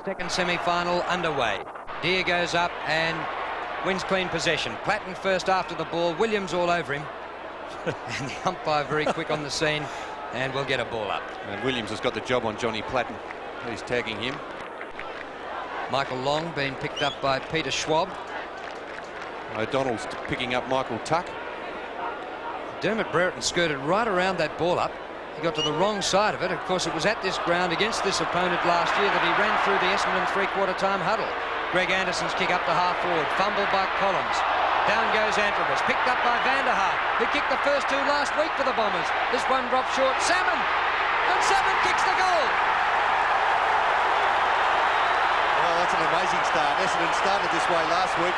Second semi-final underway. Deere goes up and wins clean possession. Platten first after the ball. Williams all over him. And the umpire very quick on the scene, and we'll get a ball up. And Williams has got the job on Johnny Platten. He's tagging him. Michael Long being picked up by Peter Schwab. O'Donnell's picking up Michael Tuck. Dermot Brereton skirted right around that ball up. He got to the wrong side of it. Of course, it was at this ground against this opponent last year that he ran through the Essendon three-quarter time huddle. Greg Anderson's kick up to half-forward, fumbled by Collins. Down goes Antrobus, picked up by Vanderhaar, who kicked the first two last week for the Bombers. This one dropped short. Salmon! And Salmon kicks the goal! Well, that's an amazing start. Essendon started this way last week.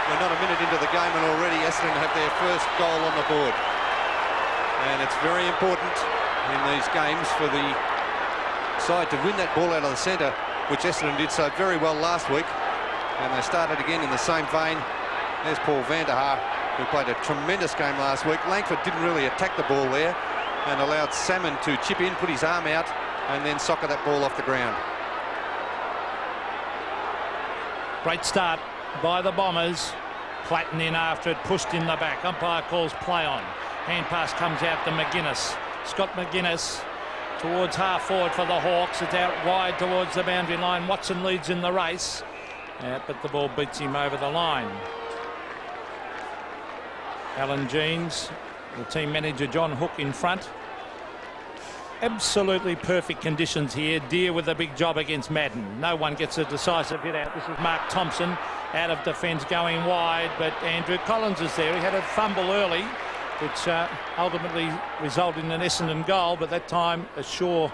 We're not a minute into the game and already Essendon have their first goal on the board. And it's very important in these games for the side to win that ball out of the centre, which Essendon did so very well last week. And they started again in the same vein. There's Paul Vanderhaar, who played a tremendous game last week. Langford didn't really attack the ball there and allowed Salmon to chip in, put his arm out, and then soccer that ball off the ground. Great start by the Bombers. Platten in after it, pushed in the back. Umpire calls play on. Hand pass comes out to McGuinness. Scott McGuinness towards half forward for the Hawks. It's out wide towards the boundary line. Watson leads in the race, but the ball beats him over the line. Alan Jeans, the team manager John Hook in front. Absolutely perfect conditions here. Deere with a big job against Madden. No one gets a decisive hit out. This is Mark Thompson out of defence going wide, but Andrew Collins is there. He had a fumble early, which ultimately resulted in an Essendon goal, but that time a sure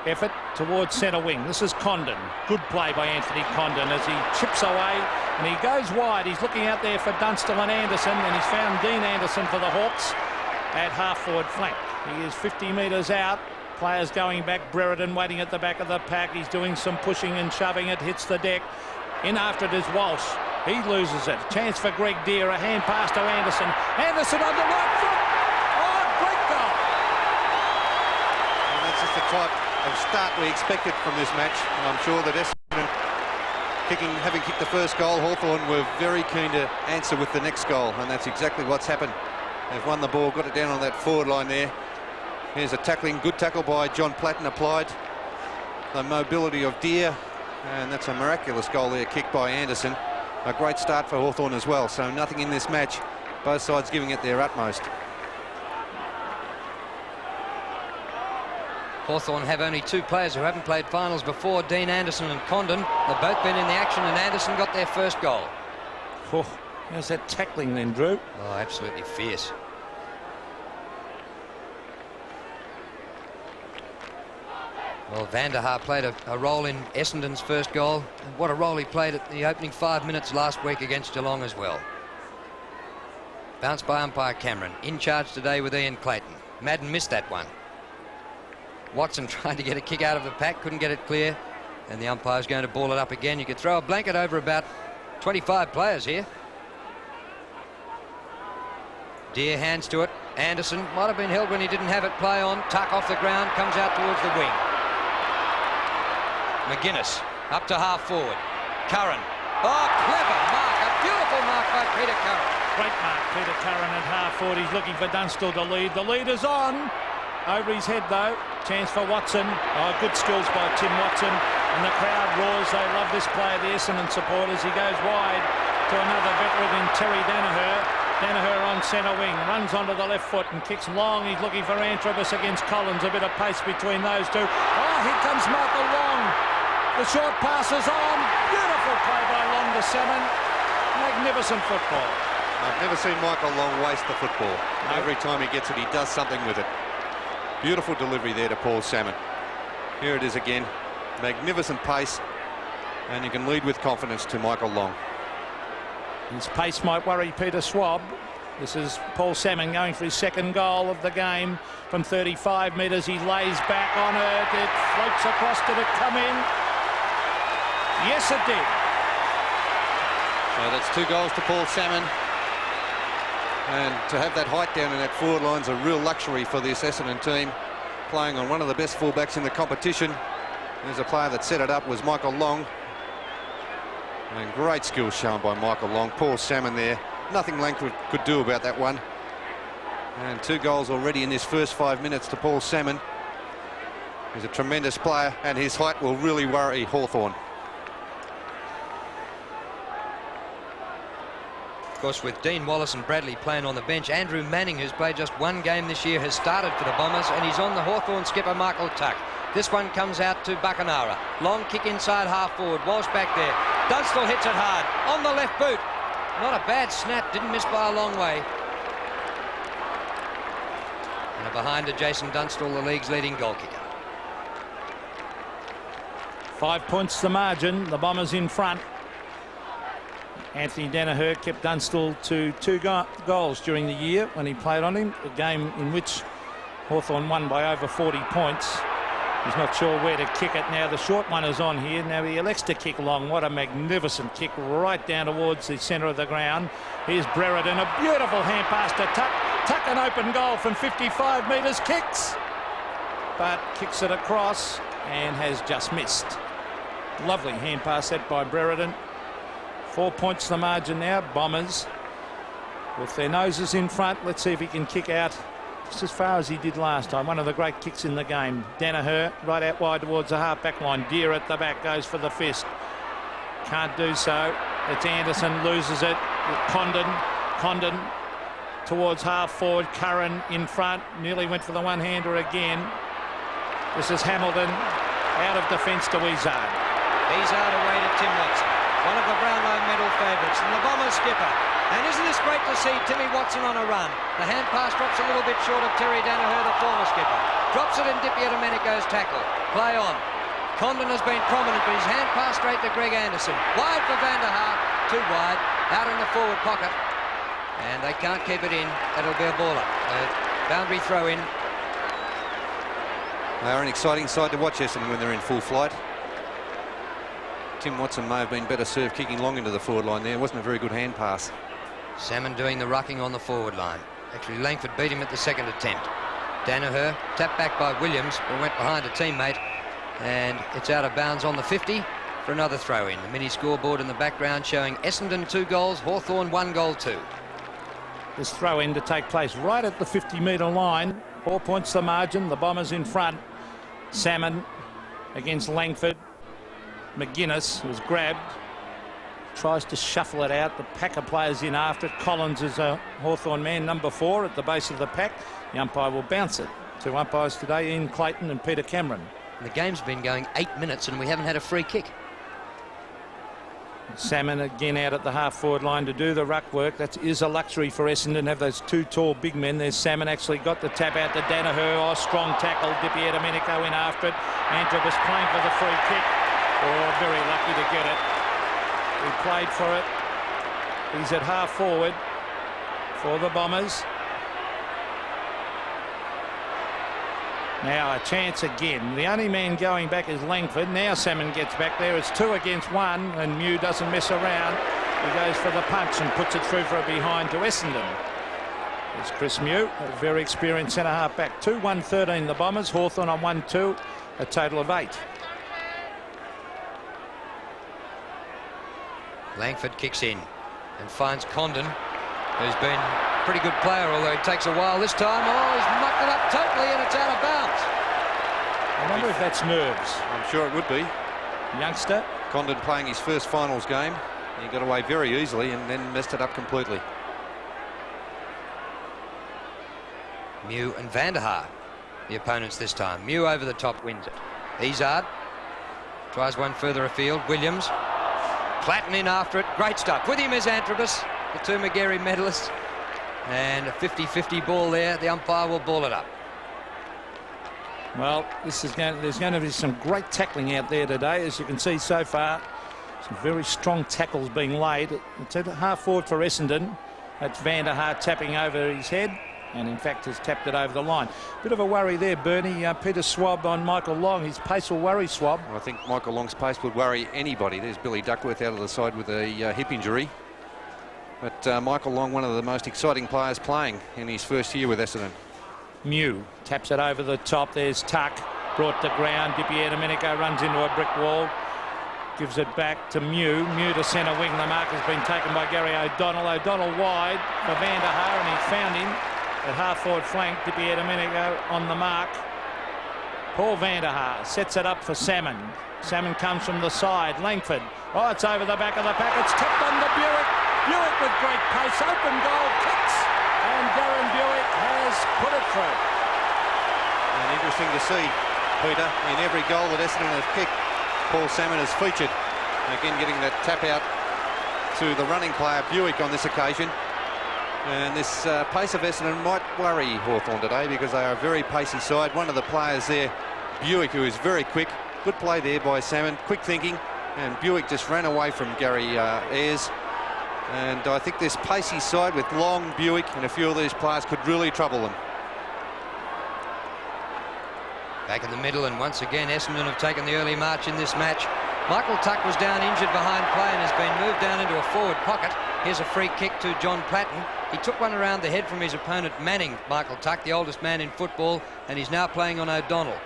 effort towards centre wing. This is Condon. Good play by Anthony Condon as he chips away and he goes wide. He's looking out there for Dunstall and Anderson, and he's found Dean Anderson for the Hawks at half forward flank. He is 50 metres out. Players going back. Brereton waiting at the back of the pack. He's doing some pushing and shoving. It hits the deck. In after it is Walsh. He loses it. Chance for Greg Deere. A hand pass to Anderson. Anderson on the right foot. Oh, great goal. And that's just the type of start we expected from this match. And I'm sure that Essendon, having kicked the first goal, Hawthorn were very keen to answer with the next goal. And that's exactly what's happened. They've won the ball, got it down on that forward line there. Here's a tackling, good tackle by John Platten applied. The mobility of Deere, and that's a miraculous goal there, kicked by Anderson. A great start for Hawthorn as well, so nothing in this match. Both sides giving it their utmost. Hawthorn have only two players who haven't played finals before, Dean Anderson and Condon. They've both been in the action, and Anderson got their first goal. Oh, how's that tackling then, Drew? Oh, absolutely fierce. Well, Vanderhaar played a role in Essendon's first goal. And what a role he played at the opening 5 minutes last week against Geelong as well. Bounced by umpire Cameron. In charge today with Ian Clayton. Madden missed that one. Watson tried to get a kick out of the pack, couldn't get it clear. And the umpire's going to ball it up again. You could throw a blanket over about 25 players here. Deere hands to it. Anderson might have been held when he didn't have it. Play on. Tuck off the ground. Comes out towards the wing. McGuinness up to half forward. Curran. Oh, clever mark. A beautiful mark by Peter Curran. Great mark, Peter Curran at half forward. He's looking for Dunstall to lead. The lead is on. Over his head, though. Chance for Watson. Oh, good skills by Tim Watson. And the crowd roars. They love this player, the Essendon supporters. He goes wide to another veteran in Terry Danaher. Danaher on centre wing. Runs onto the left foot and kicks long. He's looking for Antrobus against Collins. A bit of pace between those two. Oh, here comes Michael Long. The short pass is on. Beautiful play by Long to Salmon. Magnificent football. I've never seen Michael Long waste the football. No. Every time he gets it, he does something with it. Beautiful delivery there to Paul Salmon. Here it is again. Magnificent pace. And you can lead with confidence to Michael Long. His pace might worry Peter Schwab. This is Paul Salmon going for his second goal of the game from 35 metres. He lays back on it. It floats across. Did it come in? Yes, it did. So that's 2 goals to Paul Salmon. And to have that height down in that forward line's a real luxury for this Essendon team, playing on one of the best fullbacks in the competition. There's a player that set it up was Michael Long. And great skill shown by Michael Long. Paul Salmon there. Nothing Langford could do about that one. And 2 goals already in this first 5 minutes to Paul Salmon. He's a tremendous player, and his height will really worry Hawthorn. Of course, with Dean Wallace and Bradley playing on the bench, Andrew Manning, who's played just 1 game this year, has started for the Bombers, and he's on the Hawthorn skipper Michael Tuck. This one comes out to Buckenara. Long kick inside half forward. Walsh back there. Dunstall hits it hard on the left boot. Not a bad snap, didn't miss by a long way. And behind to Jason Dunstall, the league's leading goal kicker. 5 points the margin. The Bombers in front. Anthony Danaher kept Dunstall to 2 goals during the year when he played on him. A game in which Hawthorn won by over 40 points. He's not sure where to kick it now. The short one is on here. Now he elects to kick long. What a magnificent kick right down towards the centre of the ground. Here's Brereton. A beautiful hand pass to Tuck. Tuck, an open goal from 55 metres. Kicks. But kicks it across and has just missed. Lovely hand pass set by Brereton. 4 points the margin now. Bombers with their noses in front. Let's see if he can kick out just as far as he did last time. One of the great kicks in the game. Danaher right out wide towards the half back line. Deer at the back goes for the fist. Can't do so. It's Anderson, loses it. Condon towards half forward. Curran in front. Nearly went for the one-hander again. This is Hamilton out of defence to Izzard. Izzard away to Tim Watson, one of the Brownlow medal favourites, and the Bombers skipper. And isn't this great to see Timmy Watson on a run? The hand pass drops a little bit short of Terry Danaher, the former skipper. Drops it in Dipia Domenico's tackle. Play on. Condon has been prominent, but his hand pass straight to Greg Anderson. Wide for Van der Haar. Too wide. Out in the forward pocket. And they can't keep it in. That'll be a baller. Boundary throw in. They're an exciting side to watch, Essendon, when they're in full flight. Tim Watson may have been better served kicking long into the forward line there. It wasn't a very good hand pass. Salmon doing the rucking on the forward line. Actually, Langford beat him at the second attempt. Danaher tapped back by Williams, but went behind a teammate, and it's out of bounds on the 50 for another throw-in. The mini scoreboard in the background showing Essendon 2 goals, Hawthorn 1 goal 2. This throw-in to take place right at the 50-metre line. 4 points the margin. The Bombers in front. Salmon against Langford. McGuinness was grabbed. Tries to shuffle it out. The pack of players in after it. Collins is a Hawthorn man, number 4 at the base of the pack. The umpire will bounce it. 2 umpires today, Ian Clayton and Peter Cameron. The game's been going 8 minutes and we haven't had a free kick. Salmon again out at the half-forward line to do the ruck work. That is a luxury for Essendon, have those 2 tall big men. There's Salmon, actually got the tap out to Danaher. Oh, strong tackle. Dipia Domenico in after it. Andrew was playing for the free kick. Oh, very lucky to get it. He played for it. He's at half-forward for the Bombers. Now a chance again. The only man going back is Langford. Now Salmon gets back there. It's 2 against 1, and Mew doesn't mess around. He goes for the punch and puts it through for a behind to Essendon. It's Chris Mew, a very experienced centre half back. 2-1-13 the Bombers. Hawthorn on 1-2, a total of 8. Langford kicks in and finds Condon, who's been a pretty good player, although it takes a while this time. Oh, he's mucked it up totally and it's out of bounds. I wonder if that's nerves. I'm sure it would be. Youngster. Condon playing his first finals game. He got away very easily and then messed it up completely. Mew and Van der Haar, the opponents this time. Mew over the top wins it. Izzard tries one further afield. Williams. Platten in after it. Great stuff. With him is Antrobus, the 2 Magarey medalists. And a 50-50 ball there. The umpire will ball it up. Well, there's going to be some great tackling out there today, as you can see so far. Some very strong tackles being laid. It's at half forward for Essendon. That's Van der Haar tapping over his head, and in fact has tapped it over the line. Bit of a worry there, Bernie. Peter Swab on Michael Long. His pace will worry Swab. I think Michael Long's pace would worry anybody. There's Billy Duckworth out of the side with a hip injury. But Michael Long, one of the most exciting players playing in his first year with Essendon. Mew taps it over the top. There's Tuck. brought to ground. Di Domenico runs into a brick wall. Gives it back to Mew. Mew to centre wing. The mark has been taken by Gary O'Donnell. O'Donnell wide for Van der Haar, and he found him at half-forward flank. Di Domenico on the mark. Paul Van der Haar sets it up for Salmon. Salmon comes from the side. Langford. Oh, it's over the back of the pack. It's tipped on to Buick. Buick with great pace. Open goal. Kicks. And Darren Buick has put it through. And interesting to see, Peter, in every goal that Essendon has kicked, Paul Salmon has featured. Again, getting that tap out to the running player Buick on this occasion. And this pace of Essendon might worry Hawthorn today because they are a very pacey side. One of the players there, Buick, who is very quick. Good play there by Salmon, quick thinking. And Buick just ran away from Gary Ayres. And I think this pacey side with Long, Buick and a few of these players could really trouble them. Back in the middle, and once again Essendon have taken the early march in this match. Michael Tuck was down injured behind play and has been moved down into a forward pocket. Here's a free kick to John Platten. He took one around the head from his opponent Manning, Michael Tuck, the oldest man in football, and he's now playing on O'Donnell.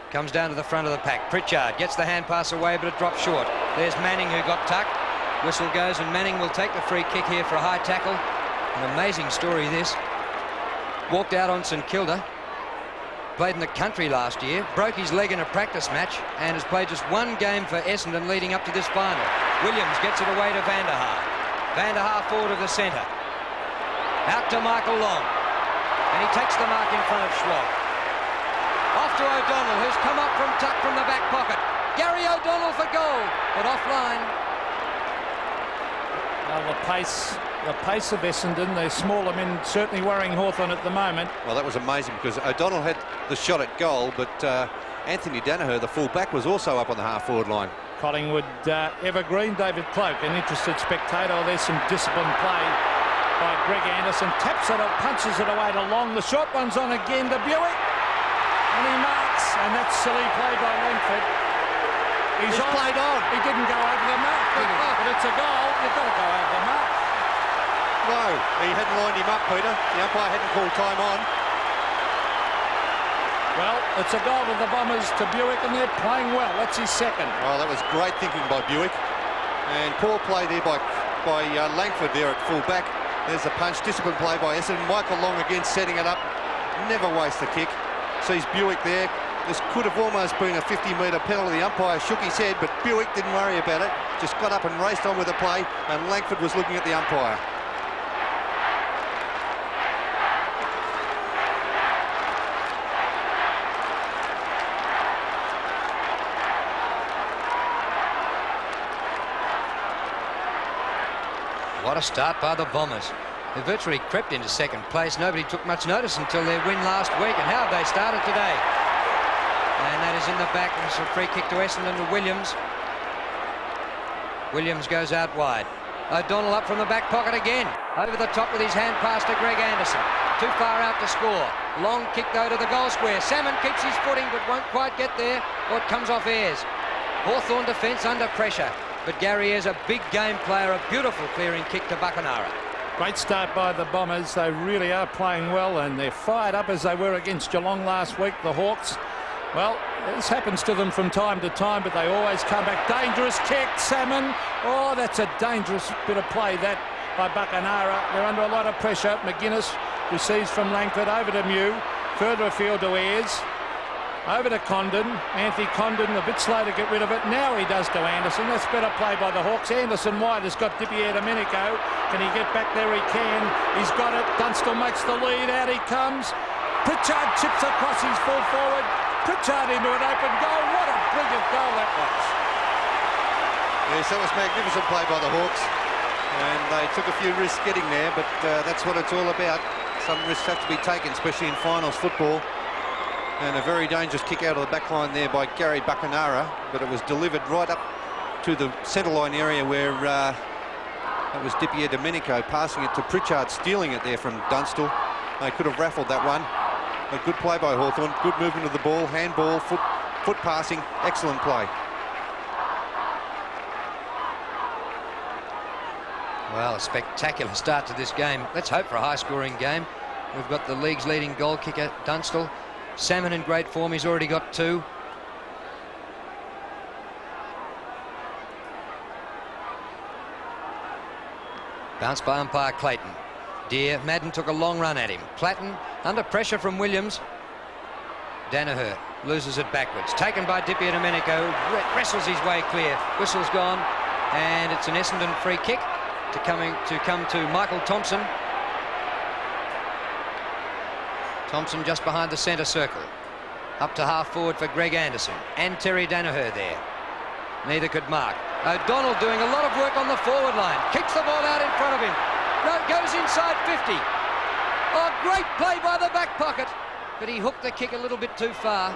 Comes down to the front of the pack. Pritchard gets the hand pass away, but it drops short. There's Manning, who got tucked. Whistle goes, and Manning will take the free kick here for a high tackle. An amazing story, this. Walked out on St Kilda. Played in the country last year, broke his leg in a practice match, and has played just one game for Essendon leading up to this final. Williams gets it away to Van der Haar. Van der Haar forward of the centre. Out to Michael Long. And he takes the mark in front of Schwab. Off to O'Donnell, who's come up from Tuck from the back pocket. Gary O'Donnell for goal, but offline. Well, the pace of Essendon, their smaller men certainly worrying Hawthorn at the moment. Well, that was amazing because O'Donnell had the shot at goal, but Anthony Danaher, the full-back, was also up on the half-forward line. Collingwood evergreen, David Cloak, an interested spectator. There's some disciplined play by Greg Anderson. Taps it up, punches it away to Long. The short one's on again to Buick. And he marks, and that's silly play by Langford. He's played on. He didn't go over the mark, did he? But it's a goal. You've got to go over the mark. No, he hadn't lined him up, Peter. The umpire hadn't called time on. Well, it's a goal to the Bombers, to Buick, and they're playing well. That's his second. Well, that was great thinking by Buick. And poor play there by Langford there at full-back. There's the punch. Disciplined play by Essendon. Michael Long again setting it up. Never waste the kick. Sees Buick there. This could have almost been a 50-metre penalty. The umpire shook his head, but Buick didn't worry about it. Just got up and raced on with the play, and Langford was looking at the umpire. What a start by the Bombers. They virtually crept into second place. Nobody took much notice until their win last week. And how have they started today? And that is in the back. It's a free kick to Essendon to Williams. Williams goes out wide. O'Donnell up from the back pocket again. Over the top with his hand pass to Greg Anderson. Too far out to score. Long kick though to the goal square. Salmon keeps his footing but won't quite get there. Or it comes off Ayres. Hawthorn defence under pressure. But Gary Ayres, a big game player, a beautiful clearing kick to Buckenara. Great start by the Bombers. They really are playing well, and they're fired up as they were against Geelong last week, the Hawks. Well, this happens to them from time to time, but they always come back. Dangerous kick, Salmon. Oh, that's a dangerous bit of play, that, by Buckenara. They're under a lot of pressure. McGuinness receives from Langford over to Mew. Further afield to Ayres. Over to Condon. Anthony Condon a bit slow to get rid of it. Now he does to Anderson. That's better play by the Hawks. Anderson wide has got Di Domenico. Can he get back there? He can. He's got it. Dunstall makes the lead. Out he comes. Pritchard chips across his full forward. Pritchard into an open goal. What a brilliant goal that was. Yes, that was magnificent play by the Hawks. And they took a few risks getting there, but that's what it's all about. Some risks have to be taken, especially in finals football. And a very dangerous kick out of the back line there by Gary Buckenara, but it was delivered right up to the centre line area where it was Di Domenico passing it to Pritchard, stealing it there from Dunstall. They could have raffled that one. A good play by Hawthorn, good movement of the ball, handball, foot passing, excellent play. Well, a spectacular start to this game. Let's hope for a high-scoring game. We've got the league's leading goal kicker, Dunstall. Salmon in great form. He's already got 2. Bounced by umpire Clayton. Deere, Madden took a long run at him. Platten under pressure from Williams. Danaher loses it backwards. Taken by Di Domenico. Wrestles his way clear. Whistle's gone. And it's an Essendon free kick to come to Michael Thompson. Thompson just behind the centre circle. Up to half forward for Greg Anderson. And Terry Danaher there. Neither could mark. O'Donnell doing a lot of work on the forward line. Kicks the ball out in front of him. Goes inside 50. Oh, great play by the back pocket. But he hooked the kick a little bit too far.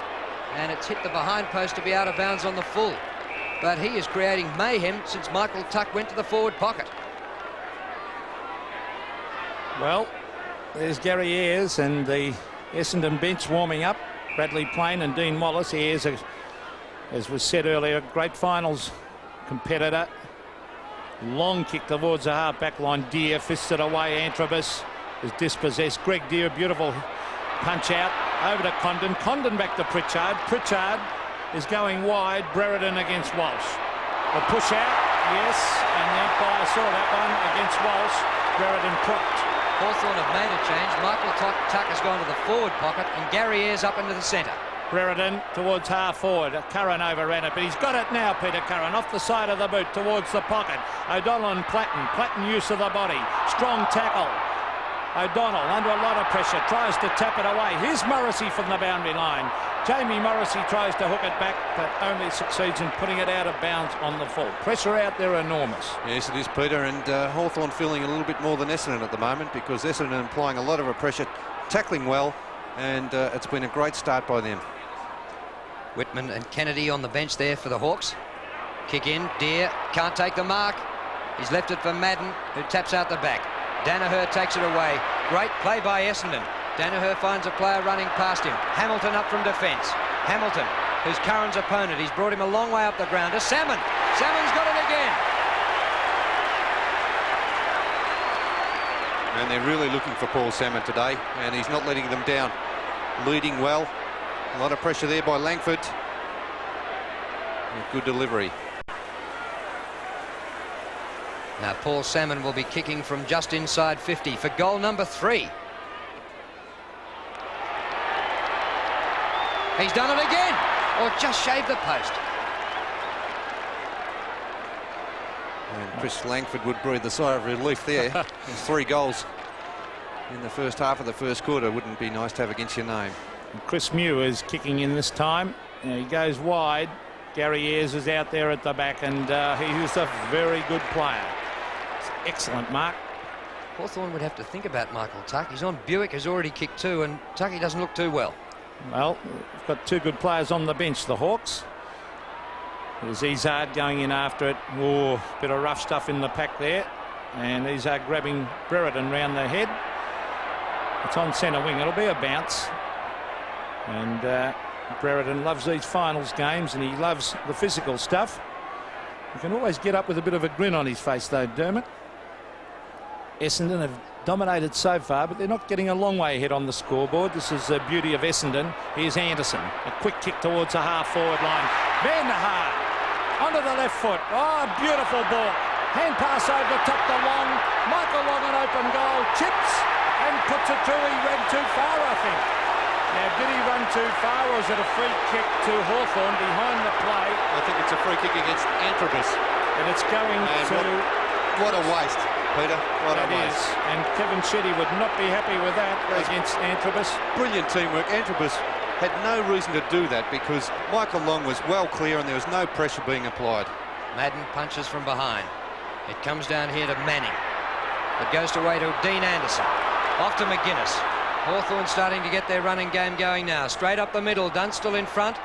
And it's hit the behind post to be out of bounds on the full. But he is creating mayhem since Michael Tuck went to the forward pocket. Well, there's Gary Ayres and the Essendon bench warming up. Bradley Plain and Dean Wallace. Ayres, as was said earlier, great finals competitor. Long kick towards the half back line. Deere fisted away. Antrobus is dispossessed. Greg Deere, beautiful punch out over to Condon. Condon back to Pritchard. Pritchard is going wide. Brereton against Walsh. A push out, yes, and the umpire saw that one against Walsh. Brereton propped. Hawthorn have made a change. Michael Tuck has gone to the forward pocket and Gary Ayres up into the centre. Brereton towards half forward. Curran overran it, but he's got it now, Peter Curran, off the side of the boot towards the pocket. O'Donnell and Platten. Platten use of the body. Strong tackle. O'Donnell under a lot of pressure, tries to tap it away. Here's Morrissey from the boundary line. Jamie Morrissey tries to hook it back, but only succeeds in putting it out of bounds on the full. Pressure out there enormous. Yes, it is, Peter, and Hawthorn feeling a little bit more than Essendon at the moment, because Essendon applying a lot of pressure, tackling well, and it's been a great start by them. Whitman and Kennedy on the bench there for the Hawks. Kick in. Deere can't take the mark. He's left it for Madden, who taps out the back. Danaher takes it away. Great play by Essendon. Danaher finds a player running past him. Hamilton up from defence. Hamilton, who's Curran's opponent. He's brought him a long way up the ground to Salmon. Salmon's got it again. And they're really looking for Paul Salmon today, and he's not letting them down. Leading well. A lot of pressure there by Langford. Good delivery. Now Paul Salmon will be kicking from just inside 50 for goal number 3. He's done it again, or just shaved the post. And Chris Langford would breathe a sigh of relief there. There's 3 goals in the first half of the first quarter. Wouldn't be nice to have against your name. And Chris Mew is kicking in this time. He goes wide. Gary Ayres is out there at the back, and he is a very good player. Excellent mark. Hawthorn would have to think about Michael Tuck. He's on. Buick has already kicked 2, and Tucky doesn't look too well. Well, we've got 2 good players on the bench, the Hawks. There's Izzard going in after it. Oh, bit of rough stuff in the pack there. And Izzard grabbing Brereton round the head. It's on centre wing. It'll be a bounce. And Brereton loves these finals games, and he loves the physical stuff. You can always get up with a bit of a grin on his face, though, Dermot. Essendon have dominated so far, but they're not getting a long way ahead on the scoreboard. This is the beauty of Essendon. Here's Anderson. A quick kick towards the half-forward line. Van der Haar onto the left foot. Oh, beautiful ball. Hand pass over the top to Long. Michael Long, an open goal. Chips and puts it through. He ran too far, I think. Now, did he run too far, or is it a free kick to Hawthorn behind the play? I think it's a free kick against Antrobus. And it's going to... What a waste, Peter. What a waste. And Kevin Shetty would not be happy with that against Antrobus. Brilliant teamwork. Antrobus had no reason to do that because Michael Long was well clear and there was no pressure being applied. Madden punches from behind. It comes down here to Manning. It goes away to Dean Anderson. Off to McGuinness. Hawthorn starting to get their running game going now. Straight up the middle. Dunstall in front.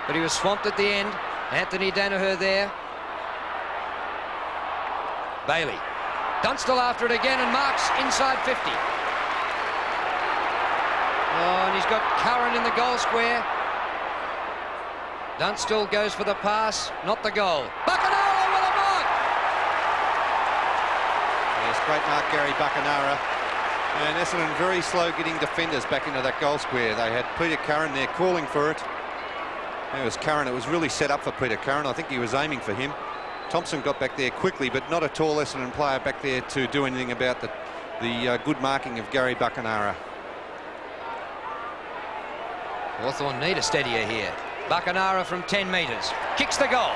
But he was swamped at the end. Anthony Danaher there. Bailey. Dunstall after it again and marks inside 50. Oh, and he's got Curran in the goal square. Dunstall goes for the pass, not the goal. Buckenara with a mark! Yes, great mark, Gary Buckenara. And Essendon very slow getting defenders back into that goal square. They had Peter Curran there calling for it. It was Curran. It was really set up for Peter Curran. I think he was aiming for him. Thompson got back there quickly, but not a tall Essendon player back there to do anything about the good marking of Gary Buckenara. Hawthorn need a steadier here. Buckenara from 10 metres. Kicks the goal.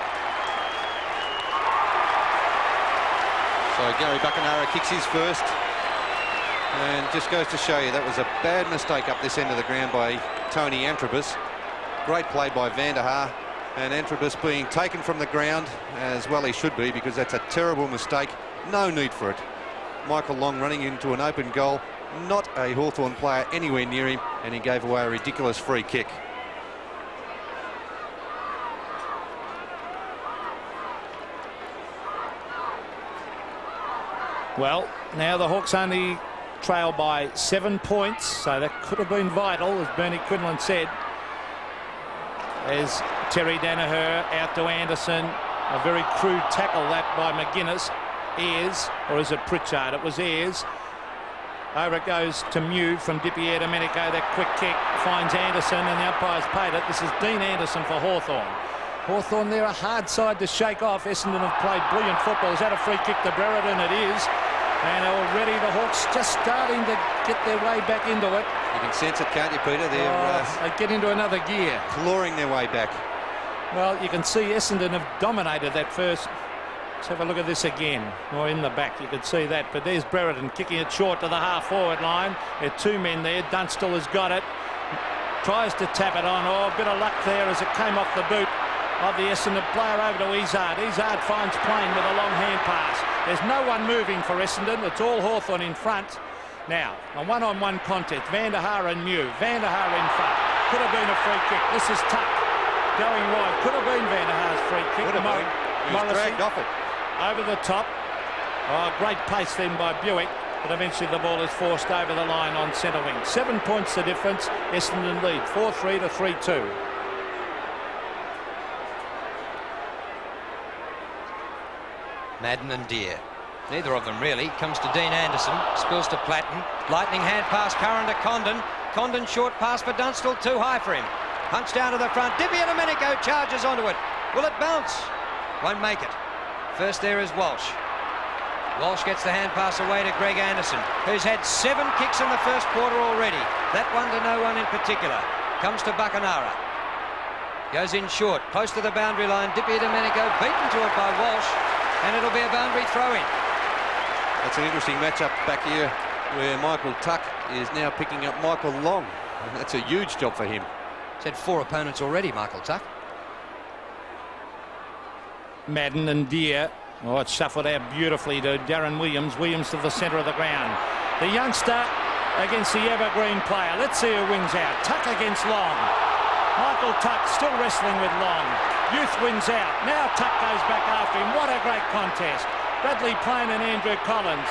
So Gary Buckenara kicks his first. And just goes to show you that was a bad mistake up this end of the ground by Tony Antrobus. Great play by Van der Haar. And Antrobus being taken from the ground, as well he should be, because that's a terrible mistake. No need for it. Michael Long running into an open goal. Not a Hawthorn player anywhere near him, and he gave away a ridiculous free kick. Well, now the Hawks only trail by 7 points, so that could have been vital, as Bernie Quinlan said. As Terry Danaher out to Anderson, a very crude tackle that by McGuinness. Ayres, or is it Pritchard? It was Ayres. Over it goes to Mew from Di Domenico. That quick kick finds Anderson, and the umpire's paid it. This is Dean Anderson for Hawthorn. Hawthorn, they're a hard side to shake off. Essendon have played brilliant football. Is that a free kick to Brereton? It is. And already the Hawks just starting to get their way back into it. You can sense it, can't you, Peter? They're they get into another gear. clawing their way back. Well, you can see Essendon have dominated that first. Let's have a look at this again. Or in the back, you could see that. But there's Brereton kicking it short to the half-forward line. There are two men there. Dunstall has got it. Tries to tap it on. Oh, a bit of luck there as it came off the boot of the Essendon player over to Izzard. Izzard finds Plain with a long hand pass. There's no one moving for Essendon. It's all Hawthorn in front. Now, a one-on-one contest. Van der Haar and Mew. Van der Haar in front. Could have been a free kick. This is Tuck going wide. Could have been Van der Haar's free kick. Would have been. He was dragged off it. Over the top. Oh, great pace then by Buick. But eventually the ball is forced over the line on centre wing. 7 points the difference. Essendon lead 4-3 to 3-2. Madden and Deere. Neither of them really. Comes to Dean Anderson. Spills to Platten. Lightning hand pass Curran to Condon. Condon short pass for Dunstall. Too high for him. Punch down to the front. Di Domenico charges onto it. Will it bounce? Won't make it. First there is Walsh. Walsh gets the hand pass away to Greg Anderson, who's had 7 kicks in the first quarter already. That one to no one in particular. Comes to Buckenara. Goes in short. Close to the boundary line. Di Domenico beaten to it by Walsh. And it'll be a boundary throw-in. That's an interesting matchup back here where Michael Tuck is now picking up Michael Long. And that's a huge job for him. He's had 4 opponents already, Michael Tuck. Madden and Deere. Oh, it's shuffled out beautifully to Darren Williams. Williams to the centre of the ground. The youngster against the evergreen player. Let's see who wins out. Tuck against Long. Michael Tuck still wrestling with Long. Youth wins out. Now Tuck goes back after him. What a great contest. Bradley Plain and Andrew Collins.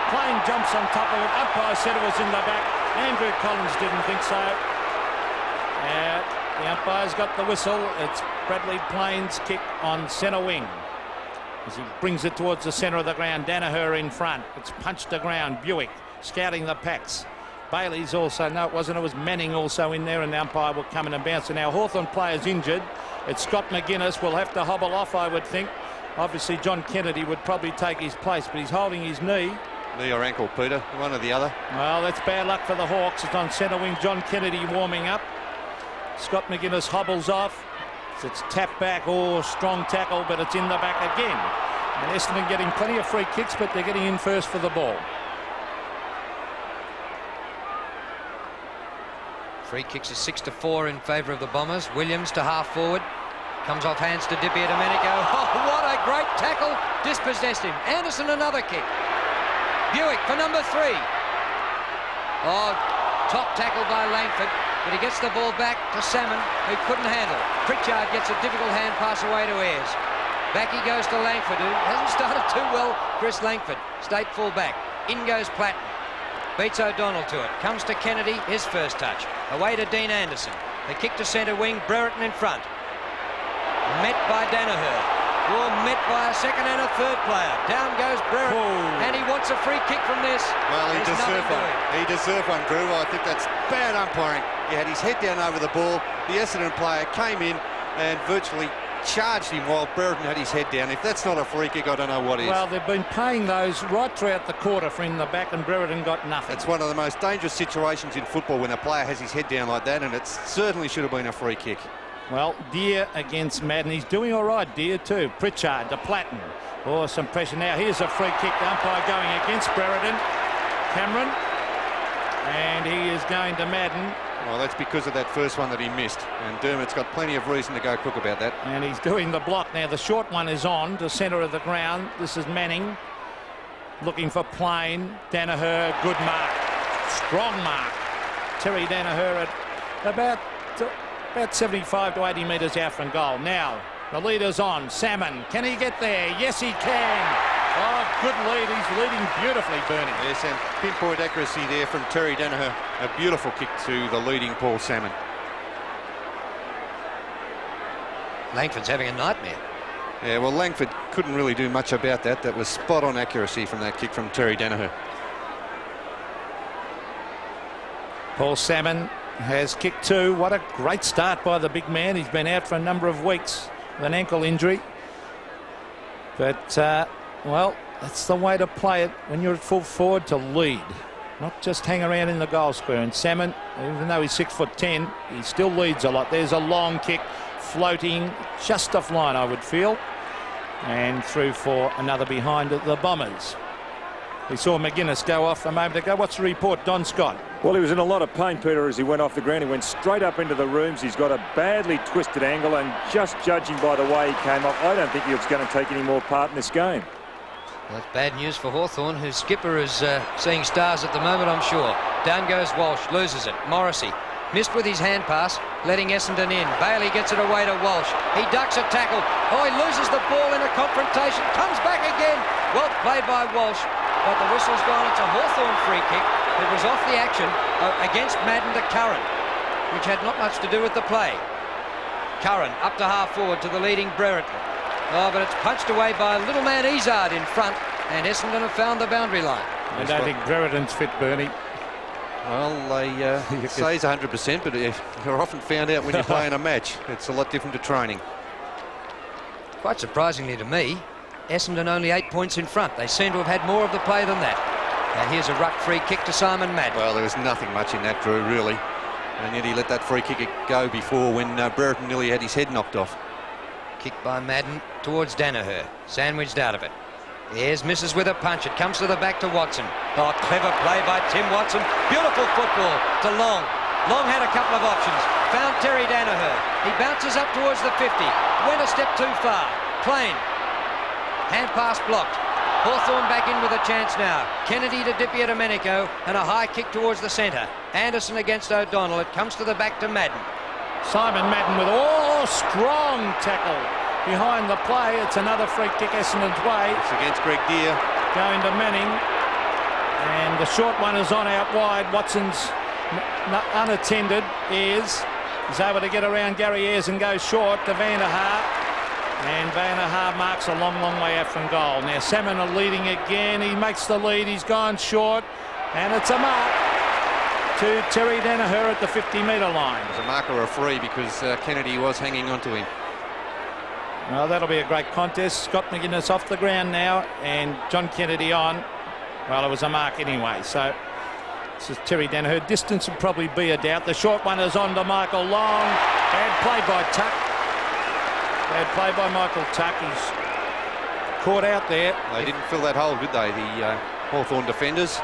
Plain jumps on top of it. Umpire said it was in the back. Andrew Collins didn't think so. The umpire's got the whistle. It's Bradley Plain's kick on centre wing. As he brings it towards the centre of the ground. Danaher in front. It's punched to ground. Buick scouting the packs. Bailey's also, no it wasn't, it was Manning also in there, and the umpire will come in and bounce. And now Hawthorn player's injured. It's Scott McGuinness will have to hobble off, I would think. Obviously John Kennedy would probably take his place, but he's holding his knee. Knee or ankle, Peter, one or the other. Well, that's bad luck for the Hawks. It's on centre wing. John Kennedy warming up. Scott McGuinness hobbles off. It's tapped back. Oh, strong tackle, but it's in the back again. And Essendon getting plenty of free kicks, but they're getting in first for the ball. Free kicks are 6-4 in favour of the Bombers. Williams to half forward. Comes off hands to Di Domenico. Oh, what a great tackle. Dispossessed him. Anderson another kick. Buick for number 3. Oh, top tackle by Langford. But he gets the ball back to Salmon, who couldn't handle. Pritchard gets a difficult hand pass away to Ayres. Back he goes to Langford, who hasn't started too well. Chris Langford, state full back. In goes Platten. Beats O'Donnell to it. Comes to Kennedy, his first touch. Away to Dean Anderson. The kick to centre wing, Brereton in front. Met by Danaher. Oh, met by a second and a third player. Down goes Brereton, and he wants a free kick from this. Well, he There's deserved nothing one. doing. He deserved one, Drew. I think that's bad umpiring. He had his head down over the ball. The Essendon player came in and virtually charged him while Brereton had his head down. If that's not a free kick, I don't know what is. Well, they've been paying those right throughout the quarter for in the back, and Brereton got nothing. It's one of the most dangerous situations in football when a player has his head down like that, and it certainly should have been a free kick. Well, Deer against Madden. He's doing all right, Deer too. Pritchard to Platten. Oh, some pressure now. Here's a free kick. The umpire going against Brereton. Cameron. And he is going to Madden. Well, that's because of that first one that he missed, and Dermott's got plenty of reason to go crook about that. And he's doing the block now. The short one is on to centre of the ground. This is Manning looking for Plain. Danaher, good mark, strong mark. Terry Danaher at about 75 to 80 metres out from goal. Now the leader's on. Salmon, can he get there? Yes, he can. Oh, good lead. He's leading beautifully, Bernie. Yes, and pinpoint accuracy there from Terry Danaher. A beautiful kick to the leading Paul Salmon. Langford's having a nightmare. Yeah, well, Langford couldn't really do much about that. That was spot-on accuracy from that kick from Terry Danaher. Paul Salmon has kicked two. What a great start by the big man. He's been out for a number of weeks with an ankle injury. But, well, that's the way to play it when you're at full forward, to lead, not just hang around in the goal square. And Salmon, even though he's 6'10", he still leads a lot. There's a long kick floating just offline, I would feel, and through for another behind the Bombers. We saw McGuinness go off a moment ago. What's the report, Don Scott? Well, he was in a lot of pain, Peter, as he went off the ground. He went straight up into the rooms. He's got a badly twisted angle, and just judging by the way he came off, I don't think he was going to take any more part in this game. Well, that's bad news for Hawthorn, whose skipper is seeing stars at the moment, I'm sure. Down goes Walsh, loses it. Morrissey missed with his hand pass, letting Essendon in. Bailey gets it away to Walsh. He ducks a tackle. Oh, he loses the ball in a confrontation. Comes back again. Well played by Walsh, but the whistle's gone. It's a Hawthorn free kick. It was off the action against Madden to Curran, which had not much to do with the play. Curran up to half forward to the leading Brereton. Oh, but it's punched away by little man Izard in front, and Essendon have found the boundary line. I don't think Brereton's fit, Bernie. Well, they say he's 100%, but you're often found out when you're playing a match. It's a lot different to training. Quite surprisingly to me, Essendon only 8 points in front. They seem to have had more of the play than that. And here's a ruck free kick to Simon Madden. Well, there was nothing much in that, Drew, really. And yet he let that free kick go before when Brereton nearly had his head knocked off. Kick by Madden towards Danaher. Sandwiched out of it. Here's misses with a punch. It comes to the back to Watson. Oh, clever play by Tim Watson. Beautiful football to Long. Long had a couple of options. Found Terry Danaher. He bounces up towards the 50. Went a step too far. Plain. Hand pass blocked. Hawthorn back in with a chance now. Kennedy to Dippia Domenico, and a high kick towards the centre. Anderson against O'Donnell. It comes to the back to Madden. Simon Madden with strong tackle behind the play. It's another free kick Essendon's way. It's against Greg Deer. Going to Manning, and the short one is on out wide. Watson's unattended. Is able to get around Gary Ayres and go short to Van der Haar. And Van der Haar marks a long way out from goal. Now Salmon are leading again. He makes the lead. He's gone short, and it's a mark to Terry Danaher at the 50-metre line. It was a mark or a free because Kennedy was hanging on to him. Well, that'll be a great contest. Scott McGuinness off the ground now, and John Kennedy on. Well, it was a mark anyway. So this is Terry Danaher. Distance would probably be a doubt. The short one is on to Michael Long. Bad play by Tuck. Bad play by Michael Tuck. He's caught out there. They didn't fill that hole, did they, the Hawthorn defenders?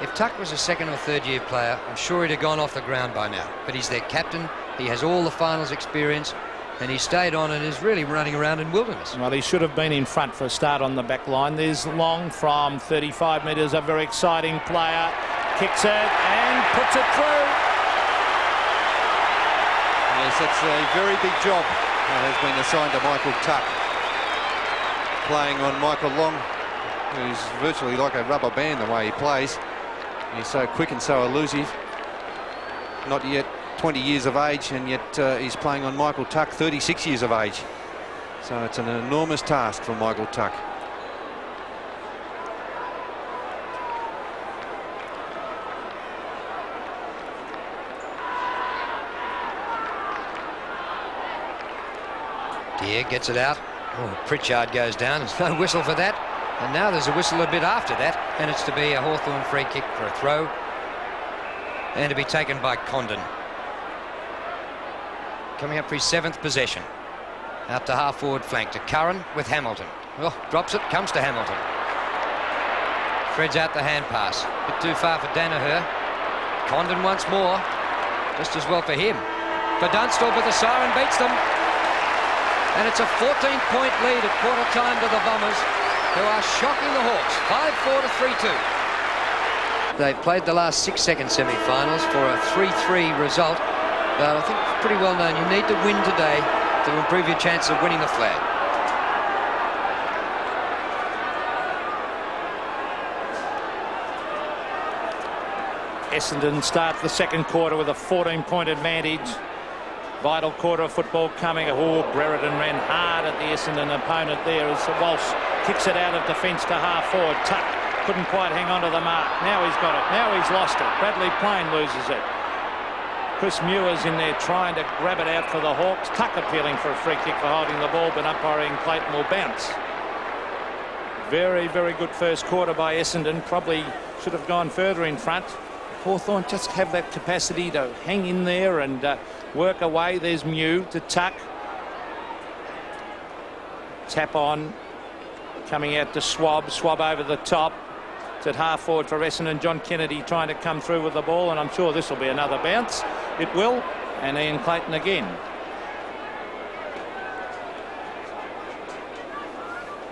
If Tuck was a second or third year player, I'm sure he'd have gone off the ground by now. But he's their captain. He has all the finals experience, and he stayed on and is really running around in wilderness. Well, he should have been in front for a start on the back line. There's Long from 35 metres, a very exciting player. Kicks it and puts it through. Yes, that's a very big job that has been assigned to Michael Tuck. Playing on Michael Long, who's virtually like a rubber band the way he plays. He's so quick and so elusive. Not yet 20 years of age, and yet he's playing on Michael Tuck, 36 years of age. So it's an enormous task for Michael Tuck. Deere gets it out. Oh, Pritchard goes down. There's no whistle for that. And now there's a whistle a bit after that. And it's to be a Hawthorn free kick for a throw. And to be taken by Condon. Coming up for his 7th possession. Out to half forward flank to Curran with Hamilton. Oh, drops it, comes to Hamilton. Threads out the hand pass. Bit too far for Danaher. Condon once more. Just as well for him. For Dunstall, but the siren beats them. And it's a 14-point lead at quarter time to the Bombers, who are shocking the Hawks. 5-4 to 3-2. They've played the last 6 second semi-finals for a 3-3 result. But I think it's pretty well known you need to win today to improve your chance of winning the flag. Essendon start the second quarter with a 14-point advantage. Vital quarter of football coming. Oh, Brereton ran hard at the Essendon opponent there as Walsh kicks it out of defence to half forward. Tuck couldn't quite hang on to the mark. Now he's got it. Now he's lost it. Bradley Payne loses it. Chris Muir's in there trying to grab it out for the Hawks. Tuck appealing for a free kick for holding the ball, but umpiring Clayton will bounce. Very, very good first quarter by Essendon. Probably should have gone further in front. Hawthorn just have that capacity to hang in there and work away. There's Mew to Tuck. Tap on. Coming out to Swab. Swab over the top. It's at half forward for Essendon. John Kennedy trying to come through with the ball, and I'm sure this will be another bounce. It will. And Ian Clayton again.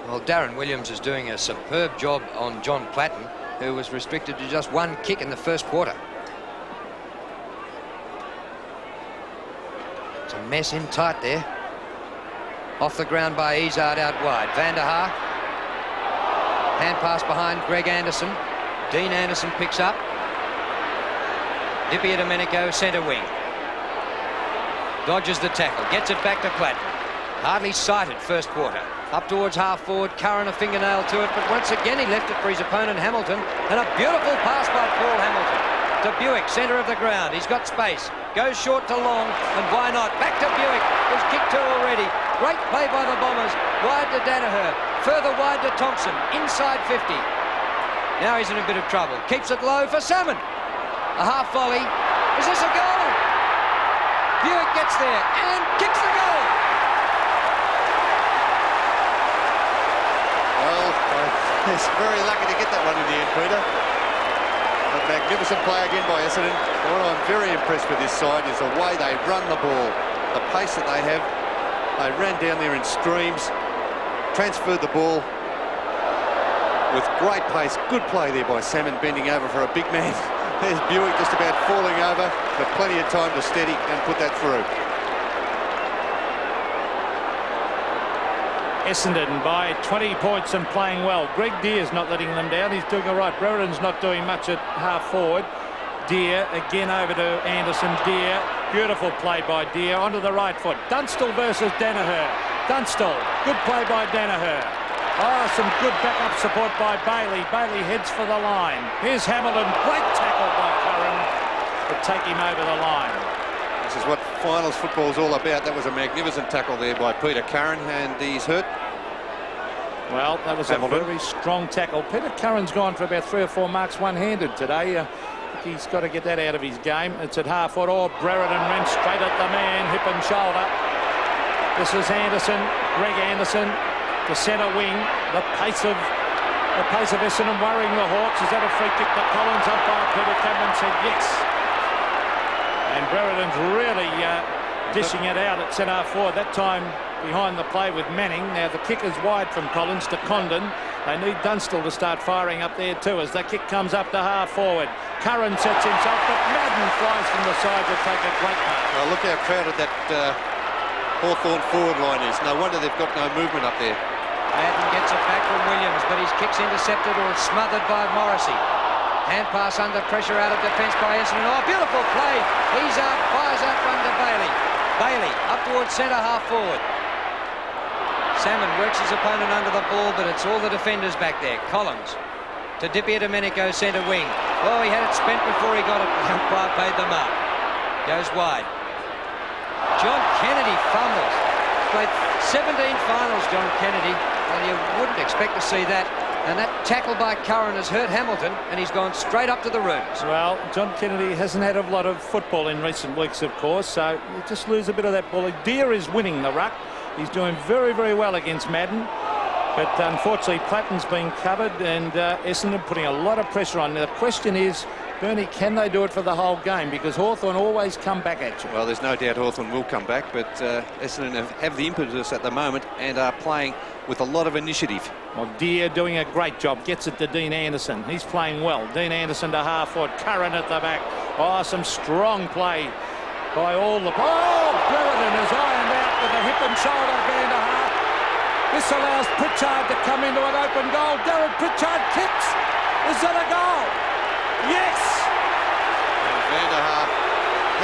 Well, Darren Williams is doing a superb job on John Platten, who was restricted to just 1 kick in the first quarter. It's a mess in tight there. Off the ground by Izard out wide. Van der Haar. Hand pass behind Greg Anderson. Dean Anderson picks up. Dippia Domenico, centre wing. Dodges the tackle. Gets it back to Platten. Hardly sighted first quarter. Up towards half forward, Curran a fingernail to it, but once again he left it for his opponent Hamilton, and a beautiful pass by Paul Hamilton to Buick, centre of the ground. He's got space, goes short to long, and why not? Back to Buick, who's kicked 2 already. Great play by the Bombers, wide to Danaher, further wide to Thompson, inside 50. Now he's in a bit of trouble, keeps it low for Salmon. A half volley, is this a goal? Buick gets there and kicks the goal. He's very lucky to get that one in the end, Peter. A magnificent play again by Essendon. What I'm very impressed with this side is the way they run the ball, the pace that they have. They ran down there in streams, transferred the ball with great pace. Good play there by Salmon, bending over for a big man. There's Buick just about falling over, but plenty of time to steady and put that through. Essendon by 20 points and playing well. Greg Deere's not letting them down. He's doing all right. Brereton's not doing much at half forward. Deere again over to Anderson. Deere, beautiful play by Deere onto the right foot. Dunstall versus Danaher. Dunstall, good play by Danaher. Oh, some good backup support by Bailey. Bailey heads for the line. Here's Hamilton. Great tackle by Curran to take him over the line. This is what finals football is all about. That was a magnificent tackle there by Peter Curran, and he's hurt. Well, that was Hamilton. A very strong tackle. Peter Curran's gone for about 3 or 4 marks one-handed today. He's got to get that out of his game. It's at half foot. Oh, Brereton ran straight at the man, hip and shoulder. This is Anderson, Greg Anderson, the centre wing. The pace of Essendon worrying the Hawks. Is that a free kick to Collins? Umpire Peter Cameron said yes. And Brereton's really dishing it out at centre forward. That time behind the play with Manning. Now the kick is wide from Collins to Condon. They need Dunstall to start firing up there too as the kick comes up to half forward. Curran sets himself, but Madden flies from the side to take a great mark. Well, look how crowded that Hawthorn forward line is. No wonder they've got no movement up there. Madden gets it back from Williams, but his kick's intercepted or smothered by Morrissey. Hand pass under pressure out of defence by Essendon. Oh, beautiful play. Izard fires out one to Bailey. Bailey up towards centre half forward. Salmon works his opponent under the ball, but it's all the defenders back there. Collins to Domenico, centre wing. Oh, he had it spent before he got it. The umpire paid the mark. Goes wide. John Kennedy fumbles. Played 17 finals, John Kennedy. Well, you wouldn't expect to see that. And that tackle by Curran has hurt Hamilton, and he's gone straight up to the rooms. Well, John Kennedy hasn't had a lot of football in recent weeks, of course, so you just lose a bit of that ball. Deere is winning the ruck. He's doing very, very well against Madden. But unfortunately, Platten's been covered, and Essendon putting a lot of pressure on. Now, the question is, Bernie, can they do it for the whole game? Because Hawthorn always come back at you. Well, there's no doubt Hawthorn will come back, but Essendon have the impetus at the moment and are playing with a lot of initiative. Well, Deere doing a great job. Gets it to Dean Anderson. He's playing well. Dean Anderson to half forward. Curran at the back. Oh, some strong play by all the... Oh, Brereton is ironed out with a hip and shoulder band to half. This allows Pritchard to come into an open goal. Darren Pritchard kicks. Is that a goal? Yes! And Van der Haar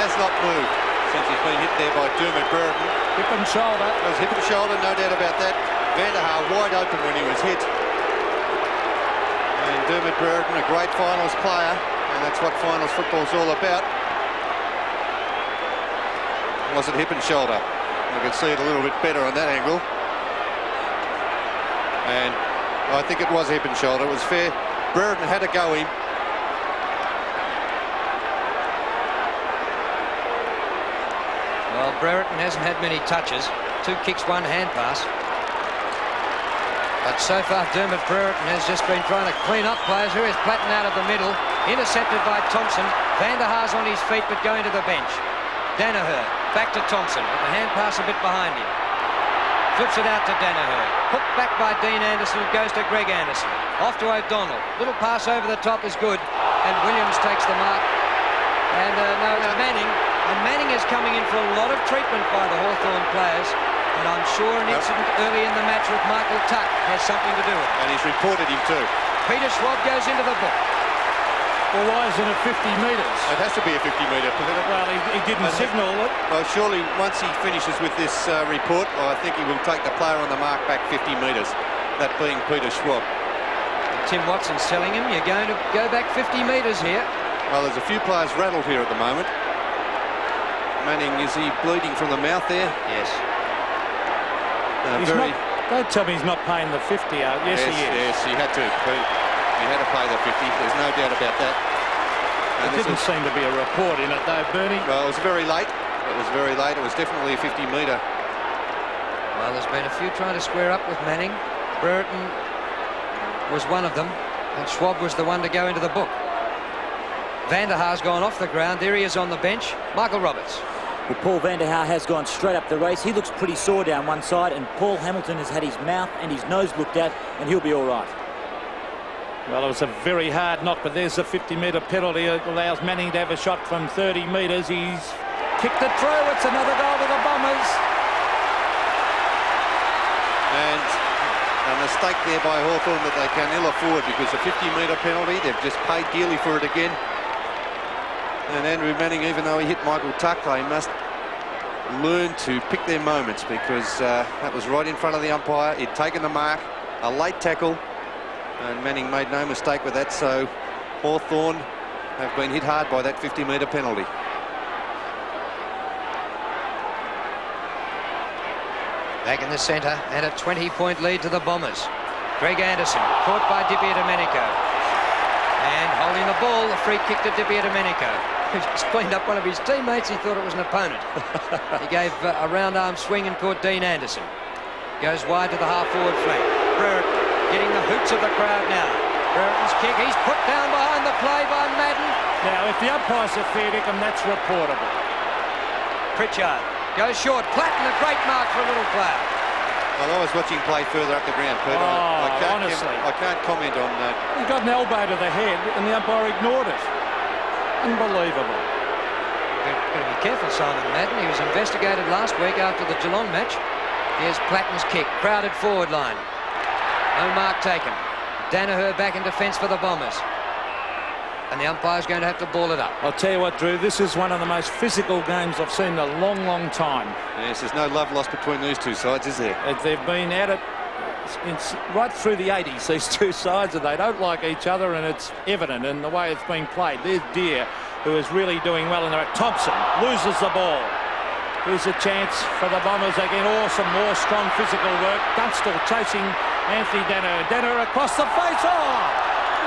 has not moved since he's been hit there by Dermot Brereton. Hip and shoulder. It was hip and shoulder, no doubt about that. Van der Haar wide open when he was hit. And Dermot Brereton, a great finals player, and that's what finals football's all about. Was it hip and shoulder? I can see it a little bit better on that angle. And I think it was hip and shoulder. It was fair. Brereton had to go in. Well, Brereton hasn't had many touches. 2 kicks, 1 hand pass. But so far, Dermot Brereton has just been trying to clean up players. Here is Platten out of the middle. Intercepted by Thompson. Van der Haar's on his feet, but going to the bench. Danaher back to Thompson, with the hand pass a bit behind him. Flips it out to Danaher. Hooked back by Dean Anderson. It goes to Greg Anderson. Off to O'Donnell. Little pass over the top is good. And Williams takes the mark. And no, it's Manning. And Manning is coming in for a lot of treatment by the Hawthorn players. And I'm sure an incident early in the match with Michael Tuck has something to do with it. And he's reported him too. Peter Schwab goes into the book. Well, why isn't it 50 metres? It has to be a 50-metre. Well, he didn't signal it. Well, surely once he finishes with this report, I think he will take the player on the mark back 50 metres, that being Peter Schwab. Tim Watson's telling him you're going to go back 50 metres here. Well, there's a few players rattled here at the moment. Manning, is he bleeding from the mouth there? Yes. Don't tell me he's not paying the 50 out. Yes, he is. Yes, he had to. He had to pay the 50. There's no doubt about that. And there didn't seem to be a report in it, though, Bernie. Well, it was very late. It was very late. It was definitely a 50-metre. Well, there's been a few trying to square up with Manning. Brereton was one of them, and Schwab was the one to go into the book. Van der Haar's gone off the ground. There he is on the bench. Michael Roberts. Well, Paul Van der Haar has gone straight up the race. He looks pretty sore down one side, and Paul Hamilton has had his mouth and his nose looked at, and he'll be all right. Well, it was a very hard knock, but there's the 50-metre penalty. It allows Manning to have a shot from 30 metres. He's kicked it through. It's another goal to the Bombers. And a mistake there by Hawthorn that they can ill afford, because a 50-metre penalty, they've just paid dearly for it again. And Andrew Manning, even though he hit Michael Tuck, they must learn to pick their moments, because that was right in front of the umpire. He'd taken the mark, a late tackle, and Manning made no mistake with that. So Hawthorn have been hit hard by that 50-metre penalty. Back in the centre, and a 20-point lead to the Bombers. Greg Anderson, caught by Domenico. And holding the ball, a free kick to Domenico, who just cleaned up one of his teammates. He thought it was an opponent. He gave a round-arm swing and caught Dean Anderson. Goes wide to the half-forward flank. Brereton getting the hoots of the crowd now. Brereton's kick, he's put down behind the play by Madden. Now, if the umpire's a fair dinkum, that's reportable. Pritchard goes short. Platten, a great mark for a little player. Well, I was watching play further up the ground, Peter. Honestly. I can't comment on that. He got an elbow to the head, and the umpire ignored it. Unbelievable. Got to be careful, Simon Madden. He was investigated last week after the Geelong match. Here's Platten's kick. Crowded forward line. No mark taken. Danaher back in defence for the Bombers. and the umpire's going to have to ball it up. I'll tell you what, Drew, this is one of the most physical games I've seen in a long, long time. Yes, there's no love lost between these two sides, is there? They've been at it right through the 80s, these two sides, and they don't like each other, and it's evident in the way it's been played. There's Deere, who is really doing well in there. Thompson loses the ball. Here's a chance for the Bombers again. Awesome, more strong physical work. Dunstall chasing Anthony Denner. Denner across the face. Oh,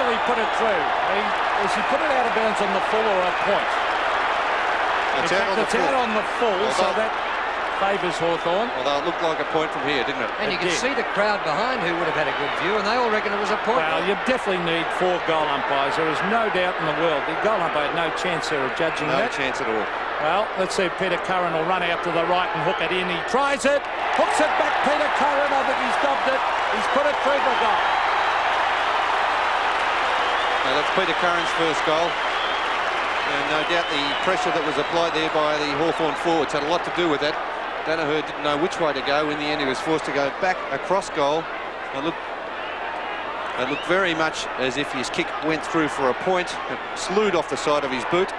really put it through. Has he put it out of bounds on the full or a point? It's out on the full, so that favours Hawthorn. Although it looked like a point from here, didn't it? And you can see the crowd behind who would have had a good view, and they all reckon it was a point. Well, you definitely need 4 goal umpires. There is no doubt in the world. The goal umpire had no chance there of judging that. No chance at all. Well, let's see if Peter Curran will run out to the right and hook it in. He tries it, hooks it back. Peter Curran, I think he's stopped it. He's put it through for goal. Now that's Peter Curran's first goal. And no doubt the pressure that was applied there by the Hawthorn forwards had a lot to do with that. Danaher didn't know which way to go. In the end, he was forced to go back across goal. It looked very much as if his kick went through for a point. It slewed off the side of his boot.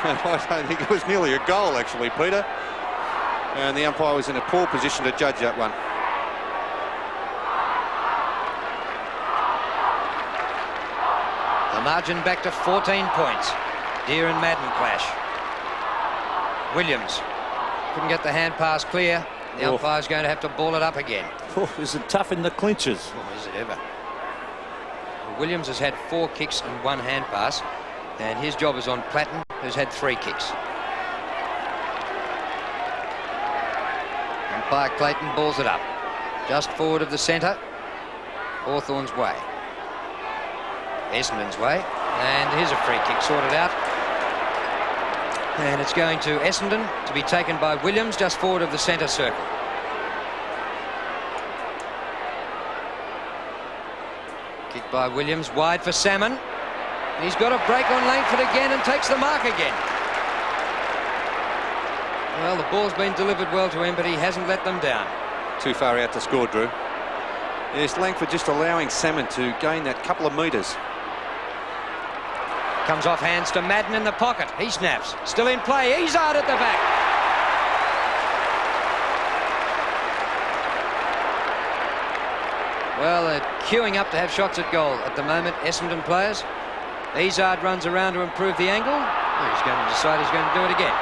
And I don't think it was nearly a goal, actually, Peter. And the umpire was in a poor position to judge that one. The margin back to 14 points. Deere and Madden clash. Williams couldn't get the hand pass clear. The umpire's going to have to ball it up again. Is it tough in the clinches? Oh, is it ever? Williams has had 4 kicks and 1 hand pass, and his job is on Platten, who's had 3 kicks. Umpire Clayton balls it up, just forward of the centre. Hawthorn's way. Essendon's way, and here's a free kick sorted out. And it's going to Essendon to be taken by Williams just forward of the centre circle. Kick by Williams, wide for Salmon. He's got a break on Langford again and takes the mark again. Well, the ball's been delivered well to him, but he hasn't let them down. Too far out to score, Drew. Yes, Langford just allowing Salmon to gain that couple of metres. Comes off hands to Madden in the pocket. He snaps. Still in play. Izzard at the back. Well, they're queuing up to have shots at goal at the moment, Essendon players. Izzard runs around to improve the angle. Oh, he's going to decide he's going to do it again.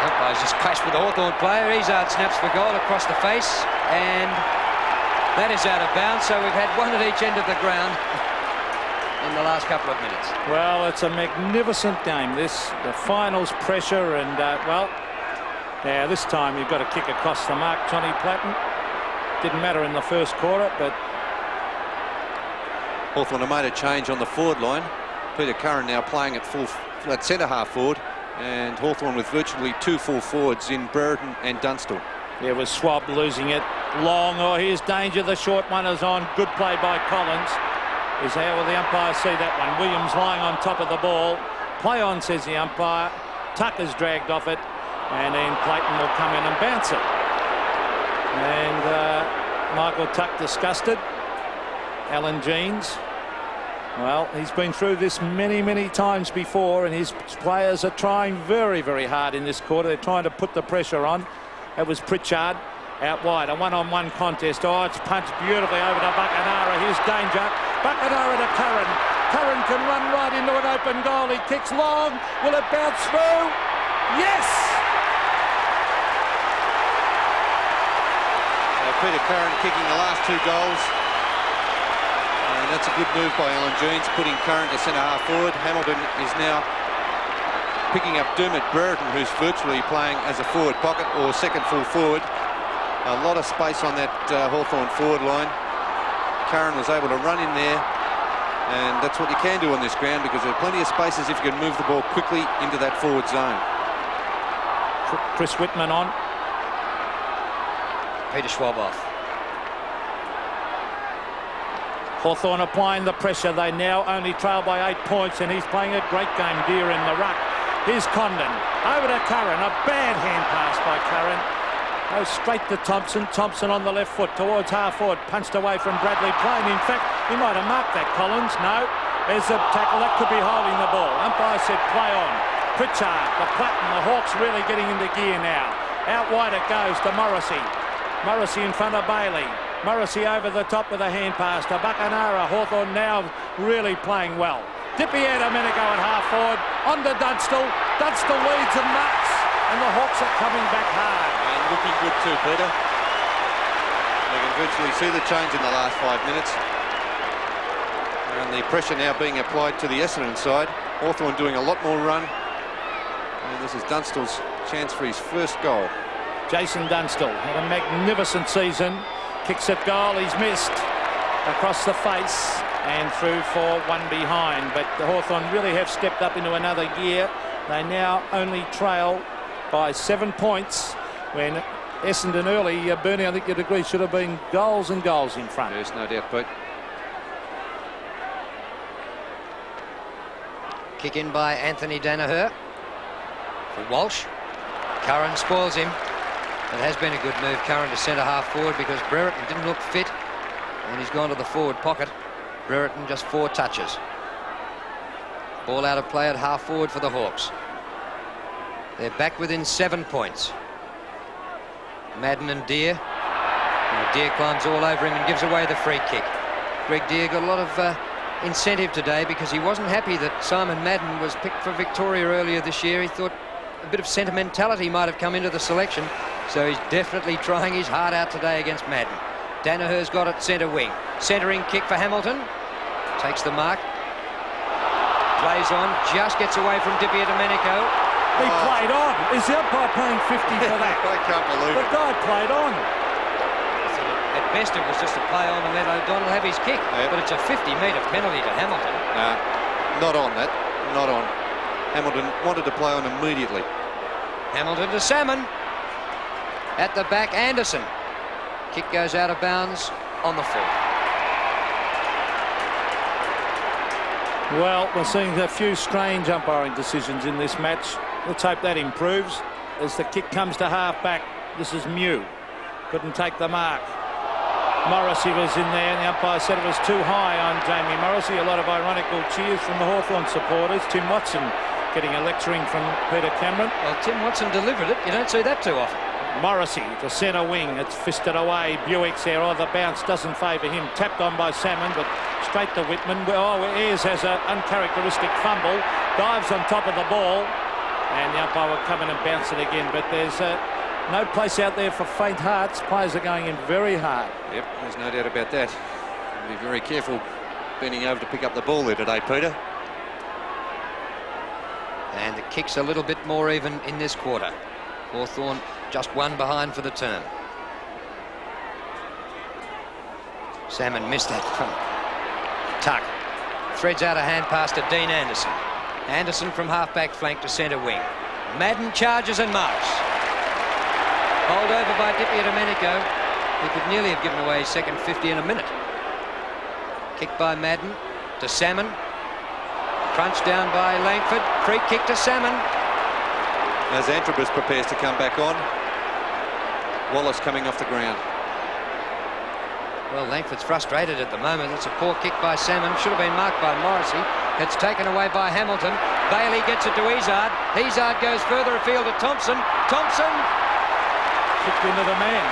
The umpire's just clashed with the Hawthorn player. Izzard snaps for goal across the face, and that is out of bounds, so we've had one at each end of the ground in the last couple of minutes. Well, it's a magnificent game, this. The finals pressure, and, well, now this time you've got to kick across the mark, Johnny Platten. Didn't matter in the first quarter, but Hawthorn have made a change on the forward line. Peter Curran now playing at centre half forward, and Hawthorn with virtually 2 full forwards in Brereton and Dunstall. There was Swab losing it. Long, oh, here's danger. The short one is on. Good play by Collins. Is how will the umpire see that one? Williams lying on top of the ball. Play on, says the umpire. Tucker's dragged off it, and then Clayton will come in and bounce it. And Michael Tuck disgusted. Alan Jeans. Well, he's been through this many, many times before, and his players are trying very, very hard in this quarter. They're trying to put the pressure on. That was Pritchard out wide. A one-on-one contest. Oh, it's punched beautifully over to Buckenara. Here's danger. Buckenara to Curran. Curran can run right into an open goal. He kicks long. Will it bounce through? Yes! Peter Curran kicking the last 2 goals. And that's a good move by Alan Jeans, putting Curran to centre half forward. Hamilton is now picking up Dermot Brereton, who's virtually playing as a forward pocket or second full forward. A lot of space on that Hawthorn forward line. Curran was able to run in there, and that's what you can do on this ground, because there are plenty of spaces if you can move the ball quickly into that forward zone. Chris Whitman on. Peter Schwab off. Hawthorn applying the pressure. They now only trail by 8 points, and he's playing a great game. Deere in the ruck. Here's Condon. Over to Curran. A bad hand pass by Curran. Goes straight to Thompson. Thompson on the left foot towards half forward. Punched away from Bradley Plain. In fact, he might have marked that, Collins. No. There's a tackle. That could be holding the ball. Umpire said play on. Pritchard, the Platten, the Hawks really getting into gear now. Out wide it goes to Morrissey. Morrissey in front of Bailey. Morrissey over the top with a hand pass to Buckenara. Hawthorn now really playing well. Domenico at half forward. On to Dunstall. Dunstall leads and nuts. And the Hawks are coming back hard. And looking good too, Peter. You can virtually see the change in the last 5 minutes. And the pressure now being applied to the Essendon side. Hawthorn doing a lot more run. And this is Dunstall's chance for his first goal. Jason Dunstall had a magnificent season. Kicks at goal. He's missed. Across the face and through for one behind. But the Hawthorn really have stepped up into another gear. They now only trail by 7 points when Essendon early, Bernie, I think you'd agree, should have been goals and goals in front. There's no doubt, Pete. Kick in by Anthony Danaher for Walsh. Curran spoils him. It has been a good move, Curran, to centre half forward because Brereton didn't look fit and he's gone to the forward pocket. Brereton just 4 touches. Ball out of play at half forward for the Hawks. They're back within 7 points. Madden and Deere. And Deere climbs all over him and gives away the free kick. Greg Deere got a lot of incentive today because he wasn't happy that Simon Madden was picked for Victoria earlier this year. He thought a bit of sentimentality might have come into the selection, so he's definitely trying his heart out today against Madden. Danaher's got it centre wing. Centering kick for Hamilton. Takes the mark. Plays on. Just gets away from Domenico. He played on. Is the umpire paying 50 for that? I can't believe the it. guy played on. At best it was just a play on and let O'Donnell have his kick. Yep. But it's a 50-metre penalty to Hamilton. Not on that. Not on. Hamilton wanted to play on immediately. Hamilton to Salmon. At the back, Anderson. Kick goes out of bounds on the full. Well, we're seeing a few strange umpiring decisions in this match. Let's hope that improves. As the kick comes to half back, this is Mew. Couldn't take the mark. Morrissey was in there and the umpire said it was too high on Jamie Morrissey. A lot of ironical cheers from the Hawthorn supporters. Tim Watson getting a lecturing from Peter Cameron. Well, Tim Watson delivered it. You don't see that too often. Morrissey to centre wing. It's fisted away. Buick's there. Oh, the bounce doesn't favour him. Tapped on by Salmon, but straight to Whitman. Oh, Ayres has an uncharacteristic fumble. Dives on top of the ball. And the umpire will come in and bounce it again. But there's no place out there for faint hearts. Players are going in very hard. Yep, there's no doubt about that. Be very careful bending over to pick up the ball there today, Peter. And the kick's a little bit more even in this quarter. Hawthorn just 1 behind for the turn. Salmon missed that from Tuck. Threads out a hand pass to Dean Anderson. Anderson from half-back flank to centre wing. Madden charges and marks. Bowled over by Domenico. He could nearly have given away his second 50 in a minute. Kick by Madden to Salmon. Crunched down by Langford. Free kick to Salmon. As Antrobus prepares to come back on, Wallace coming off the ground. Well, Langford's frustrated at the moment. It's a poor kick by Salmon. Should have been marked by Morrissey. It's taken away by Hamilton. Bailey gets it to Izzard. Izzard goes further afield to Thompson. Thompson! Kicked into the man.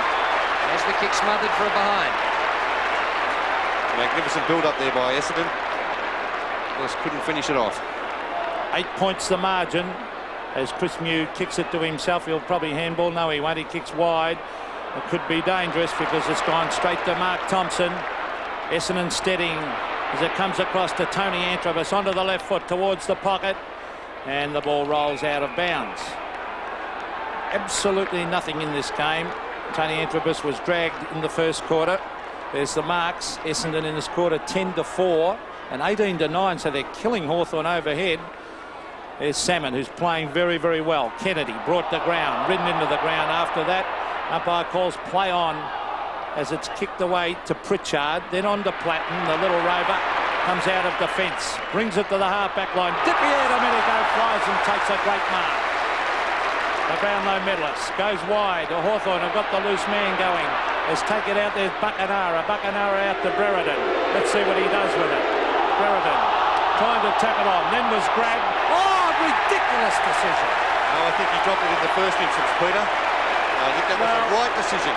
As the kick smothered for a behind. Magnificent build-up there by Essendon. Just couldn't finish it off. 8 points the margin. As Chris Mew kicks it to himself, he'll probably handball. No, he won't. He kicks wide. It could be dangerous because it's gone straight to Mark Thompson. Essendon steadying as it comes across to Tony Antrobus onto the left foot towards the pocket. And the ball rolls out of bounds. Absolutely nothing in this game. Tony Antrobus was dragged in the first quarter. There's the marks. Essendon in this quarter 10-4 and 18-9, so they're killing Hawthorn overhead. There's Salmon, who's playing very, very well. Kennedy brought the ground, ridden into the ground after that. Umpire calls play on as it's kicked away to Pritchard, then on to Platten. The little rover comes out of defence, brings it to the half-back line. Domenico flies and takes a great mark. the Brownlow medalist, goes wide. Hawthorn have got the loose man going. Let's take it out. There's Buckenara. Buckenara out to Brereton. Let's see what he does with it. Brereton trying to tap it on. Then was grabbed. Oh, ridiculous decision. No, I think he dropped it in the first instance, Peter. I think that was the right decision.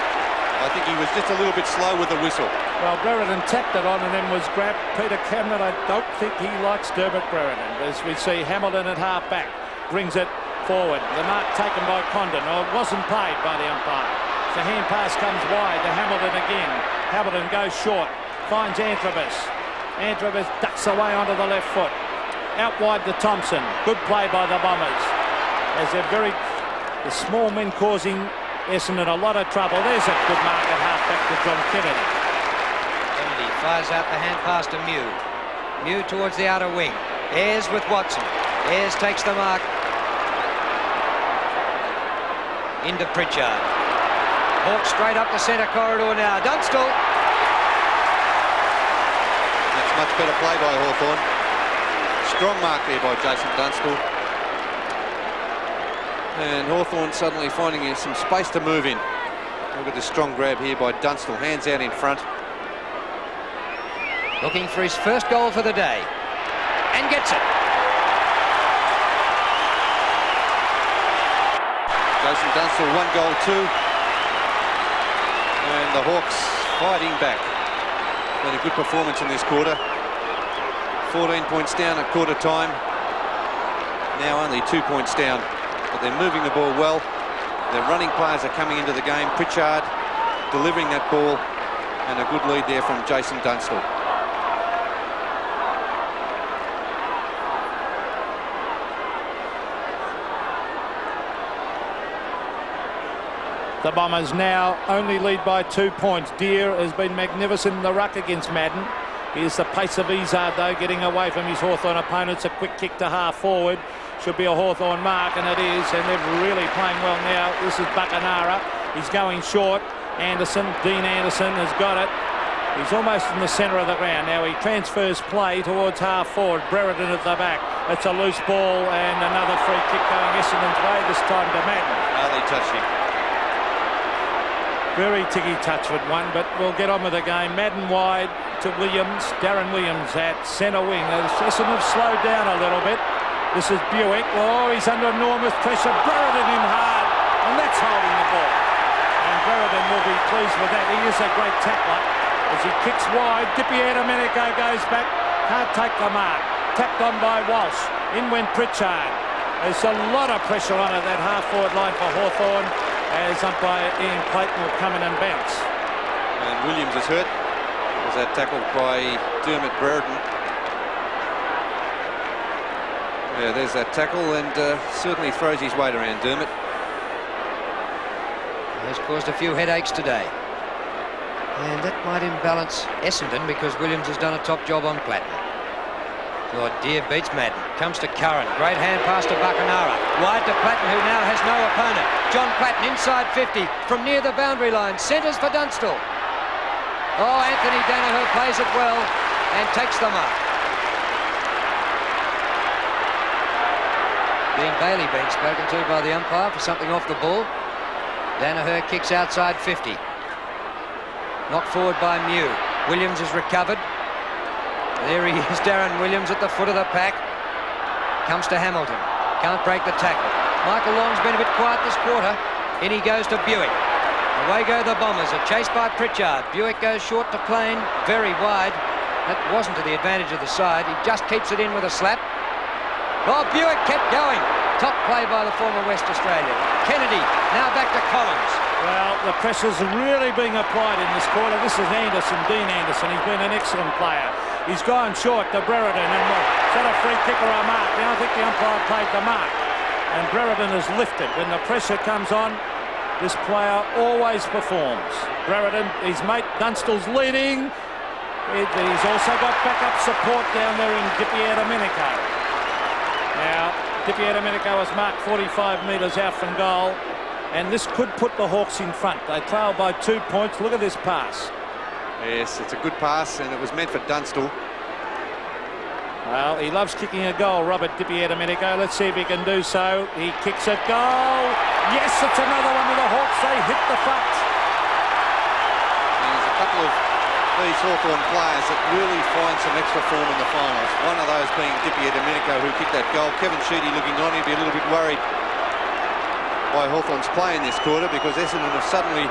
I think he was just a little bit slow with the whistle. Well, Brereton tapped it on and then was grabbed. Peter Cameron, I don't think he likes Dermot Brereton. As we see Hamilton at half-back, brings it forward. The mark taken by Condon. Oh, it wasn't paid by the umpire. The hand pass comes wide to Hamilton again. Hamilton goes short, finds Antrobus. Antrobus ducks away onto the left foot. Out wide to Thompson. Good play by the Bombers. As they're the small men causing Essendon a lot of trouble. There's a good mark at half-back to John Kennedy. Kennedy fires out the hand pass to Mew. Mew towards the outer wing. Ayres with Watson. Ayres takes the mark. Into Pritchard. Hawks straight up the centre corridor now. Dunstall. That's much better play by Hawthorn. Strong mark there by Jason Dunstall. And Hawthorn suddenly finding some space to move in. Look at this strong grab here by Dunstall. Hands out in front. Looking for his first goal for the day. And gets it. Jason Dunstall, 1 goal, 2. And the Hawks fighting back. Had a good performance in this quarter. 14 points down at quarter time. Now only 2 points down. But they're moving the ball well. Their running players are coming into the game. Pritchard delivering that ball. And a good lead there from Jason Dunstall. The Bombers now only lead by 2 points. Deere has been magnificent in the ruck against Madden. Here's the pace of Izzard, though, getting away from his Hawthorn opponents. A quick kick to half forward. Should be a Hawthorn mark, and it is. And they're really playing well now. This is Buckenara. He's going short. Anderson, Dean Anderson has got it. He's almost in the centre of the ground. Now he transfers play towards half forward. Brereton at the back. It's a loose ball and another free kick going Essendon's way, this time to Madden. Oh, they touched him. Very ticky Touchwood one, but we'll get on with the game. Madden wide to Williams. Darren Williams at centre wing. Essendon have slowed down a little bit. This is Buick. Oh, he's under enormous pressure. Brereton in hard, and that's holding the ball. And Brereton will be pleased with that. He is a great tackler. As he kicks wide, Dippy Domenico goes back. Can't take the mark. Tapped on by Walsh. In went Pritchard. There's a lot of pressure on at that half-forward line for Hawthorn, as umpire Ian Clayton will come in and bounce. And Williams is hurt. Was that tackled by Dermot Brereton? Yeah, there's that tackle, and certainly throws his weight around, Dermot. Has caused a few headaches today. And that might imbalance Essendon, because Williams has done a top job on Platten. Oh, Deere beats Madden. Comes to Curran. Great hand pass to Buckenara. Wide to Platten, who now has no opponent. John Platten inside 50 from near the boundary line. Centres for Dunstall. Oh, Anthony Danaher plays it well and takes the mark. Dean Bailey being spoken to by the umpire for something off the ball. Danaher kicks outside 50. Knocked forward by Mew. Williams has recovered. There he is, Darren Williams at the foot of the pack. Comes to Hamilton. Can't break the tackle. Michael Long's been a bit quiet this quarter. In he goes to Buick. Away go the Bombers. A chase by Pritchard. Buick goes short to Plain. Very wide. That wasn't to the advantage of the side. He just keeps it in with a slap. Oh, Buick kept going. Top play by the former West Australian. Kennedy now back to Collins. Well, the pressure's really being applied in this quarter. This is Anderson, Dean Anderson. He's been an excellent player. He's gone short to Brereton, and is that a free kick or a mark? I don't think the umpire played the mark. And Brereton is lifted. When the pressure comes on, this player always performs. Brereton, his mate Dunstall's leading. He's also got backup support down there in Dippy Domenico. Now, Dippy Domenico has marked 45 metres out from goal, and this could put the Hawks in front. They trail by 2 points. Look at this pass. Yes, it's a good pass, and it was meant for Dunstall. Well, he loves kicking a goal, Robert Domenico. Let's see if he can do so. He kicks it, goal. Yes, it's another one of the Hawks. They hit the front. There's a couple of these Hawthorn players that really find some extra form in the finals. One of those being Domenico, who kicked that goal. Kevin Sheedy looking on, he'd be a little bit worried by Hawthorn's play in this quarter, because Essendon have suddenly,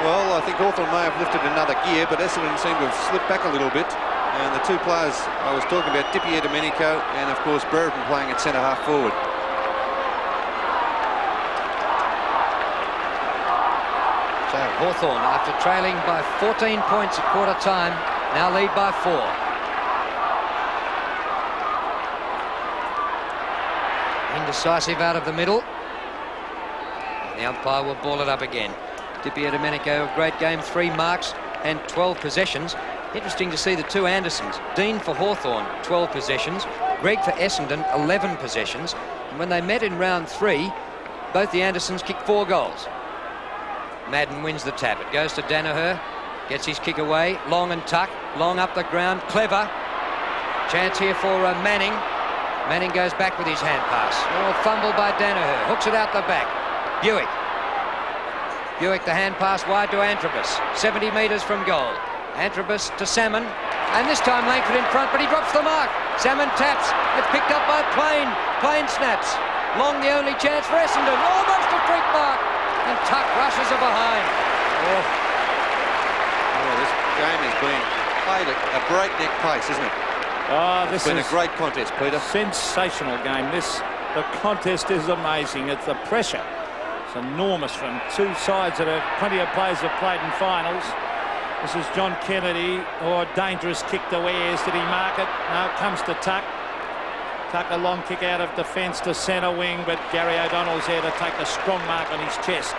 well, I think Hawthorn may have lifted another gear, but Essendon seem to have slipped back a little bit. And the two players I was talking about, Domenico and, of course, Brereton playing at centre-half forward. So Hawthorn, after trailing by 14 points at quarter time, now lead by 4. Indecisive out of the middle. The umpire will ball it up again. Domenico, a great game, 3 marks and 12 possessions. Interesting to see the two Andersons. Dean for Hawthorn, 12 possessions. Greg for Essendon, 11 possessions. And when they met in round 3, both the Andersons kicked 4 goals. Madden wins the tap. It goes to Danaher. Gets his kick away. Long and tuck. Long up the ground. Clever. Chance here for Manning. Manning goes back with his hand pass. Oh, fumble by Danaher. Hooks it out the back. Buick. Buick, the hand pass wide to Antrobus. 70 metres from goal. Antrobus to Salmon, and this time Langford in front, but he drops the mark. Salmon taps, it's picked up by Plain. Plain snaps. Long the only chance for Essendon, almost a freak mark, and Tuck rushes her behind. Oh, this game has been played at a breakneck pace, isn't it? Oh, this has been a great contest, Peter. Sensational game. The contest is amazing. It's the pressure. It's enormous from two sides that have plenty of players have played in finals. This is John Kennedy. Oh, dangerous kick to Ayres. Did he mark it? No, it comes to Tuck. Tuck, a long kick out of defence to centre wing, but Gary O'Donnell's there to take a strong mark on his chest.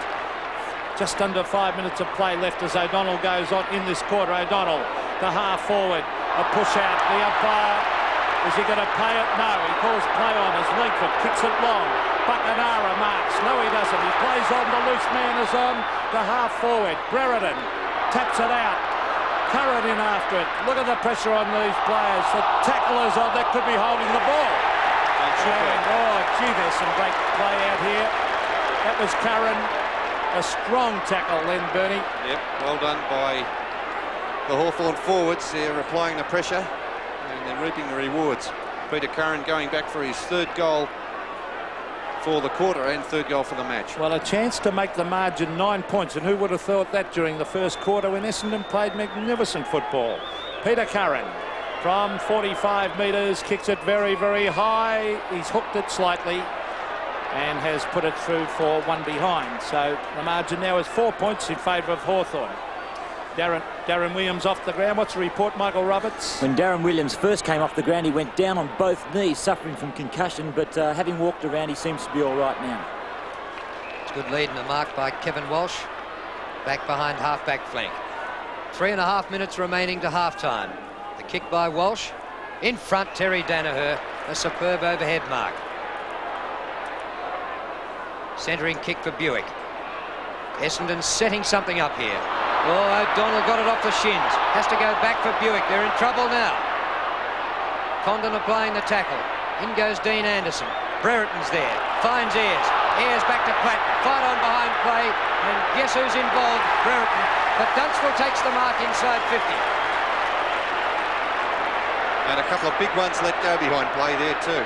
Just under 5 minutes of play left as O'Donnell goes on in this quarter. O'Donnell, the half forward, a push out. The umpire, is he going to play it? No, he calls play on as Langford kicks it long. Buckenara marks. No, he doesn't. He plays on. The loose man is on the half forward. Brereton taps it out. Curran in after it. Look at the pressure on these players. The tacklers on that could be holding the ball. And, oh, gee, there's some great play out here. That was Curran. A strong tackle then, Bernie. Yep, well done by the Hawthorn forwards. They're applying the pressure and they're reaping the rewards. Peter Curran going back for his 3rd goal for the quarter and 3rd goal for the match. Well, a chance to make the margin 9 points, and who would have thought that during the first quarter when Essendon played magnificent football. Peter Curran from 45 metres kicks it very, very high. He's hooked it slightly and has put it through for 1 behind. So the margin now is 4 points in favour of Hawthorn. Darren Williams off the ground. What's the report, Michael Roberts? When Darren Williams first came off the ground, he went down on both knees, suffering from concussion, but having walked around, he seems to be all right now. It's a good lead and a mark by Kevin Walsh. Back behind half-back flank. 3.5 minutes remaining to half-time. The kick by Walsh. In front, Terry Danaher. A superb overhead mark. Centering kick for Buick. Essendon setting something up here. Oh, O'Donnell got it off the shins. Has to go back for Buick. They're in trouble now. Condon applying the tackle. In goes Dean Anderson. Brereton's there. Finds Ayres. Ayres back to Platten. Fight on behind play. And guess who's involved? Brereton. But Dunstall takes the mark inside 50. And a couple of big ones let go behind play there too.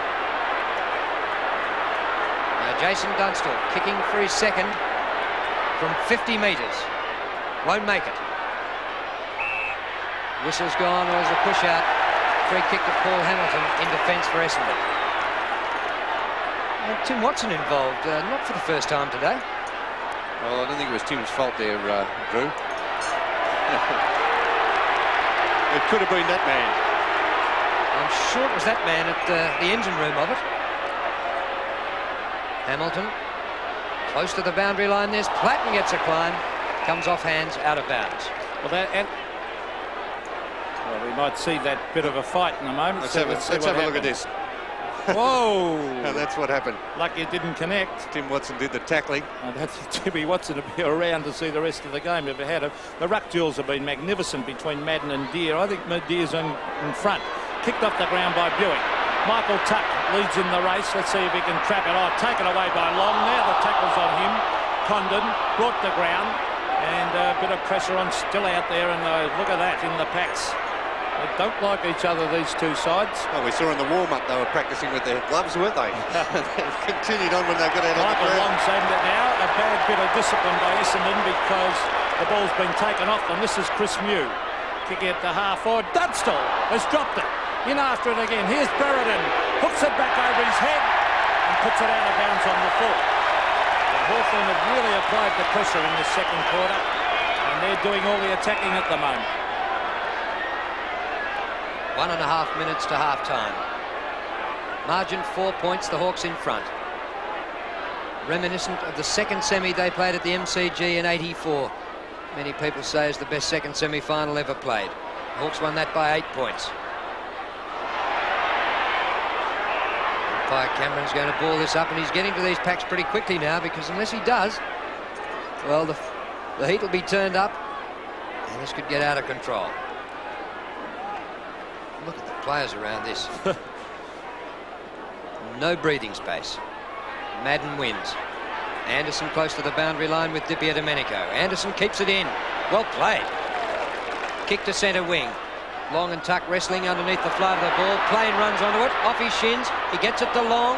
Now Jason Dunstall kicking for his 2nd from 50 metres. Won't make it. Whistle's gone. There's a push out. Free kick to Paul Hamilton in defence for Essendon. And Tim Watson involved, not for the first time today. Well, I don't think it was Tim's fault there, Drew. It could have been that man. I'm sure it was that man at the engine room of it. Hamilton close to the boundary line. There's Platten gets a climb. Comes off hands, out of bounds. Well, we might see that bit of a fight in a moment. Let's have a look at this. Whoa! And that's what happened. Lucky it didn't connect. Tim Watson did the tackling. That's Timmy Watson to be around to see the rest of the game if it had. The ruck duels have been magnificent between Madden and Deere. I think Deere's in front. kicked off the ground by Buick. Michael Tuck leads in the race. Let's see if he can trap it. Oh, taken away by Long. Now the tackle's on him. Condon brought the ground, and a bit of pressure on still out there, and look at that in the packs. They don't like each other, these two sides. Well, we saw in the warm-up they were practicing with their gloves, weren't they? They've continued on when they got out on the Michael ground. Long saved it now. A bad bit of discipline by Essendon because the ball's been taken off them. This is Chris Mew. Kicking it to half forward. Dunstall has dropped it. In after it again. Here's Brereton. Hooks it back over his head and puts it out of bounds on the full. Hawthorn have really applied the pressure in this second quarter, and they're doing all the attacking at the moment. 1.5 minutes to half-time. Margin 4 points, the Hawks in front. Reminiscent of the second semi they played at the MCG in '84. Many people say is the best second semi-final ever played. The Hawks won that by 8 points. Umpire Cameron's going to ball this up, and he's getting to these packs pretty quickly now, because unless he does, well, the heat will be turned up, and this could get out of control. Look at the players around this. No breathing space. Madden wins. Anderson close to the boundary line with Di Domenico. Anderson keeps it in. Well played. Kick to centre wing. Long and Tuck wrestling underneath the flight of the ball. Plain runs onto it, off his shins. He gets it to Long.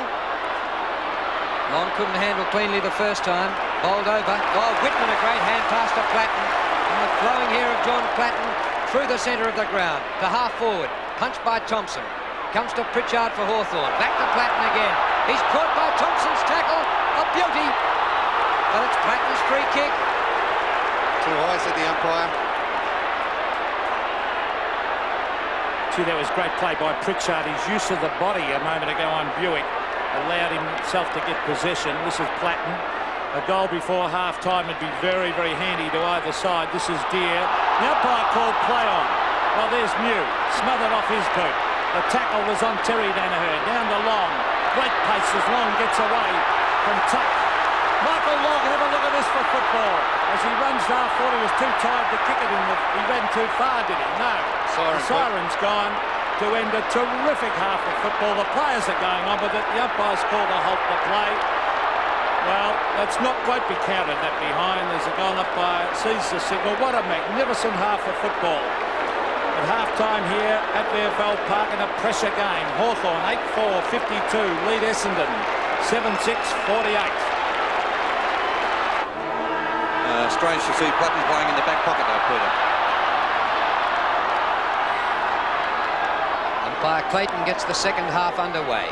Long couldn't handle cleanly the first time. Bowled over. Oh, Whitman, a great hand pass to Platten. And the flowing hair of John Platten through the centre of the ground. To half forward. Punched by Thompson. Comes to Pritchard for Hawthorn. Back to Platten again. He's caught by Thompson's tackle. A beauty. But it's Platten's free kick. Too high, said the umpire. That was great play by Pritchard. His use of the body a moment ago on Buick allowed himself to get possession. This is Platten. A goal before half-time would be very, very handy to either side. This is Deere. The umpire called play on. Well, there's Mew. Smothered off his boot. The tackle was on Terry Danaher. Down to Long. Great pace as Long gets away from Tuck. Michael Long, have a look at this for football. As he runs half-forward, he was too tired to kick it in. He ran too far, did he? No. The siren's gone to end a terrific half of football. The players are going on with it. The umpire's called a halt the play. Well, that's not quite be counted that behind. There's a goal up by sees the signal. What a magnificent half of football. At half-time here at VFL Park in a pressure game. Hawthorn 8-4, 52. Lead Essendon 7-6, 48. Strange to see Platten playing in the back pocket though, Peter. Umpire Clayton gets the second half underway.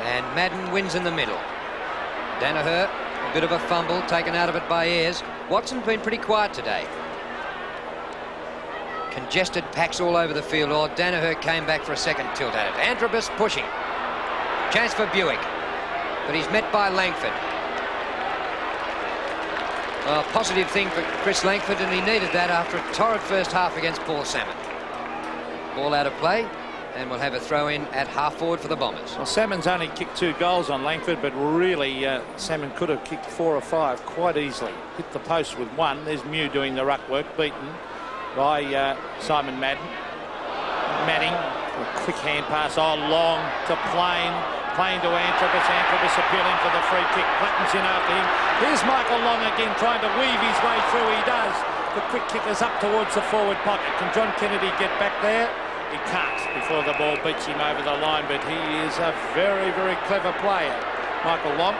And Madden wins in the middle. Danaher, a bit of a fumble, taken out of it by Ayres. Watson's been pretty quiet today. Congested packs all over the field. Oh, Danaher came back for a second tilt at it. Androbus pushing. Chance for Buick. But he's met by Langford. A positive thing for Chris Langford, and he needed that after a torrid first half against Paul Salmon. Ball out of play, and we'll have a throw in at half forward for the Bombers. Well, Salmon's only kicked 2 goals on Langford, but really Salmon could have kicked 4 or 5 quite easily. Hit the post with 1. There's Mew doing the ruck work, beaten by Simon Manning. A quick hand pass, Long to Plain. Plain to Antrobus. Antrobus appealing for the free kick. Platten's in after him. Here's Michael Long again trying to weave his way through. He does. The quick kick is up towards the forward pocket. Can John Kennedy get back there? He can't before the ball beats him over the line, but he is a very, very clever player, Michael Long.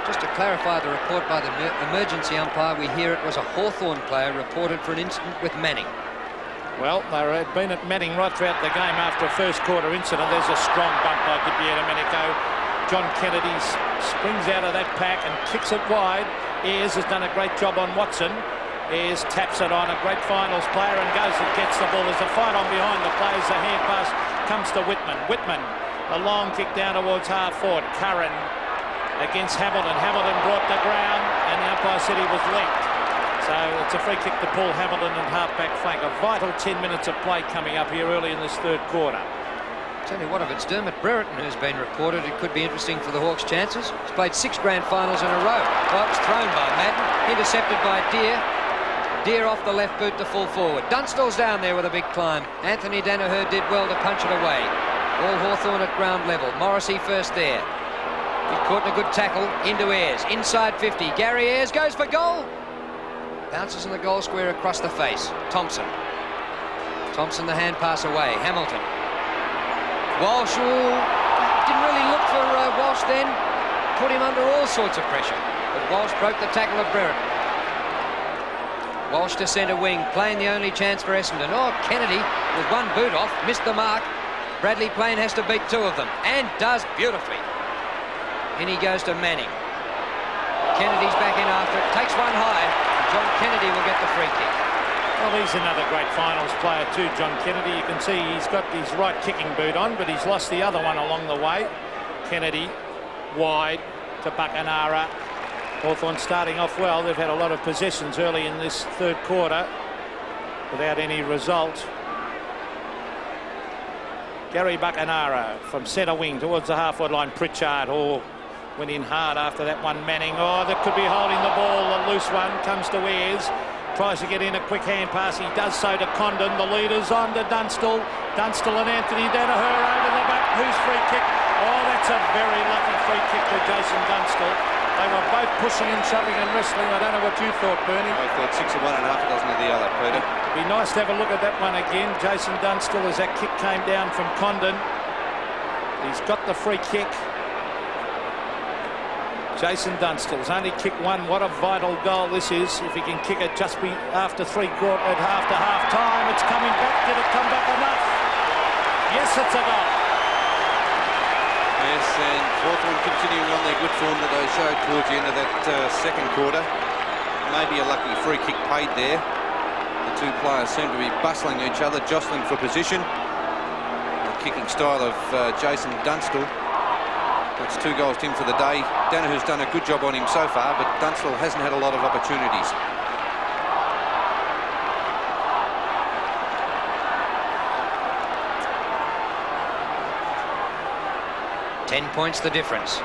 Just to clarify the report by the emergency umpire, we hear it was a Hawthorn player reported for an incident with Manning. Well, they had been at Manning right throughout the game after a first quarter incident. There's a strong bump by Di Domenico. John Kennedy springs out of that pack and kicks it wide. Ayres has done a great job on Watson. Ayres taps it on, a great finals player, and goes and gets the ball. There's a fight on behind the players. The hand pass comes to Whitman. Whitman, a long kick down towards half forward. Curran against Hamilton. Hamilton brought the ground, and the umpire said he was linked. So it's a free kick to Paul Hamilton and half-back flank. A vital 10 minutes of play coming up here early in this third quarter. Tell you what, if it's Dermot Brereton who's been reported, it could be interesting for the Hawks' chances. He's played 6 grand finals in a row. Oh, it's thrown by Madden, intercepted by Deere. Deer off the left boot to full forward. Dunstall's down there with a big climb. Anthony Danaher did well to punch it away. All Hawthorn at ground level. Morrissey first there. He caught in a good tackle into Ayres. Inside 50. Gary Ayres goes for goal. Bounces in the goal square across the face. Thompson. Thompson the hand pass away. Hamilton. Walsh didn't really look for Walsh then. Put him under all sorts of pressure. But Walsh broke the tackle of Brereton. Walsh to centre wing, playing the only chance for Essendon. Oh, Kennedy with one boot off, missed the mark. Bradley Plain has to beat two of them, and does beautifully. In he goes to Manning. Kennedy's back in after it, takes one high. John Kennedy will get the free kick. Well, he's another great finals player too, John Kennedy. You can see he's got his right kicking boot on, but he's lost the other one along the way. Kennedy wide to Buckenara. Hawthorn starting off well. They've had a lot of possessions early in this third quarter without any result. Gary Buckenara from centre wing towards the half-forward line. Pritchard went in hard after that one. Manning, that could be holding the ball. A loose one comes to Ayres. Tries to get in a quick hand pass. He does so to Condon. The leader's on to Dunstall. Dunstall and Anthony Danaher over the back. Who's free kick? Oh, that's a very lucky free kick to Jason Dunstall. They were both pushing and shoving and wrestling. I don't know what you thought, Bernie. I thought 6 of one and half a dozen of the other, Peter. It'd be nice to have a look at that one again. Jason Dunstall, as that kick came down from Condon. He's got the free kick. Jason Dunstall's only kicked one. What a vital goal this is. If he can kick it just after after half time, it's coming back. Did it come back enough? Yes, it's a goal. Yes, and Hawthorn continuing on their good form that they showed towards the end of that second quarter. Maybe a lucky free kick paid there. The two players seem to be bustling each other, jostling for position. The kicking style of Jason Dunstall. That's 2 goals to him for the day. Danaher's done a good job on him so far, but Dunstall hasn't had a lot of opportunities. Ten points the difference.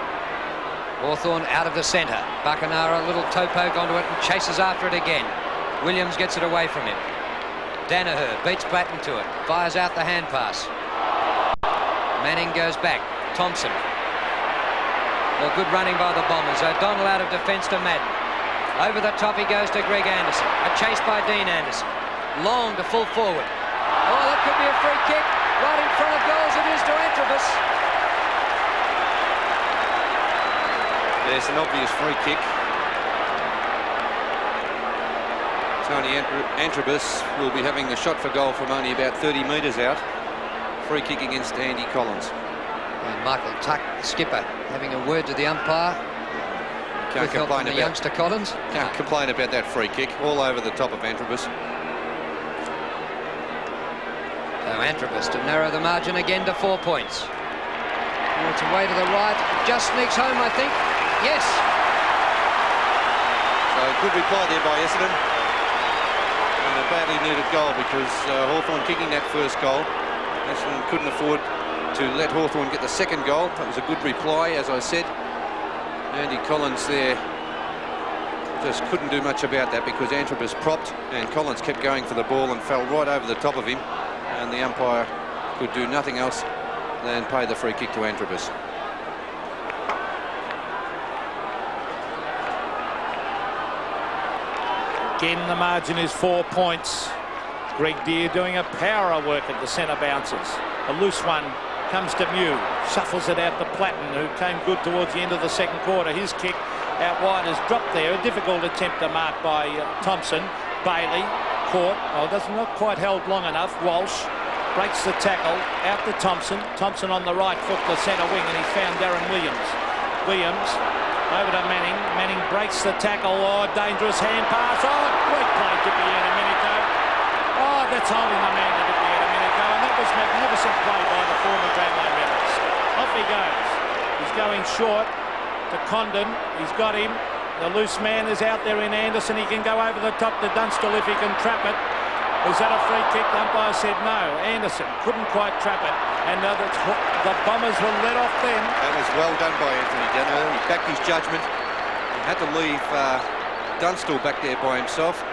Hawthorn out of the centre. Buckenara a little toe poke onto it and chases after it again. Williams gets it away from him. Danaher beats Platten to it. Fires out the hand pass. Manning goes back. Thompson. Well, good running by the Bombers. O'Donnell out of defence to Madden. Over the top he goes to Greg Anderson. A chase by Dean Anderson. Long to full forward. Oh, that could be a free kick. Right in front of goals it is to Antrobus. There's an obvious free kick. Tony Antrobus will be having the shot for goal from only about 30 metres out. Free kick against Andy Collins. And Michael Tuck, the skipper, having a word to the umpire. Can't complain about youngster Collins. Can't complain about that free kick. All over the top of Antrobus. So Antrobus to narrow the margin again to 4 points. Oh, it's away to the right. Just sneaks home, I think. Yes. So good reply there by Essendon. And a badly needed goal because Hawthorn kicking that first goal. Essendon couldn't afford to let Hawthorn get the second goal. That was a good reply, as I said. Andy Collins there just couldn't do much about that because Antrobus propped and Collins kept going for the ball and fell right over the top of him. And the umpire could do nothing else than pay the free kick to Antrobus. Again, the margin is 4 points. Greg Deer doing a power of work at the centre bounces. A loose one comes to Mew. Shuffles it out to Platten, who came good towards the end of the second quarter. His kick out wide has dropped there. A difficult attempt to mark by Thompson. Bailey caught. Oh, not quite held long enough. Walsh breaks the tackle. Out to Thompson. Thompson on the right foot, the centre wing, and he's found Darren Williams. Williams over to Manning. Manning breaks the tackle. Oh, dangerous hand pass. Oh, great play, Domenico. Oh, that's holding the man to Domenico. And that was magnificent play by the former Brownlow medalist. Off he goes. He's going short to Condon. He's got him. The loose man is out there in Anderson. He can go over the top to Dunstall if he can trap it. Was that a free kick? The umpire said no. Anderson couldn't quite trap it. And the Bombers were let off then. That was well done by Anthony Danaher. He backed his judgment. He had to leave Dunstall back there by himself.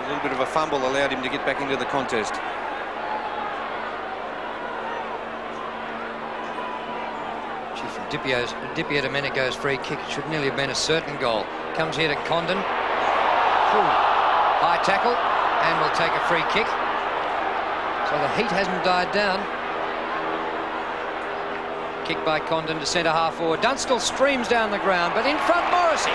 A little bit of a fumble allowed him to get back into the contest. Gee, from Dipio Domenico's free kick, it should nearly have been a certain goal. Comes here to Condon. High tackle, and will take a free kick. So the heat hasn't died down. Kick by Condon to centre half forward. Dunstall streams down the ground, but in front Morrissey.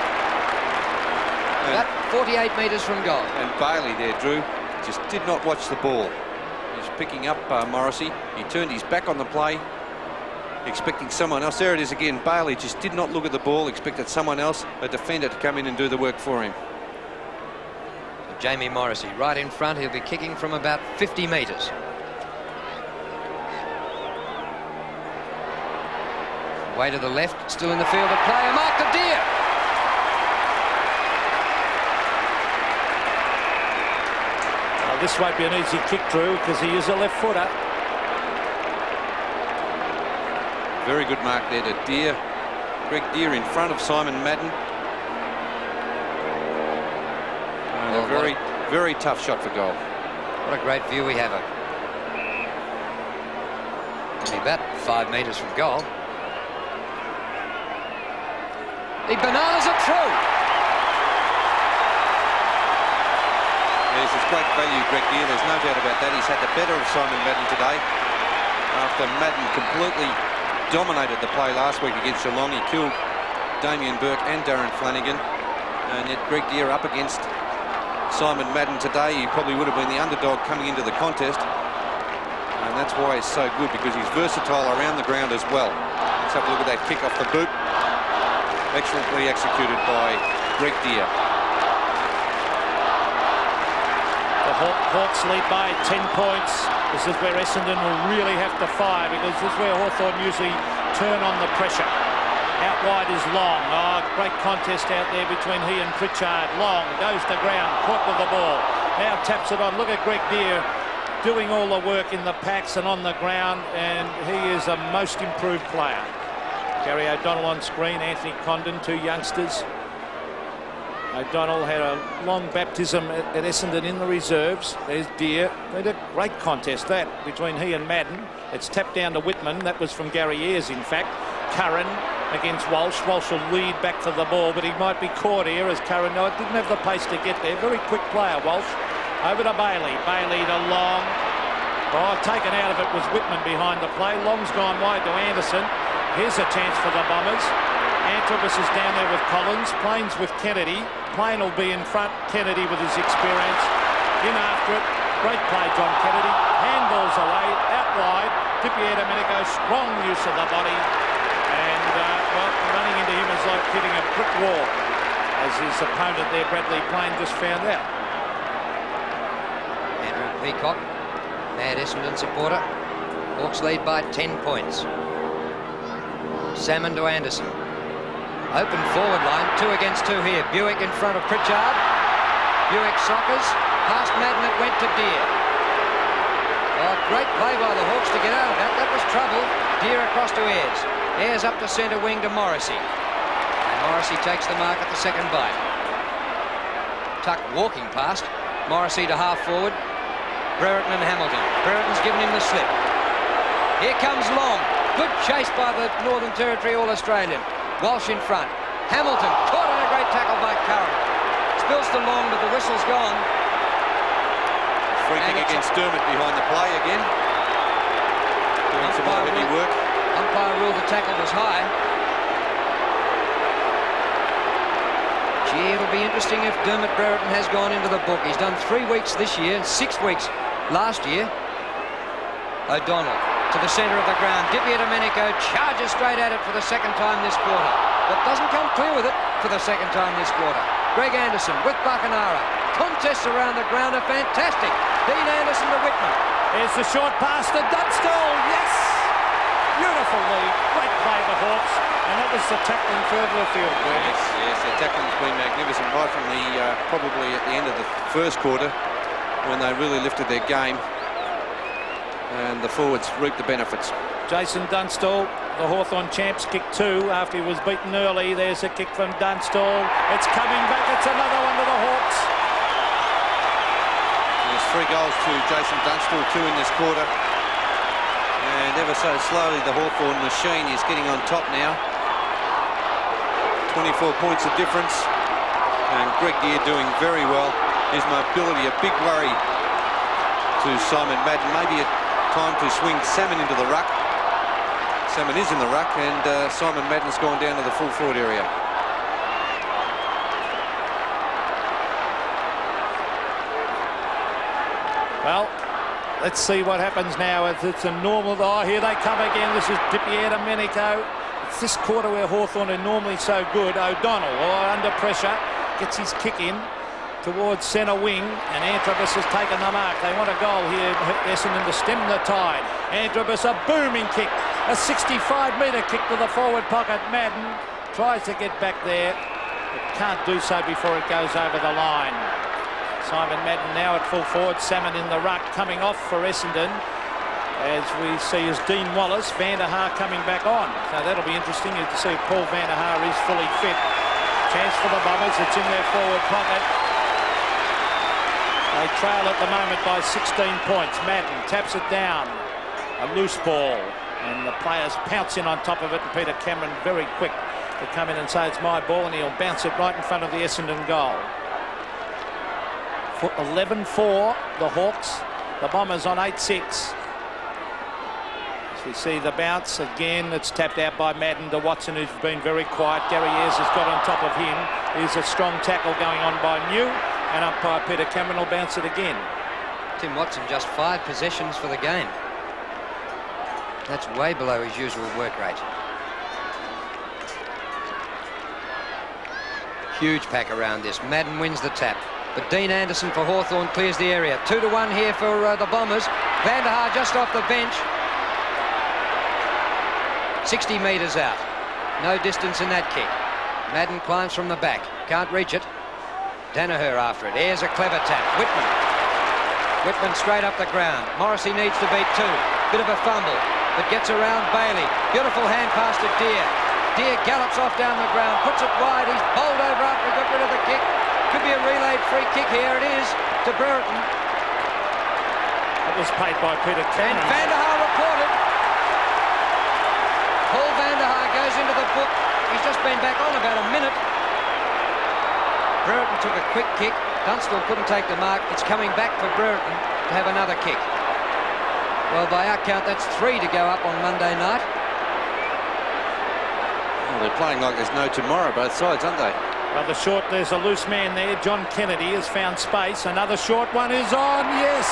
About 48 metres from goal. And Bailey there, Drew, just did not watch the ball. He's picking up Morrissey. He turned his back on the play, expecting someone else. There it is again. Bailey just did not look at the ball, expected someone else, a defender, to come in and do the work for him. So Jamie Morrissey right in front. He'll be kicking from about 50 metres. Way to the left, still in the field of play. Mark the Deer. Well, this won't be an easy kick, Drew, because he is a left footer. Very good mark there to Deer. Greg Deer in front of Simon Madden. And a very tough shot for goal. What a great view we have of. Only about 5 metres from goal. The bananas are through. There's his great value, Greg Deer. There's no doubt about that. He's had the better of Simon Madden today. After Madden completely dominated the play last week against Geelong, he killed Damien Burke and Darren Flanagan. And yet Greg Deer up against Simon Madden today. He probably would have been the underdog coming into the contest. And that's why he's so good, because he's versatile around the ground as well. Let's have a look at that kick off the boot. Excellently executed by Greg Deer. The Hawks lead by 10 points. This is where Essendon will really have to fire, because this is where Hawthorn usually turn on the pressure. Out wide is Long. Oh, great contest out there between he and Pritchard. Long goes to ground, caught with the ball. Now taps it on. Look at Greg Deer doing all the work in the packs and on the ground, and he is a most improved player. Gary O'Donnell on screen, Anthony Condon, two youngsters. O'Donnell had a long baptism at Essendon in the reserves. There's Deer. They had a great contest, that, between he and Madden. It's tapped down to Whitman. That was from Gary Ayres, in fact. Curran against Walsh. Walsh will lead back for the ball, but he might be caught here as Curran didn't have the pace to get there. Very quick player, Walsh. Over to Bailey. Bailey to Long. Oh, taken out of it was Whitman behind the play. Long's gone wide to Anderson. Here's a chance for the Bombers. Antrobus is down there with Collins. Plains with Kennedy. Plain will be in front. Kennedy with his experience. In after it. Great play, John Kennedy. Handballs away. Out wide. Dipio Domenico. Strong use of the body. And, well, running into him is like hitting a brick wall, as his opponent there, Bradley Plain, just found out. Andrew Peacock, mad Essendon supporter. Hawks lead by 10 points. Salmon to Anderson. Open forward line, 2 against 2 here. Buick in front of Pritchard. Buick sockers. Past Madden, it went to Deer. Oh, great play by the Hawks to get out of that. That was trouble. Deer across to Ayres. Ayres up to centre wing to Morrissey. And Morrissey takes the mark at the second bite. Tuck walking past. Morrissey to half forward. Brereton and Hamilton. Brereton's given him the slip. Here comes Long. Good chase by the Northern Territory All-Australian. Walsh in front. Hamilton caught on a great tackle by Curran. Spills to Long, but the whistle's gone. Free kick against Dermott behind the play again. Doing some more heavy work. Umpire ruled the tackle was high. Gee, it'll be interesting if Dermott Brereton has gone into the book. He's done 3 weeks this year and 6 weeks last year. O'Donnell to the centre of the ground. Dipio Domenico charges straight at it for the second time this quarter, but doesn't come clear with it for the second time this quarter. Greg Anderson with Buckenara. Contests around the ground are fantastic. Dean Anderson to Whitman. There's the short pass to Dunstall. Yes! Beautiful lead. Great play the Hawks. And that was the tackling further afield. Yes, the tackling's been magnificent right from the probably at the end of the first quarter, when they really lifted their game. And the forwards reaped the benefits. Jason Dunstall, the Hawthorn champs, kicked 2 after he was beaten early. There's a kick from Dunstall. It's coming back. It's another one to the Hawks. There's 3 goals to Jason Dunstall, 2 in this quarter. And ever so slowly, the Hawthorn machine is getting on top now. 24 points of difference. And Greg Deere doing very well. His mobility, a big worry to Simon Madden. Maybe a time to swing Salmon into the ruck. Salmon is in the ruck, and Simon Madden's gone down to the full forward area. Well, let's see what happens now. It's a normal. Oh, here they come again. This is Dipier Domenico. It's this quarter where Hawthorn are normally so good. O'Donnell, under pressure, gets his kick in towards centre wing, and Antrobus has taken the mark. They want a goal here, Essendon, to stem the tide. Antrobus, a booming kick, a 65-metre kick to the forward pocket. Madden tries to get back there, but can't do so before it goes over the line. Simon Madden now at full forward. Salmon in the ruck, coming off for Essendon. As we see as Dean Wallace, Van der Haar coming back on. So that'll be interesting to see if Paul Van der Haar is fully fit. Chance for the Bombers. It's in their forward pocket. They trail at the moment by 16 points. Madden taps it down. A loose ball. And the players pounce in on top of it. And Peter Cameron very quick to come in and say it's my ball. And he'll bounce it right in front of the Essendon goal. 11-4, the Hawks. The Bombers on 8-6. As we see the bounce again, it's tapped out by Madden to Watson, who's been very quiet. Gary Ayres has got on top of him. There's a strong tackle going on by New, and umpire Peter Cameron will bounce it again. Tim Watson just 5 possessions for the game. That's way below his usual work rate. Huge pack around this. Madden wins the tap. But Dean Anderson for Hawthorn clears the area. 2-1 here for the Bombers. Van der Haar just off the bench. 60 metres out. No distance in that kick. Madden climbs from the back. Can't reach it. Danaher after it. Ayres a clever tap. Whitman straight up the ground. Morrissey needs to beat 2. Bit of a fumble, but gets around Bailey. Beautiful hand pass to Deere. Deere gallops off down the ground. Puts it wide. He's bowled over after he got rid of the kick. Could be a relayed free kick here. It is to Brereton. That was paid by Peter Cameron. And Van der Haar reported. Paul Van der Haar goes into the book. He's just been back on about a minute. Brereton took a quick kick. Dunstall couldn't take the mark. It's coming back for Brereton to have another kick. Well, by our count, that's 3 to go up on Monday night. Well, they're playing like there's no tomorrow, both sides, aren't they? Well, the short, there's a loose man there. John Kennedy has found space. Another short one is on. Yes.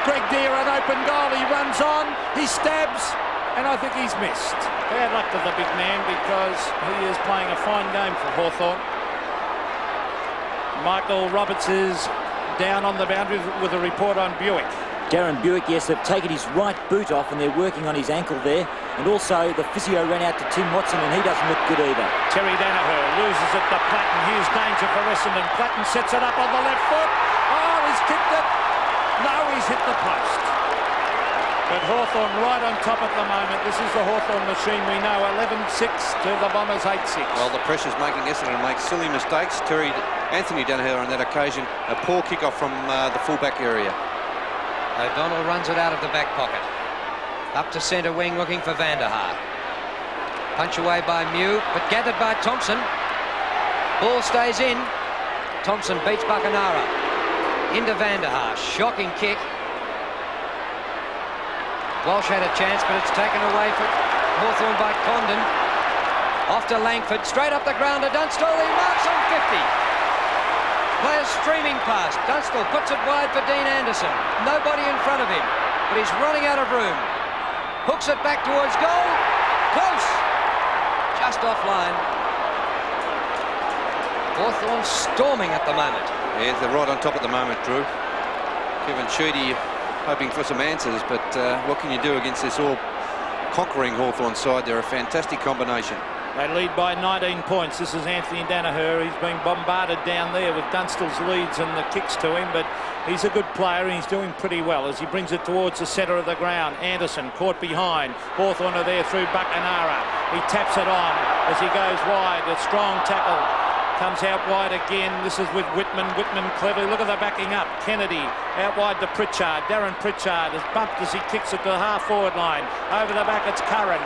Greg Deere, an open goal. He runs on. He stabs. And I think he's missed. Bad luck to the big man because he is playing a fine game for Hawthorn. Michael Roberts is down on the boundary with a report on Buick. Darren Buick, yes, they've taken his right boot off and they're working on his ankle there. And also the physio ran out to Tim Watson and he doesn't look good either. Terry Danaher loses it to Platten. Here's danger for Essendon. Platten sets it up on the left foot. Oh, he's kicked it. No, he's hit the post. But Hawthorn right on top at the moment. This is the Hawthorn machine we know. 11-6 to the Bombers 8-6. Well, the pressure's making Essendon make silly mistakes. Anthony Danaher on that occasion, a poor kick-off from the full-back area. O'Donnell runs it out of the back pocket. Up to centre wing looking for Van der Haar. Punch away by Mew, but gathered by Thompson. Ball stays in. Thompson beats Buckenara. Into Van der Haar. Shocking kick. Walsh had a chance, but it's taken away for Hawthorn by Condon. Off to Langford. Straight up the ground to Dunstall. He marks on 50. Players streaming past. Dunstall puts it wide for Dean Anderson. Nobody in front of him, but he's running out of room. Hooks it back towards goal. Close. Just offline. Hawthorn storming at the moment. Yeah, they're right on top at the moment, Drew. Kevin Sheedy hoping for some answers, but what can you do against this all-conquering Hawthorn side? They're a fantastic combination. They lead by 19 points. This is Anthony Danaher. He's been bombarded down there with Dunstall's leads and the kicks to him, but he's a good player and he's doing pretty well as he brings it towards the centre of the ground. Anderson caught behind. Hawthorn are there through Buckenara. He taps it on as he goes wide. A strong tackle comes out wide again. This is with Whitman. Whitman cleverly. Look at the backing up. Kennedy out wide to Pritchard. Darren Pritchard is bumped as he kicks it to the half-forward line. Over the back, it's Curran.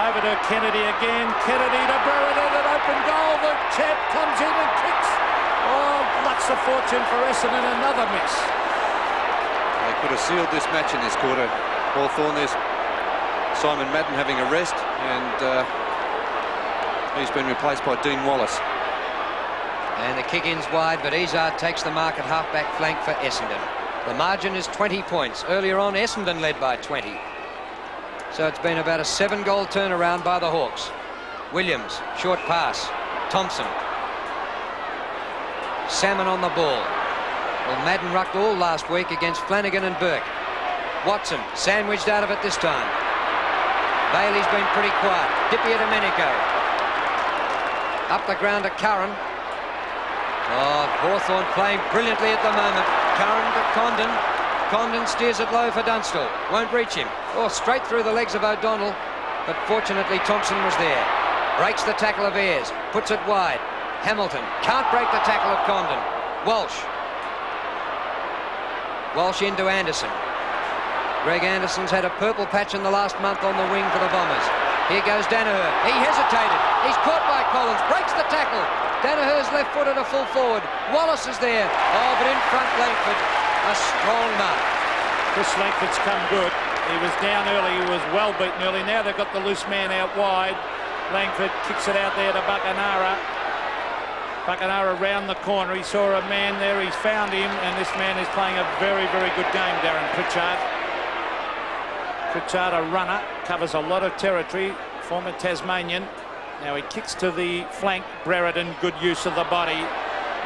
Over to Kennedy again. Kennedy to Brereton, an open goal. The champ comes in and kicks. Oh, lots of fortune for Essendon. Another miss. They could have sealed this match in this quarter. Hawthorn, there's Simon Madden having a rest, and he's been replaced by Dean Wallace. And the kick-in's wide, but Izzard takes the mark at half-back flank for Essendon. The margin is 20 points. Earlier on, Essendon led by 20. So it's been about a 7-goal turnaround by the Hawks. Williams, short pass. Thompson. Salmon on the ball. Well, Madden rucked all last week against Flanagan and Burke. Watson, sandwiched out of it this time. Bailey's been pretty quiet. Dippia Domenico. Up the ground to Curran. Oh, Hawthorn playing brilliantly at the moment. Curran to Condon. Condon steers it low for Dunstall. Won't reach him. Oh, straight through the legs of O'Donnell. But fortunately, Thompson was there. Breaks the tackle of Ayres. Puts it wide. Hamilton can't break the tackle of Condon. Walsh. Walsh into Anderson. Greg Anderson's had a purple patch in the last month on the wing for the Bombers. Here goes Danaher. He hesitated. He's caught by Collins. Breaks the tackle. Danaher's left-footed a full forward. Wallace is there. Oh, but in front, Langford. A strong mark. Chris Langford's come good. He was down early. He was well beaten early. Now they've got the loose man out wide. Langford kicks it out there to Buckenara. Buckenara round the corner. He saw a man there. He's found him. And this man is playing a very, very good game, Darren Pritchard. Pritchard, a runner, covers a lot of territory, former Tasmanian. Now he kicks to the flank. Brereton, good use of the body.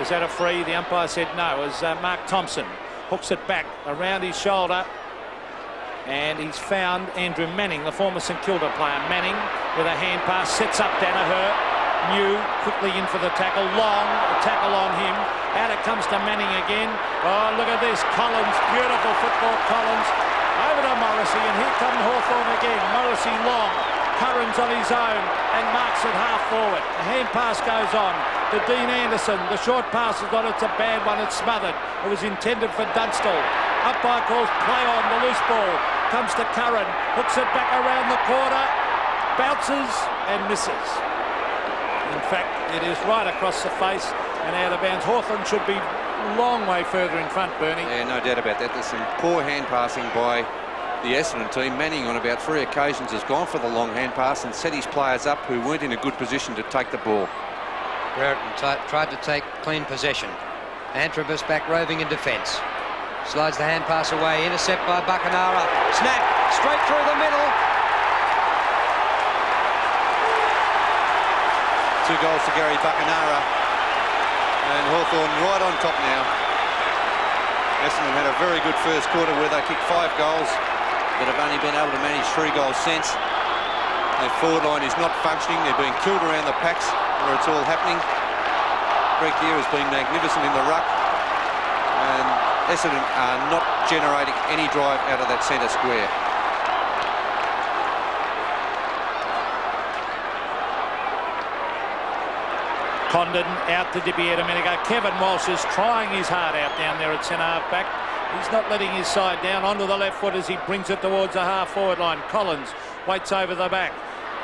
Was that a free? The umpire said no. It was Mark Thompson. Hooks it back around his shoulder. And he's found Andrew Manning, the former St Kilda player. Manning with a hand pass, sets up Danaher. New quickly in for the tackle. Long, a tackle on him. Out it comes to Manning again. Oh, look at this. Collins, beautiful football, Collins. Over to Morrissey, and here comes Hawthorn again. Morrissey long. Curran's on his own and marks it half forward. The hand pass goes on to Dean Anderson. The short pass is on. It's a bad one. It's smothered. It was intended for Dunstall. Umpire calls play on. The loose ball comes to Curran. Hooks it back around the corner. Bounces and misses. In fact, it is right across the face and out of bounds. Hawthorn should be a long way further in front, Bernie. Yeah, no doubt about that. There's some poor hand passing by the Essendon team. Manning on about 3 occasions has gone for the long hand pass and set his players up who weren't in a good position to take the ball. Brereton tried to take clean possession. Antrobus back roving in defence. Slides the hand pass away. Intercept by Buckenara. Snap straight through the middle. 2 goals to Gary Buckenara. And Hawthorn right on top now. Essendon had a very good first quarter where they kicked 5 goals, but have only been able to manage 3 goals since. Their forward line is not functioning. They're being killed around the packs where it's all happening. Greg Gear has been magnificent in the ruck. And Essendon are not generating any drive out of that centre square. Condon out to Dippia Domenico. Kevin Walsh is trying his heart out down there at centre half back. He's not letting his side down. Onto the left foot as he brings it towards the half forward line. Collins waits over the back.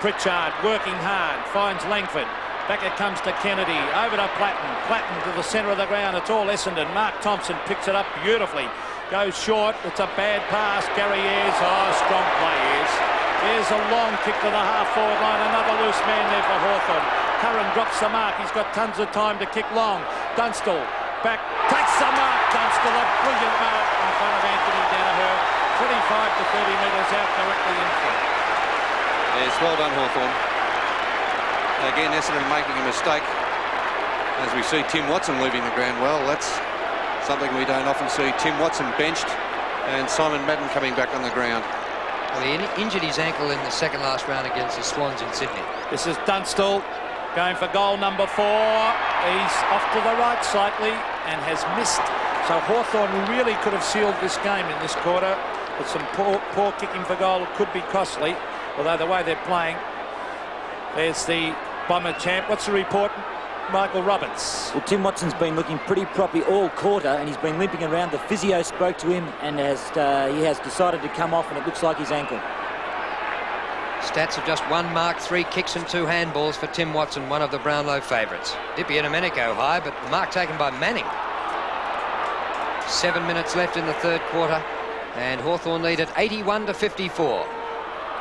Pritchard working hard. Finds Langford. Back it comes to Kennedy. Over to Platten. Platten to the centre of the ground. It's all Essendon. Mark Thompson picks it up beautifully. Goes short. It's a bad pass. Gary Ayres. Oh, strong play, Ayres. There's a long kick to the half forward line. Another loose man there for Hawthorn. Curran drops the mark. He's got tons of time to kick long. Dunstall back, takes the mark. Dunstall, a brilliant mark in front of Anthony Danaher. 25 to 30 metres out directly in front. Yes, well done, Hawthorn. Again, Essendon making a mistake. As we see Tim Watson leaving the ground. Well, that's something we don't often see. Tim Watson benched and Simon Madden coming back on the ground. Well, he injured his ankle in the second last round against the Swans in Sydney. This is Dunstall going for goal number 4. He's off to the right slightly and has missed. So Hawthorn really could have sealed this game in this quarter. But some poor kicking for goal could be costly. Although the way they're playing. There's the Bomber champ. What's the report? Michael Roberts. Well, Tim Watson's been looking pretty proppy all quarter, and he's been limping around. The physio spoke to him, and he has decided to come off, and it looks like his ankle. Stats of just 1 mark, 3 kicks and 2 handballs for Tim Watson, one of the Brownlow favourites. Dippy and Domenico high, but the mark taken by Manning. 7 minutes left in the third quarter, and Hawthorn lead at 81-54.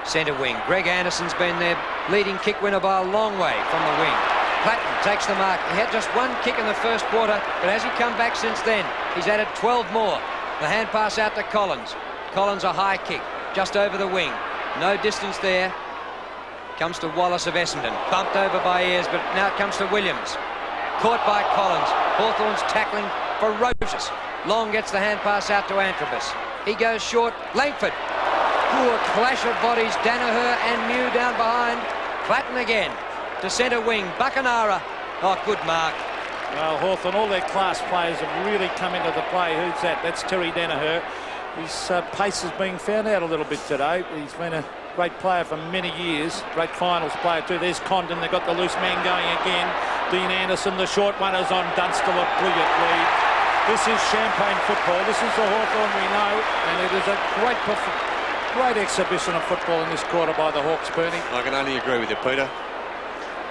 Centre wing, Greg Anderson's been their leading kick winner by a long way from the wing. Platten takes the mark. He had just 1 kick in the first quarter, but has he come back since then? He's added 12 more. The hand pass out to Collins. Collins a high kick, just over the wing. No distance there. Comes to Wallace of Essendon. Bumped over by Ayres, but now it comes to Williams. Caught by Collins. Hawthorn's tackling ferocious. Long gets the hand pass out to Antrobus. He goes short. Langford. Poor clash of bodies. Danaher and Mew down behind. Platten again to centre wing. Buckenara. Oh, good mark. Well, Hawthorn, all their class players have really come into the play. Who's that? That's Terry Danaher. His pace is being found out a little bit today. He's been a great player for many years. Great finals player too. There's Condon. They've got the loose man going again. Dean Anderson, the short one is on Dunstall. A brilliant lead. This is champagne football. This is the Hawthorn we know, and it is a great exhibition of football in this quarter by the Hawks, Bernie. I can only agree with you, Peter.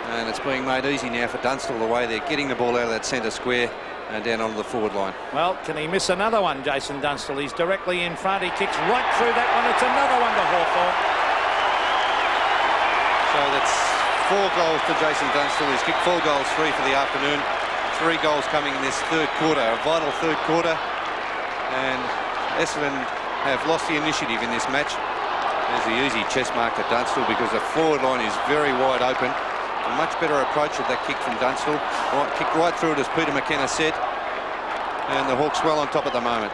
And it's being made easy now for Dunstall, the way they're getting the ball out of that centre square and down onto the forward line. Well, can he miss another one, Jason Dunstall? He's directly in front. He kicks right through that one. It's another one to Hawthorn. So that's 4 goals to Jason Dunstall. He's kicked 4 goals, 3 for the afternoon. 3 goals coming in this third quarter, a vital third quarter. And Essendon have lost the initiative in this match. There's the easy chest mark to Dunstall because the forward line is very wide open. A much better approach with that kick from Dunstall. Kicked right through it, as Peter McKenna said. And the Hawks well on top at the moment.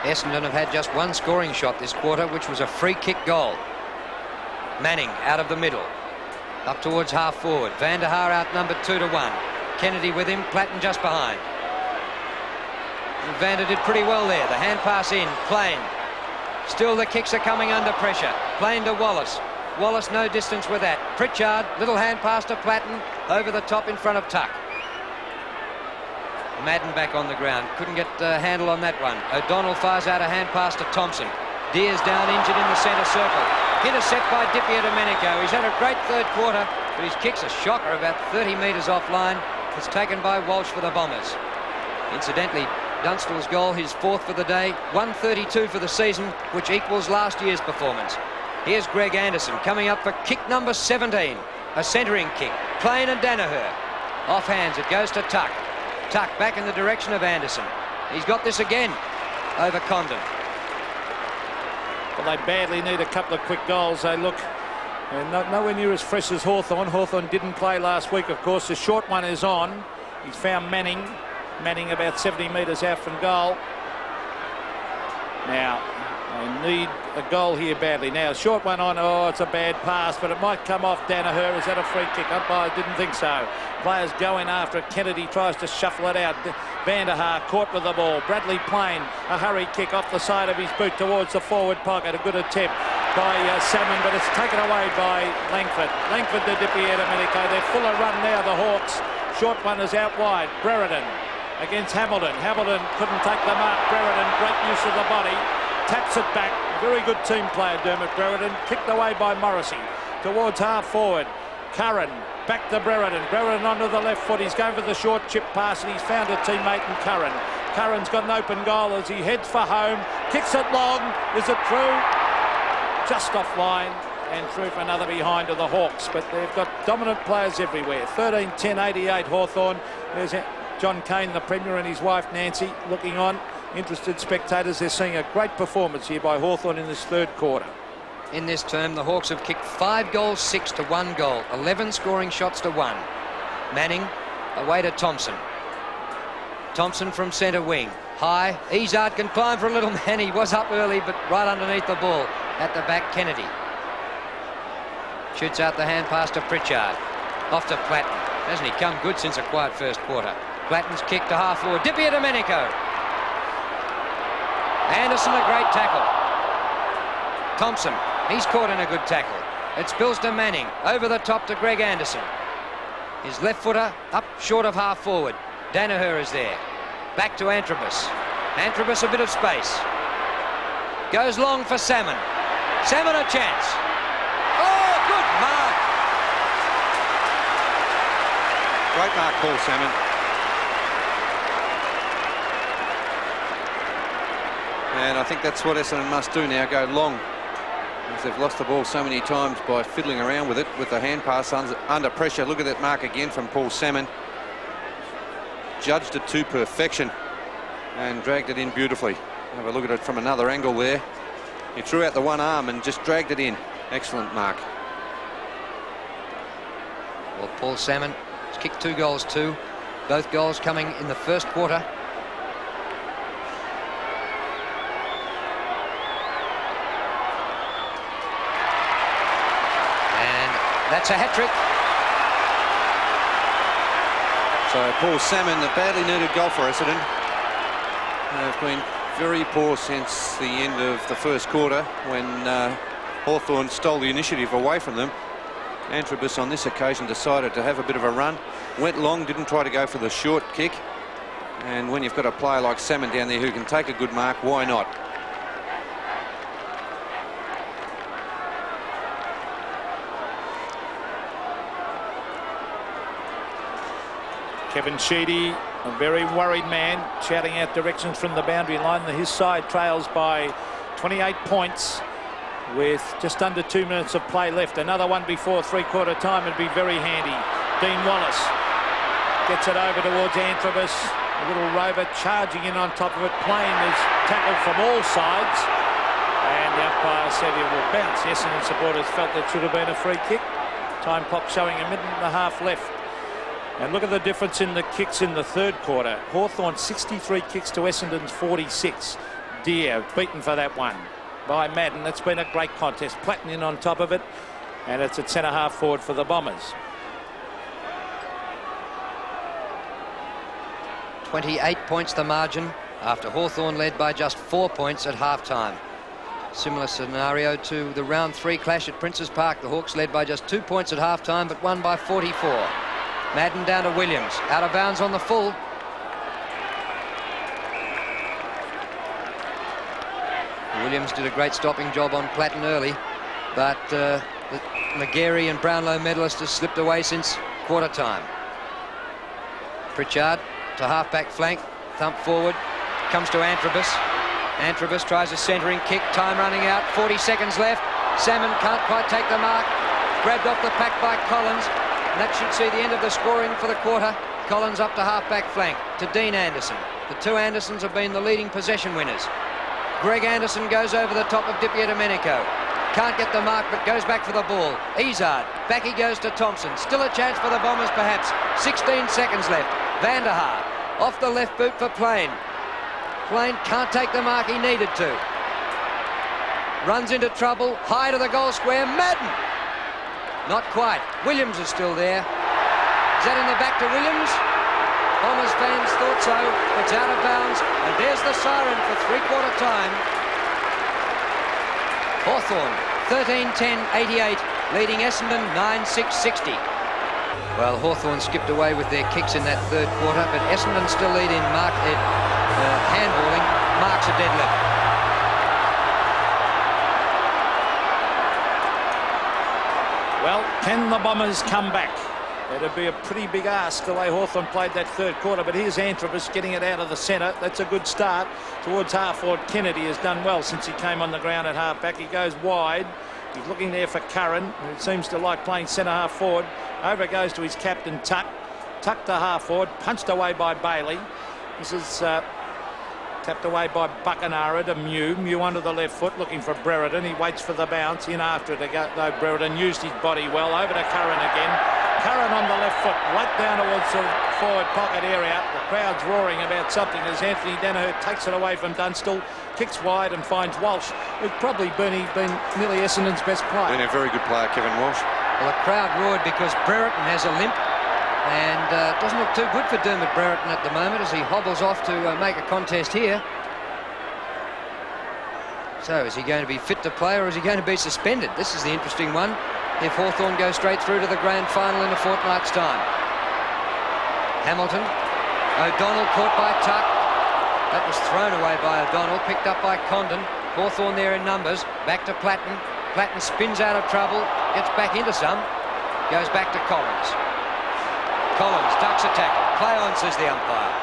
Essendon have had just 1 scoring shot this quarter, which was a free kick goal. Manning out of the middle. Up towards half forward. Van der Haar outnumbered 2-1. Kennedy with him, Platten just behind. And Vander did pretty well there. The hand pass in, Plain. Still the kicks are coming under pressure. Plain to Wallace. Wallace no distance with that. Pritchard, little hand pass to Platten, over the top in front of Tuck. Madden back on the ground. Couldn't get a handle on that one. O'Donnell fires out a hand pass to Thompson. Deers down injured in the centre circle. Intercept by Dippy Domenico. He's had a great third quarter, but his kick's a shocker about 30 metres offline. It's taken by Walsh for the Bombers. Incidentally, Dunstall's goal, his 4th for the day, 132 for the season, which equals last year's performance. Here's Greg Anderson coming up for kick number 17. A centering kick. Plain and Danaher. Off hands, it goes to Tuck. Tuck back in the direction of Anderson. He's got this again over Condon. Well, they badly need a couple of quick goals. They look nowhere near as fresh as Hawthorn. Hawthorn didn't play last week, of course. The short one is on. He's found Manning. Manning about 70 metres out from goal. Now, they need a goal here badly. Now, short one on. Oh, it's a bad pass, but it might come off Danaher. Is that a free kick? Umpire didn't think so. Players going after it. Kennedy tries to shuffle it out. Van der Haar caught with the ball. Bradley Plain, a hurry kick off the side of his boot towards the forward pocket. A good attempt by Salmon, but it's taken away by Langford. Langford to Dippy Domenico. They're full of run now, the Hawks. Short one is out wide. Brereton against Hamilton. Hamilton couldn't take the mark. Brereton, great use of the body. Taps it back. Very good team player, Dermot Brereton. Kicked away by Morrissey. Towards half forward. Curran back to Brereton. Brereton onto the left foot. He's going for the short chip pass and he's found a teammate in Curran. Curran's got an open goal as he heads for home. Kicks it long. Is it through? Just offline and through for another behind to the Hawks. But they've got dominant players everywhere. 13-10-88 Hawthorn. There's John Kane, the Premier, and his wife Nancy looking on. Interested spectators, they're seeing a great performance here by Hawthorn in this third quarter. In this term, the Hawks have kicked 5 goals, 6 to 1 goal. 11 scoring shots to 1. Manning away to Thompson. Thompson from centre wing. High. Izard can climb for a little man. He was up early, but right underneath the ball. At the back, Kennedy. Shoots out the hand pass to Pritchard. Off to Platten. Hasn't he come good since a quiet first quarter? Platten's kick to half forward. Dippy Domenico. Anderson, a great tackle. Thompson, he's caught in a good tackle. It spills to Manning, over the top to Greg Anderson. His left footer up short of half forward. Danaher is there. Back to Antrobus. Antrobus a bit of space. Goes long for Salmon. Salmon a chance. Oh, good mark. Great mark, Paul Salmon. And I think that's what Essendon must do now, go long. As they've lost the ball so many times by fiddling around with it, with the hand pass under pressure. Look at that mark again from Paul Salmon. Judged it to perfection and dragged it in beautifully. Have a look at it from another angle there. He threw out the one arm and just dragged it in. Excellent mark. Well, Paul Salmon has kicked 2 goals too. Both goals coming in the first quarter. That's a hat-trick. So Paul Salmon, a badly needed goal for Essendon. They've been very poor since the end of the first quarter when Hawthorn stole the initiative away from them. Antrobus on this occasion decided to have a bit of a run. Went long, didn't try to go for the short kick. And when you've got a player like Salmon down there who can take a good mark, why not? Kevin Sheedy, a very worried man, shouting out directions from the boundary line. His side trails by 28 points with just under 2 minutes of play left. Another one before three-quarter time would be very handy. Dean Wallace gets it over towards Antrobus. A little rover charging in on top of it. Plain is tackled from all sides. And the umpire said it will bounce. Essendon supporters felt it should have been a free kick. Time clock showing a minute and a half left. And look at the difference in the kicks in the third quarter. Hawthorn 63 kicks to Essendon's 46. Deer beaten for that one by Madden. It's been a great contest. Platten in on top of it. And it's at centre half forward for the Bombers. 28 points the margin after Hawthorn led by just 4 points at half-time. Similar scenario to the round 3 clash at Princes Park. The Hawks led by just 2 points at half-time but won by 44. Madden down to Williams, out of bounds on the full. Williams did a great stopping job on Platten early, but the McGarry and Brownlow medalist has slipped away since quarter time. Pritchard to half-back flank, thump forward, comes to Antrobus. Antrobus tries a centering kick, time running out, 40 seconds left. Salmon can't quite take the mark, grabbed off the pack by Collins. And that should see the end of the scoring for the quarter. Collins up to half-back flank to Dean Anderson. The 2 Andersons have been the leading possession winners. Greg Anderson goes over the top of Di Domenico. Can't get the mark but goes back for the ball. Izard, back he goes to Thompson. Still a chance for the Bombers perhaps. 16 seconds left. Van der Haar off the left boot for Plain. Plain can't take the mark he needed to. Runs into trouble, high to the goal square. Madden! Not quite. Williams is still there. Is that in the back to Williams? Bombers fans thought so. It's out of bounds. And there's the siren for three-quarter time. Hawthorn 13-10-88, leading Essendon 9-6-60. Well, Hawthorn skipped away with their kicks in that third quarter, but Essendon still lead in handballing. Marks a dead level. Well, can the Bombers come back? It'd be a pretty big ask the way Hawthorn played that third quarter, but here's Antrobus getting it out of the centre. That's a good start towards half-forward. Kennedy has done well since he came on the ground at half-back. He goes wide. He's looking there for Curran, who seems to like playing centre half-forward. Over it goes to his captain, Tuck. Tuck to half-forward, punched away by Bailey. This is tapped away by Buckenara to Mew. Mew under the left foot, looking for Brereton. He waits for the bounce. In after it to go, though. Brereton used his body well. Over to Curran again. Curran on the left foot, right down towards the forward pocket area. The crowd's roaring about something as Anthony Danaher takes it away from Dunstall, kicks wide and finds Walsh, who's probably been nearly Essendon's best player. Been a very good player, Kevin Walsh. Well, the crowd roared because Brereton has a limp and doesn't look too good for Dermot Brereton at the moment as he hobbles off to make a contest here. So is he going to be fit to play, or is he going to be suspended? This is the interesting one. If Hawthorn goes straight through to the grand final in a fortnight's time. Hamilton. O'Donnell caught by Tuck. That was thrown away by O'Donnell, picked up by Condon. Hawthorn there in numbers. Back to Platten. Platten spins out of trouble, gets back into some, goes back to Collins. Collins ducks a tackle. Play on, says the umpire.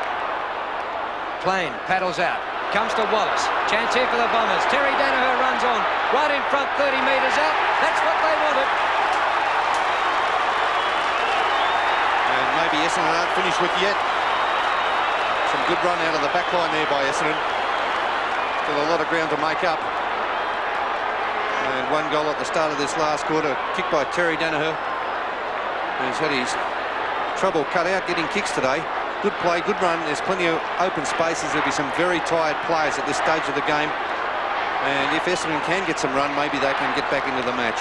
Plain paddles out. Comes to Wallace. Chance here for the Bombers. Terry Danaher runs on. Right in front, 30 metres out. That's what they wanted. And maybe Essendon aren't finished with yet. Some good run out of the back line there by Essendon. Still a lot of ground to make up. And one goal at the start of this last quarter, kicked by Terry Danaher, who's had his trouble cut out getting kicks today. Good play, good run. There's plenty of open spaces. There'll be some very tired players at this stage of the game. And if Essendon can get some run, maybe they can get back into the match.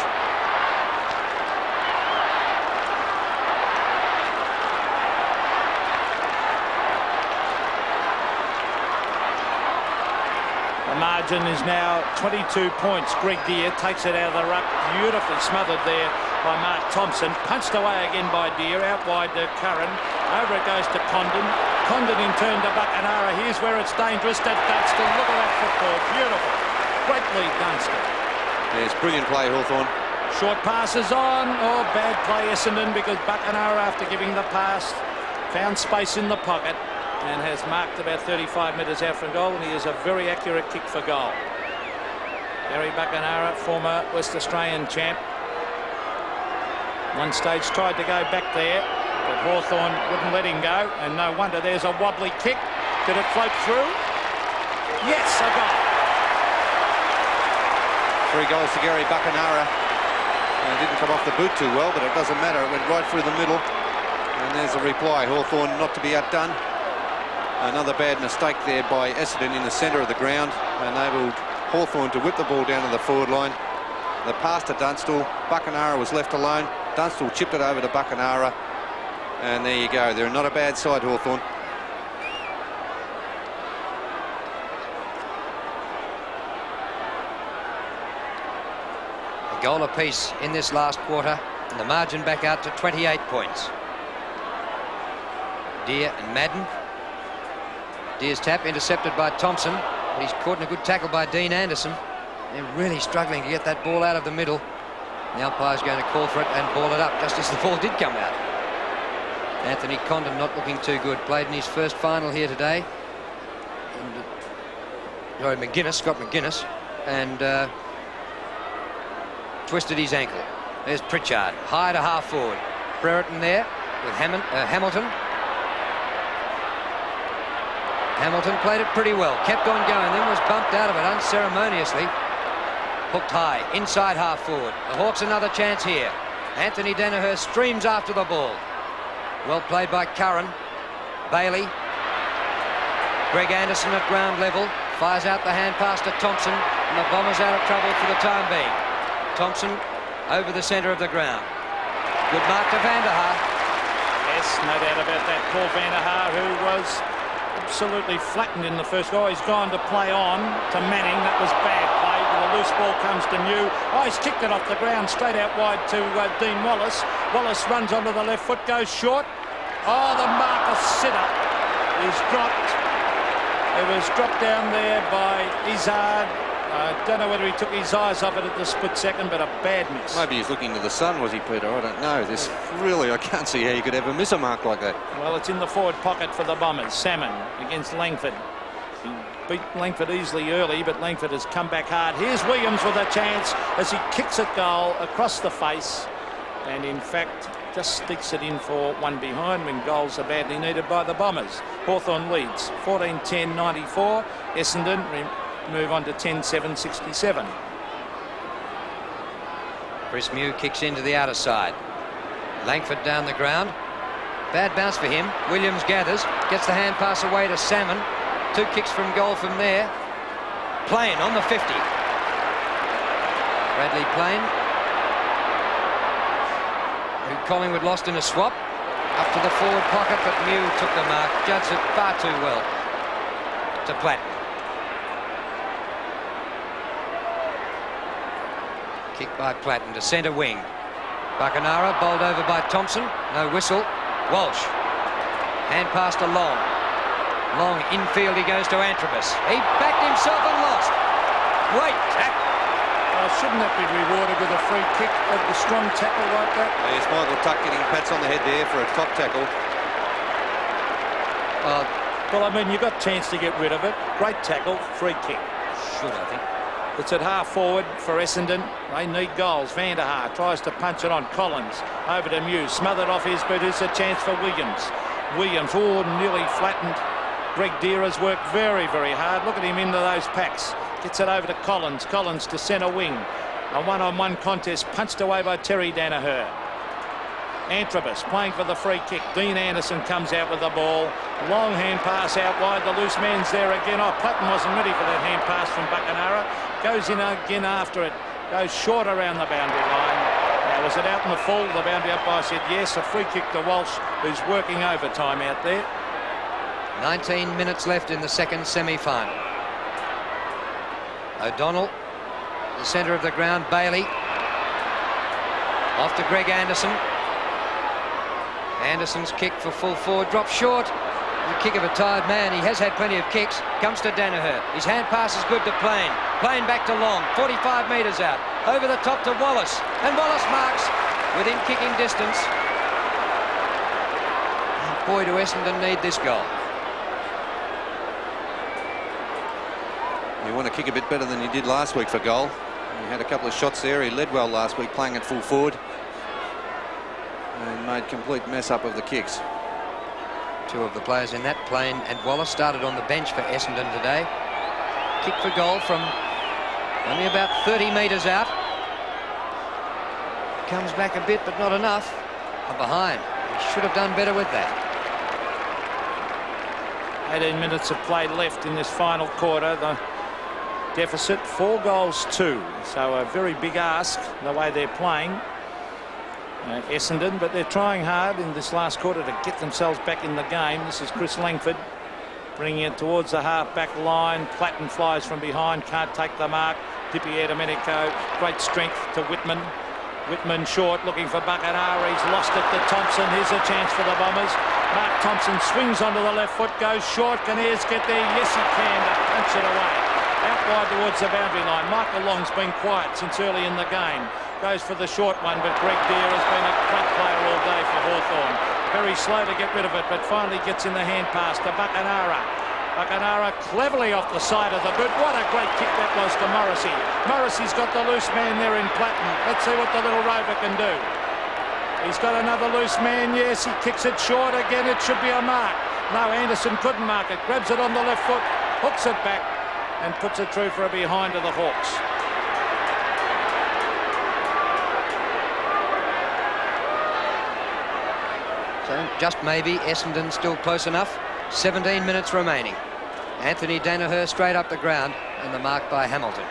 The margin is now 22 points. Greg Deere takes it out of the ruck. Beautifully smothered there by Mark Thompson. Punched away again by Deere. Out wide to Curran. Over it goes to Condon. Condon in turn to Buckenara. Here's where it's dangerous to Dunstan. Look at that football. Beautiful. Great lead, Dunstan. There's brilliant play, Hawthorn. Short passes on. Oh, bad play, Essendon, because Buckenara, after giving the pass, found space in the pocket and has marked about 35 metres out from goal, and he is a very accurate kick for goal. Gary Buckenara, former West Australian champ. One stage tried to go back there, but Hawthorn wouldn't let him go, and no wonder. There's a wobbly kick. Did it float through? Yes, a goal. 3 goals to Gary Buckenara. And it didn't come off the boot too well, but it doesn't matter. It went right through the middle. And there's a reply. Hawthorn not to be outdone. Another bad mistake there by Essendon in the centre of the ground. Enabled Hawthorn to whip the ball down to the forward line. The pass to Dunstall. Buckenara was left alone. Dunstall chipped it over to Buckenara. And there you go. They're not a bad side, Hawthorn. A goal apiece in this last quarter, and the margin back out to 28 points. Deere and Madden. Deere's tap intercepted by Thompson. He's caught in a good tackle by Dean Anderson. They're really struggling to get that ball out of the middle. The umpire's going to call for it and ball it up just as the ball did come out. Anthony Condon not looking too good. Played in his first final here today. And, Scott McGuinness, and twisted his ankle. There's Pritchard, high to half forward. Brereton there with Hamilton. Hamilton played it pretty well, kept on going, then was bumped out of it unceremoniously. Hooked high, inside half forward. The Hawks another chance here. Anthony Danaher streams after the ball. Well played by Curran. Bailey. Greg Anderson at ground level. Fires out the hand pass to Thompson, and the Bombers out of trouble for the time being. Thompson over the centre of the ground. Good mark to Vanderhaar. Yes, no doubt about that. Paul Vanderhaar, who was absolutely flattened in the first goal. He's gone to play on to Manning. That was bad play. The loose ball comes to New. Oh, he's kicked it off the ground straight out wide to Dean Wallace. Wallace runs onto the left foot, goes short. Oh, the marker sitter is dropped. It was dropped down there by Izzard. I don't know whether he took his eyes off it at the split second, but a bad miss. Maybe he's looking to the sun, was he, Peter? I don't know. This really, I can't see how you could ever miss a mark like that. Well, it's in the forward pocket for the Bombers. Salmon against Langford. He beat Langford easily early, but Langford has come back hard. Here's Williams with a chance as he kicks it goal across the face, and in fact just sticks it in for one behind when goals are badly needed by the Bombers. Hawthorn leads 14-10-94. Essendon move on to 10-7-67. Chris Mew kicks into the outer side. Langford down the ground. Bad bounce for him. Williams gathers, gets the hand pass away to Salmon. 2 kicks from goal from there. Plain on the 50. Bradley Plain, who Collingwood lost in a swap. Up to the forward pocket, but Mew took the mark. Judged it far too well to Platt. Kick by Platten to centre wing. Buckenara bowled over by Thompson. No whistle. Walsh. Hand pass to Long. Long infield, he goes to Antrobus. He backed himself and lost. Great tackle. Shouldn't that be rewarded with a free kick at the strong tackle like that? There's Michael Tuck getting pats on the head there for a top tackle. Well, I mean, you got a chance to get rid of it. Great tackle, free kick. Should, I think. It's at half forward for Essendon. They need goals. Van der Haar tries to punch it on. Collins over to Muse. Smothered off his boot. It's a chance for Williams. Williams, nearly flattened. Greg Deere has worked very, very hard. Look at him into those packs. Gets it over to Collins. Collins to centre wing. A one-on-one contest punched away by Terry Danaher. Antrobus playing for the free kick. Dean Anderson comes out with the ball. Long hand pass out wide. The loose man's there again. Oh, Platten wasn't ready for that hand pass from Buckenara. Goes in again after it. Goes short around the boundary line. Now, was it out in the full? The boundary umpire said yes. A free kick to Walsh, who's working overtime out there. 19 minutes left in the second semi-final. O'Donnell, the centre of the ground. Bailey. Off to Greg Anderson. Anderson's kick for full forward. Drops short. The kick of a tired man. He has had plenty of kicks. Comes to Danaher. His hand pass is good to Plain. Plain back to Long. 45 metres out. Over the top to Wallace. And Wallace marks within kicking distance. And boy, do Essendon need this goal. You want to kick a bit better than you did last week for goal. He had a couple of shots there. He led well last week, playing at full forward. And made complete mess up of the kicks. Two of the players in that, Plain and Wallace, started on the bench for Essendon today. Kick for goal from only about 30 metres out. Comes back a bit, but not enough. From behind. He should have done better with that. 18 minutes of play left in this final quarter. The deficit 4-2. So a very big ask the way they're playing. Essendon, but they're trying hard in this last quarter to get themselves back in the game. This is Chris Langford bringing it towards the half-back line. Platten flies from behind, can't take the mark. Dippy Domenico, great strength to Whitman. Whitman short, looking for Buckenara. He's lost it to Thompson. Here's a chance for the Bombers. Mark Thompson swings onto the left foot, goes short. Can Ayres get there? Yes, he can, to punch it away. Out wide towards the boundary line. Michael Long's been quiet since early in the game. Goes for the short one, but Greg Deere has been a great player all day for Hawthorn. Very slow to get rid of it, but finally gets in the hand pass to Buckenara. Buckenara cleverly off the side of the boot. What a great kick that was to Morrissey. Morrissey's got the loose man there in Platten. Let's see what the little rover can do. He's got another loose man. Yes, he kicks it short again. It should be a mark. No, Anderson couldn't mark it. Grabs it on the left foot, hooks it back and puts it through for a behind to the Hawks. So just maybe Essendon still close enough. 17 minutes remaining. Anthony Danaher straight up the ground, and the mark by Hamilton.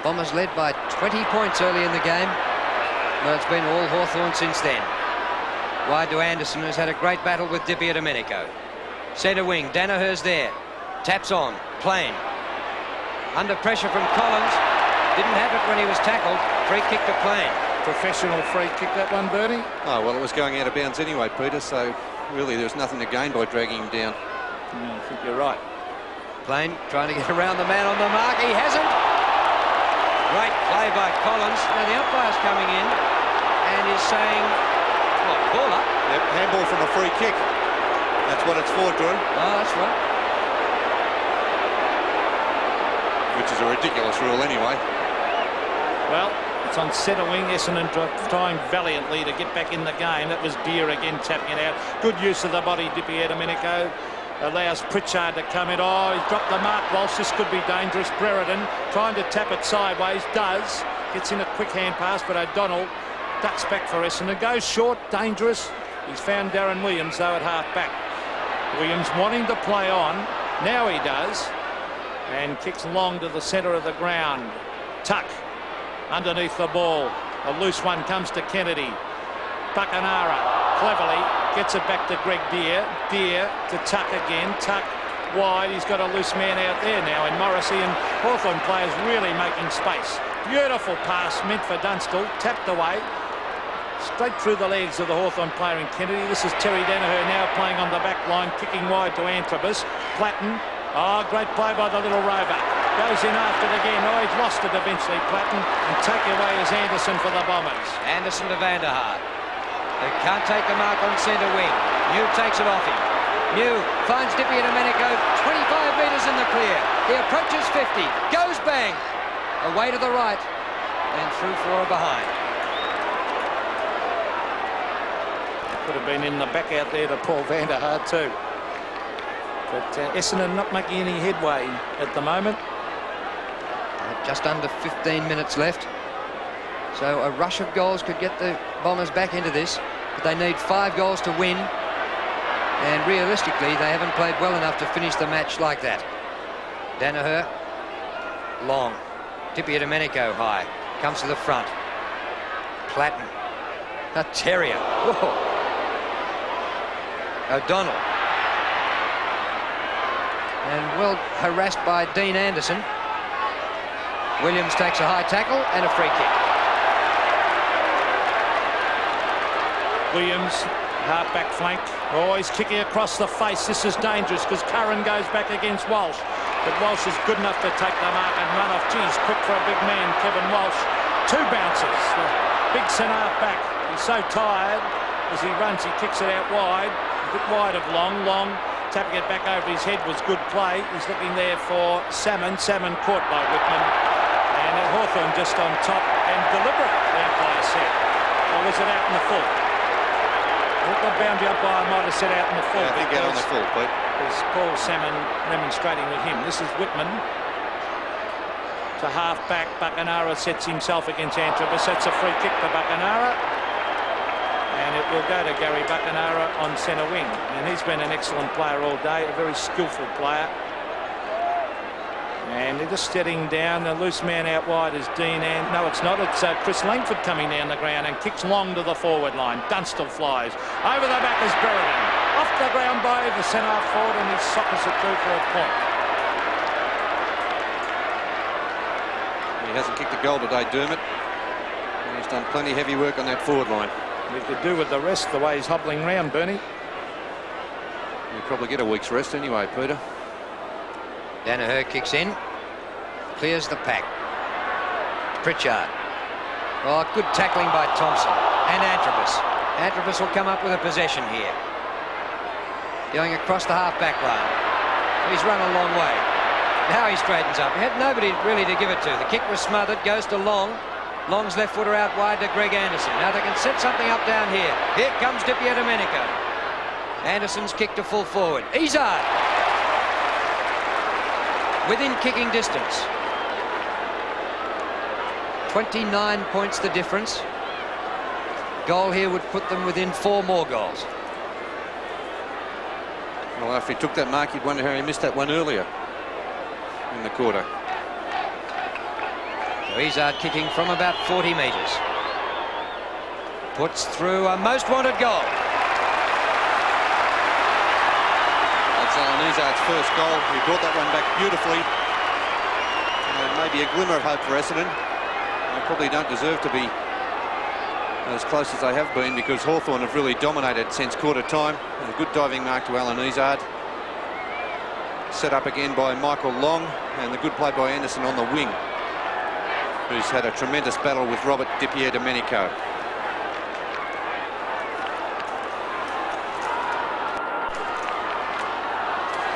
Bombers led by 20 points early in the game. Well, it's been all Hawthorn since then. Wide to Anderson, who's had a great battle with Dippy Domenico. Centre wing, Danaher's there. Taps on, Plain. Under pressure from Collins. Didn't have it when he was tackled. Free kick to Plain. Professional free kick, that one, Bernie. Oh, well, it was going out of bounds anyway, Peter, so really there's nothing to gain by dragging him down. I think you're right. Plain trying to get around the man on the mark. He hasn't. Great play by Collins. Now the umpire's coming in and is saying, well, ball up. Yep, handball from a free kick. That's what it's for, Drew. Oh, that's right. Which is a ridiculous rule anyway. Well, it's on centre wing. Essendon trying valiantly to get back in the game. That was Deere again tapping it out. Good use of the body, Dippy Domenico. Allows Pritchard to come in. Oh, he's dropped the mark. Whilst this could be dangerous. Brereton trying to tap it sideways. Does. Gets in a quick hand pass, but O'Donnell ducks back for Essendon. Goes short, dangerous. He's found Darren Williams, though, at half back. Williams wanting to play on. Now he does. And kicks long to the centre of the ground. Tuck underneath the ball. A loose one comes to Kennedy. Buckenara cleverly gets it back to Greg Deere. Deere to Tuck again. Tuck wide. He's got a loose man out there now in Morrissey, and Hawthorn players really making space. Beautiful pass meant for Dunstall, tapped away. Straight through the legs of the Hawthorn player in Kennedy. This is Terry Danaher now playing on the back line, kicking wide to Antrobus. Platten. Oh, great play by the little rover. Goes in after it again. Oh, he's lost it eventually, Platten. And take away is Anderson for the Bombers. Anderson to Van der Haar. They can't take the mark on centre wing. New takes it off him. New finds Dippy and Domenico 25 metres in the clear. He approaches 50. Goes bang. Away to the right. And through for a behind. Could have been in the back out there to Paul Van der Haar too. But Essendon not making any headway at the moment. Just under 15 minutes left. So a rush of goals could get the Bombers back into this. But they need 5 goals to win. And realistically, they haven't played well enough to finish the match like that. Danaher, long. Dippy Domenico high. Comes to the front. Platten. A terrier. Whoa. O'Donnell. And well harassed by Dean Anderson. Williams takes a high tackle and a free kick. Williams, half-back flank. Oh, he's kicking across the face. This is dangerous because Curran goes back against Walsh. But Walsh is good enough to take the mark and run off. Geez, quick for a big man, Kevin Walsh. 2 bounces. The big centre half-back. He's so tired. As he runs, he kicks it out wide. A bit wide of Long. Long tapping it back over his head was good play. He's looking there for Salmon. Salmon caught by Whitman. And Hawthorn just on top and deliberate, the umpire said. Or was it out in the full? I think the boundary umpire might have said out in the full. Yeah, I think out on the full, Pete. There's Paul Salmon remonstrating with him. This is Whitman. To half-back, Buckenara sets himself against Antrobus. That's a free kick to Buckenara. And it will go to Gary Buckenara on centre wing. And he's been an excellent player all day, a very skillful player. And they're just steadying down. The loose man out wide is Dean. And no, it's not. It's Chris Langford coming down the ground and kicks long to the forward line. Dunstall flies. Over the back is Berrigan. Off the ground by the centre forward, and he sockers it through for a point. He hasn't kicked a goal today, Dermott. And he's done plenty of heavy work on that forward line. We could do with the rest the way he's hobbling round, Bernie. He'll probably get a week's rest anyway, Peter. Danaher kicks in. Clears the pack. Pritchard. Oh, good tackling by Thompson. And Antrobus. Antrobus will come up with a possession here. Going across the half-back line. He's run a long way. Now he straightens up. He had nobody really to give it to. The kick was smothered. Goes to Long. Long's left footer out wide to Greg Anderson. Now they can set something up down here. Here comes Dippy Domenico. Anderson's kick to full forward. Izzard. Within kicking distance. 29 points the difference. Goal here would put them within 4 more goals. Well, if he took that mark, you'd wonder how he missed that one earlier in the quarter. So Izzard kicking from about 40 metres. Puts through a most wanted goal. Izzard's first goal. He brought that one back beautifully. And maybe a glimmer of hope for Essendon. They probably don't deserve to be as close as they have been because Hawthorn have really dominated since quarter time. And a good diving mark to Alan Izzard. Set up again by Michael Long, and the good play by Anderson on the wing, who's had a tremendous battle with Robert Dippy Domenico.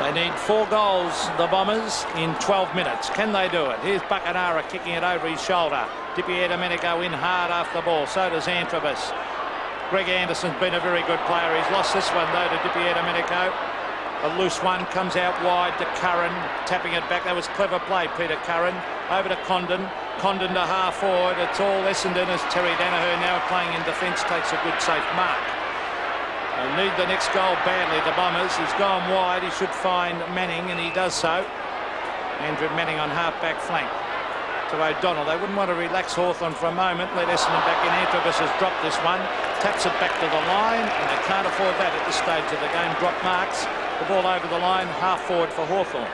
They need 4 goals, the Bombers, in 12 minutes. Can they do it? Here's Buckenara kicking it over his shoulder. Dippy Domenico in hard after the ball. So does Antrobus. Greg Anderson's been a very good player. He's lost this one, though, to Dippy Domenico. A loose one comes out wide to Curran, tapping it back. That was clever play, Peter Curran. Over to Condon. Condon to half forward. It's all Essendon as Terry Danaher, now playing in defence, takes a good safe mark. They need the next goal badly, the Bombers. He's gone wide. He should find Manning, and he does so. Andrew Manning on half-back flank to O'Donnell. They wouldn't want to relax Hawthorn for a moment. Let Essendon back in. Antrobus has dropped this one. Taps it back to the line, and they can't afford that at this stage of the game. Drop marks. The ball over the line, half forward for Hawthorn.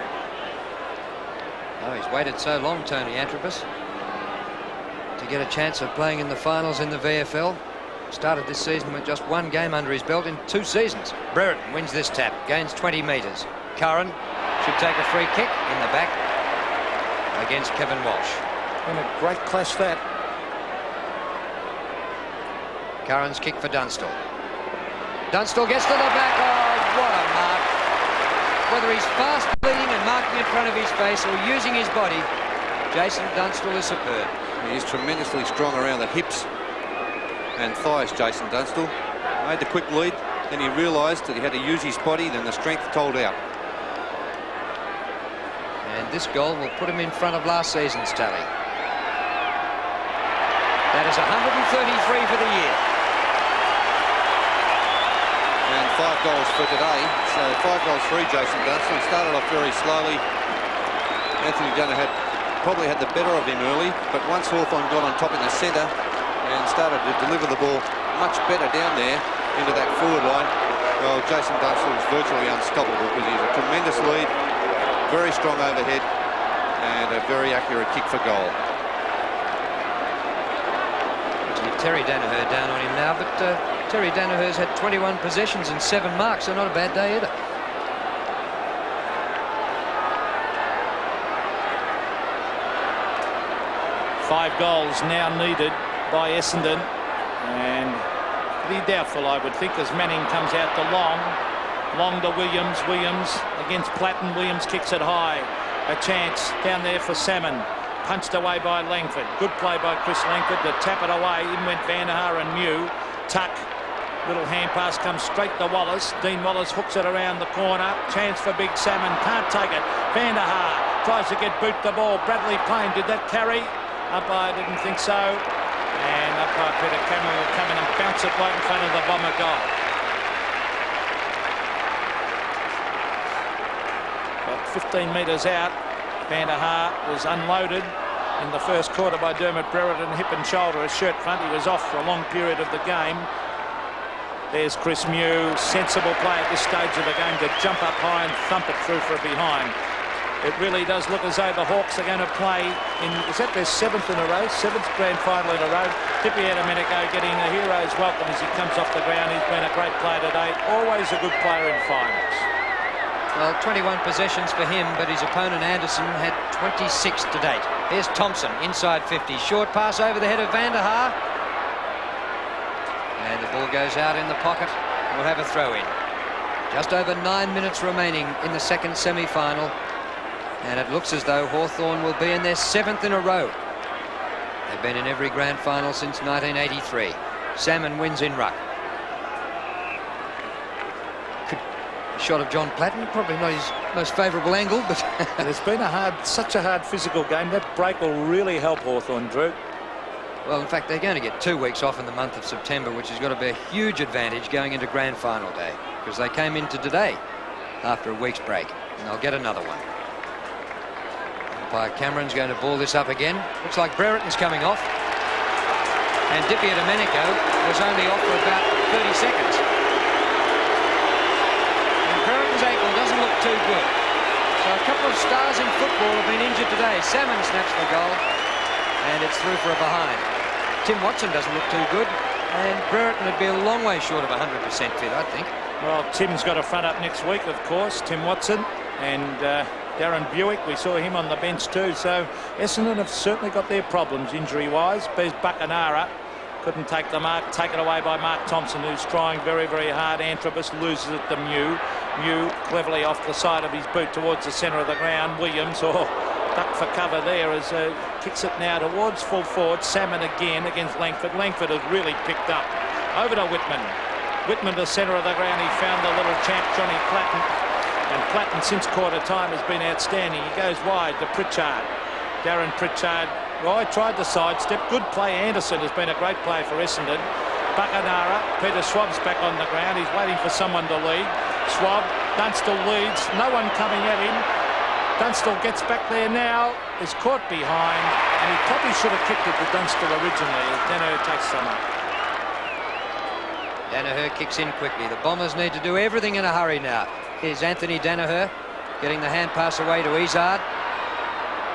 Oh, he's waited so long, Tony Antrobus, to get a chance of playing in the finals in the VFL. Started this season with just one game under his belt in 2 seasons. Brereton wins this tap, gains 20 metres. Curran should take a free kick in the back against Kevin Walsh. And a great clash that. Curran's kick for Dunstall. Dunstall gets to the back. Oh, what a mark. Whether he's fast bleeding and marking in front of his face or using his body, Jason Dunstall is superb. He's tremendously strong around the hips and thighs, Jason Dunstall. Made the quick lead, then he realised that he had to use his body, then the strength told out. And this goal will put him in front of last season's tally. That is 133 for the year. And 5 goals for today, so 5 goals for Jason Dunstall. He started off very slowly. Anthony Gunner probably had the better of him early, but once Hawthorn got on top in the centre and started to deliver the ball much better down there into that forward line, well, Jason Dunstall was virtually unstoppable because he's a tremendous lead, very strong overhead, and a very accurate kick for goal. Terry Danaher down on him now, but Terry Danaher's had 21 possessions and 7 marks, so not a bad day either. Five goals now needed by Essendon, and pretty doubtful, I would think, as Manning comes out to Long to Williams. Williams against Platten. Williams kicks it high. A chance down there for Salmon. Punched away by Langford. Good play by Chris Langford to tap it away. In went Van der Haar and Mew. Tuck. Little hand pass comes straight to Wallace. Dean Wallace hooks it around the corner. Chance for Big Salmon. Can't take it. Van der Haar tries to get boot the ball. Bradley Payne, did that carry? Umpire didn't think so. And umpire Peter Cameron will come in and bounce it right in front of the Bomber goal. About 15 metres out, Van der Haar was unloaded in the first quarter by Dermot Brereton, hip and shoulder, a shirt front. He was off for a long period of the game. There's Chris Mew, sensible play at this stage of the game to jump up high and thump it through for a behind. It really does look as though the Hawks are going to play in, is that their 7th in a row? 7th grand final in a row. Tippy Domenico getting a hero's welcome as he comes off the ground. He's been a great player today. Always a good player in finals. Well, 21 possessions for him, but his opponent Anderson had 26 to date. Here's Thompson, inside 50. Short pass over the head of Van der Haar. And the ball goes out in the pocket. We'll have a throw in. Just over 9 minutes remaining in the second semi-final. And it looks as though Hawthorn will be in their 7th in a row. They've been in every grand final since 1983. Salmon wins in ruck. Shot of John Platten, probably not his most favourable angle, but it's been such a hard physical game. That break will really help Hawthorn, Drew. Well, in fact, they're going to get 2 weeks off in the month of September, which has got to be a huge advantage going into grand final day, because they came into today after a week's break, and they'll get another one. Umpire Cameron's going to ball this up again. Looks like Brereton's coming off, and Dippy Domenico was only off for about 30 seconds. Ankle doesn't look too good. So a couple of stars in football have been injured today. Salmon snaps the goal, and it's through for a behind. Tim Watson doesn't look too good, and Brereton would be a long way short of 100% fit, I think. Well, Tim's got a front up next week, of course, Tim Watson, and Darren Buick, we saw him on the bench too. So Essendon have certainly got their problems injury-wise. There's Buckenara. Couldn't take the mark, taken away by Mark Thompson, who's trying very, very hard. Antrobus loses it to Mew. Mew cleverly off the side of his boot towards the centre of the ground. Williams, duck for cover there as kicks it now towards full forward. Salmon again against Langford. Langford has really picked up. Over to Whitman. Whitman to the centre of the ground. He found the little champ, Johnny Platten. And Platten, since quarter time, has been outstanding. He goes wide to Pritchard. Darren Pritchard. Right, tried to sidestep. Good play. Anderson has been a great play for Essendon. Buckenara. Peter Schwab's back on the ground. He's waiting for someone to lead. Schwab. Dunstall leads. No one coming at him. Dunstall gets back there now. Is caught behind. And he probably should have kicked it to Dunstall originally. Then he takes some up. Danaher kicks in quickly. The Bombers need to do everything in a hurry now. Here's Anthony Danaher getting the hand pass away to Izzard.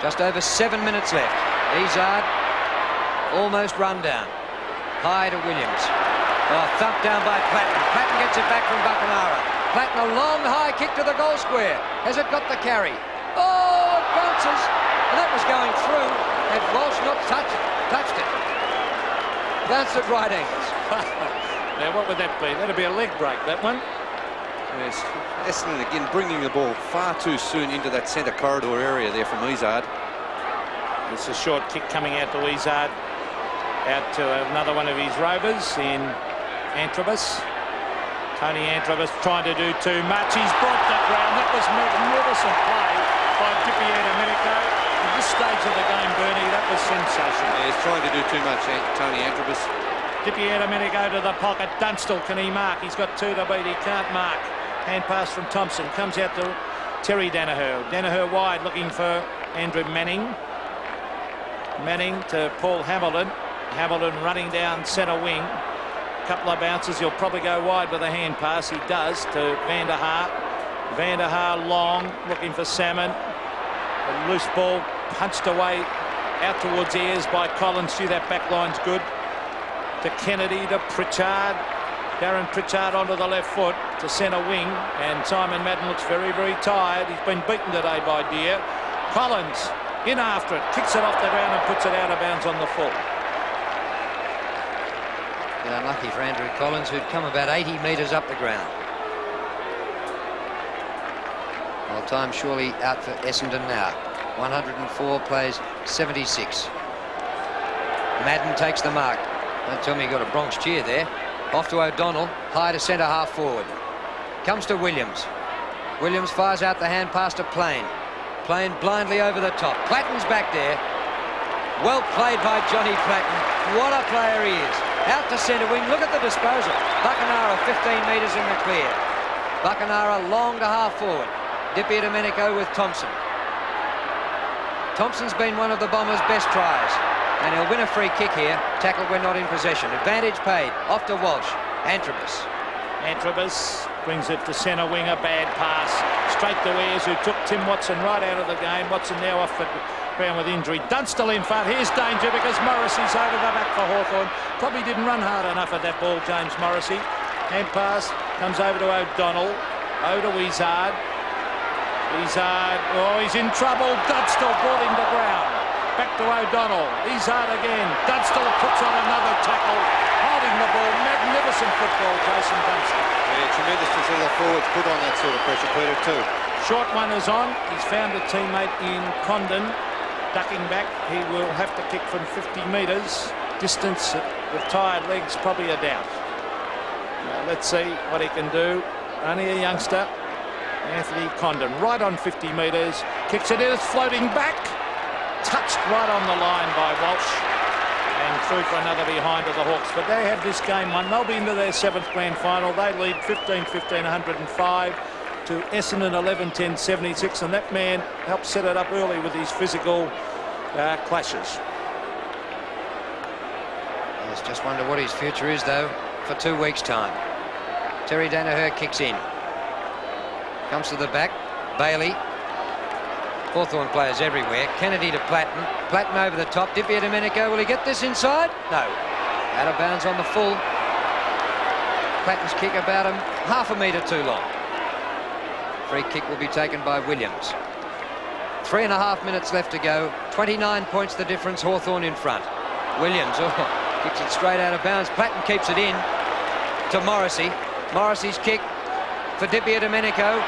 Just over 7 minutes left. Izzard almost run down. High to Williams. Oh, thumped down by Platten. Platten gets it back from Buckenara. Platten, a long high kick to the goal square. Has it got the carry? Oh, it bounces. And that was going through. Had Walsh not touched it. Bounced at right angles. Now, what would that be? That'd be a leg break, that one. Yes, Essendon again bringing the ball far too soon into that centre corridor area there from Izzard. It's a short kick coming out to Izzard. Out to another one of his rovers in Antrobus. Tony Antrobus trying to do too much. He's brought that round. That was magnificent play by Dippy Domenico. At this stage of the game, Bernie, that was sensational. Yeah, he's trying to do too much, Tony Antrobus. Dippy Domenico to the pocket. Dunstall, can he mark? He's got 2 to beat. He can't mark. Hand pass from Thompson. Comes out to Terry Danaher. Danaher wide, looking for Andrew Manning. Manning to Paul Hamilton. Hamilton running down centre wing. Couple of bounces. He'll probably go wide with a hand pass. He does to Van der Haar. Van der Haar long, looking for Salmon. A loose ball punched away out towards Ayres by Collins. See, that back line's good. To Kennedy, to Pritchard. Darren Pritchard onto the left foot to centre wing. And Simon Madden looks very, very tired. He's been beaten today by Deere. Collins in after it. Kicks it off the ground and puts it out of bounds on the full. Unlucky for Andrew Collins, who'd come about 80 metres up the ground. Well, time surely out for Essendon now. 104 plays 76. Madden takes the mark. Don't tell me he got a Bronx cheer there. Off to O'Donnell, high to centre half forward. Comes to Williams. Williams fires out the hand pass to Plain. Plain blindly over the top. Platten's back there. Well played by Johnny Platten. What a player he is. Out to centre wing. Look at the disposal. Buckenara 15 metres in the clear. Buckenara long to half forward. Dippy Domenico with Thompson. Thompson's been one of the Bombers' best tries. And he'll win a free kick here. Tackled when not in possession. Advantage paid. Off to Walsh. Antrobus. Antrobus brings it to centre wing. A bad pass. Straight to Ayres, who took Tim Watson right out of the game. Watson now off the ground with injury. Dunstall in front. Here's danger because Morrissey's over the back for Hawthorn. Probably didn't run hard enough at that ball, James Morrissey. Hand pass comes over to O'Donnell. Over to Izzard. Izzard, oh, he's in trouble. Dunstall brought him to ground. Back to O'Donnell. Izzard again. Dunstall puts on another tackle. Holding the ball. Magnificent football, Jason Dunstall. Yeah, tremendous to see the forwards put on that sort of pressure, Peter, too. Short one is on. He's found a teammate in Condon. Ducking back. He will have to kick from 50 metres. Distance with tired legs, probably a doubt. Let's see what he can do. Only a youngster. Anthony Condon, right on 50 metres. Kicks it in. It's floating back. Touched right on the line by Walsh. And through for another behind to the Hawks. But they have this game won. They'll be into their 7th grand final. They lead 15-15, 105 to Essendon 11-10, 76. And that man helped set it up early with his physical clashes. I just wonder what his future is, though, for 2 weeks' time. Terry Danaher kicks in. Comes to the back. Bailey. Hawthorn players everywhere. Kennedy to Platten. Platten over the top. Dippy Domenico. Will he get this inside? No. Out of bounds on the full. Platten's kick about half a metre too long. Free kick will be taken by Williams. 3.5 minutes left to go. 29 points the difference. Hawthorn in front. Williams kicks it straight out of bounds. Platten keeps it in to Morrissey. Morrissey's kick for Dippy Domenico.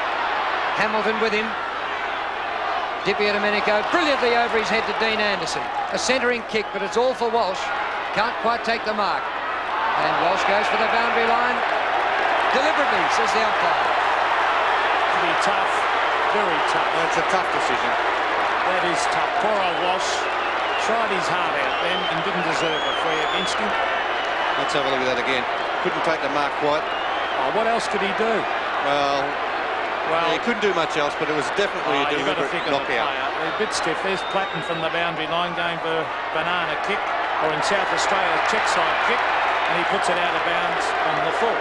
Hamilton with him. Dippy Domenico brilliantly over his head to Dean Anderson. A centering kick, but it's all for Walsh. Can't quite take the mark. And Walsh goes for the boundary line. Deliberately, says the umpire. Pretty tough. Very tough. That's a tough decision. That is tough. Poor old Walsh tried his heart out then and didn't deserve a free against him. Let's have a look at that again. Couldn't take the mark quite. Oh, what else could he do? Well, yeah, he couldn't do much else, but it was definitely a deliberate knockout. A bit stiff. There's Platten from the boundary line going for banana kick, or in South Australia, check side kick. and he puts it out of bounds on the full.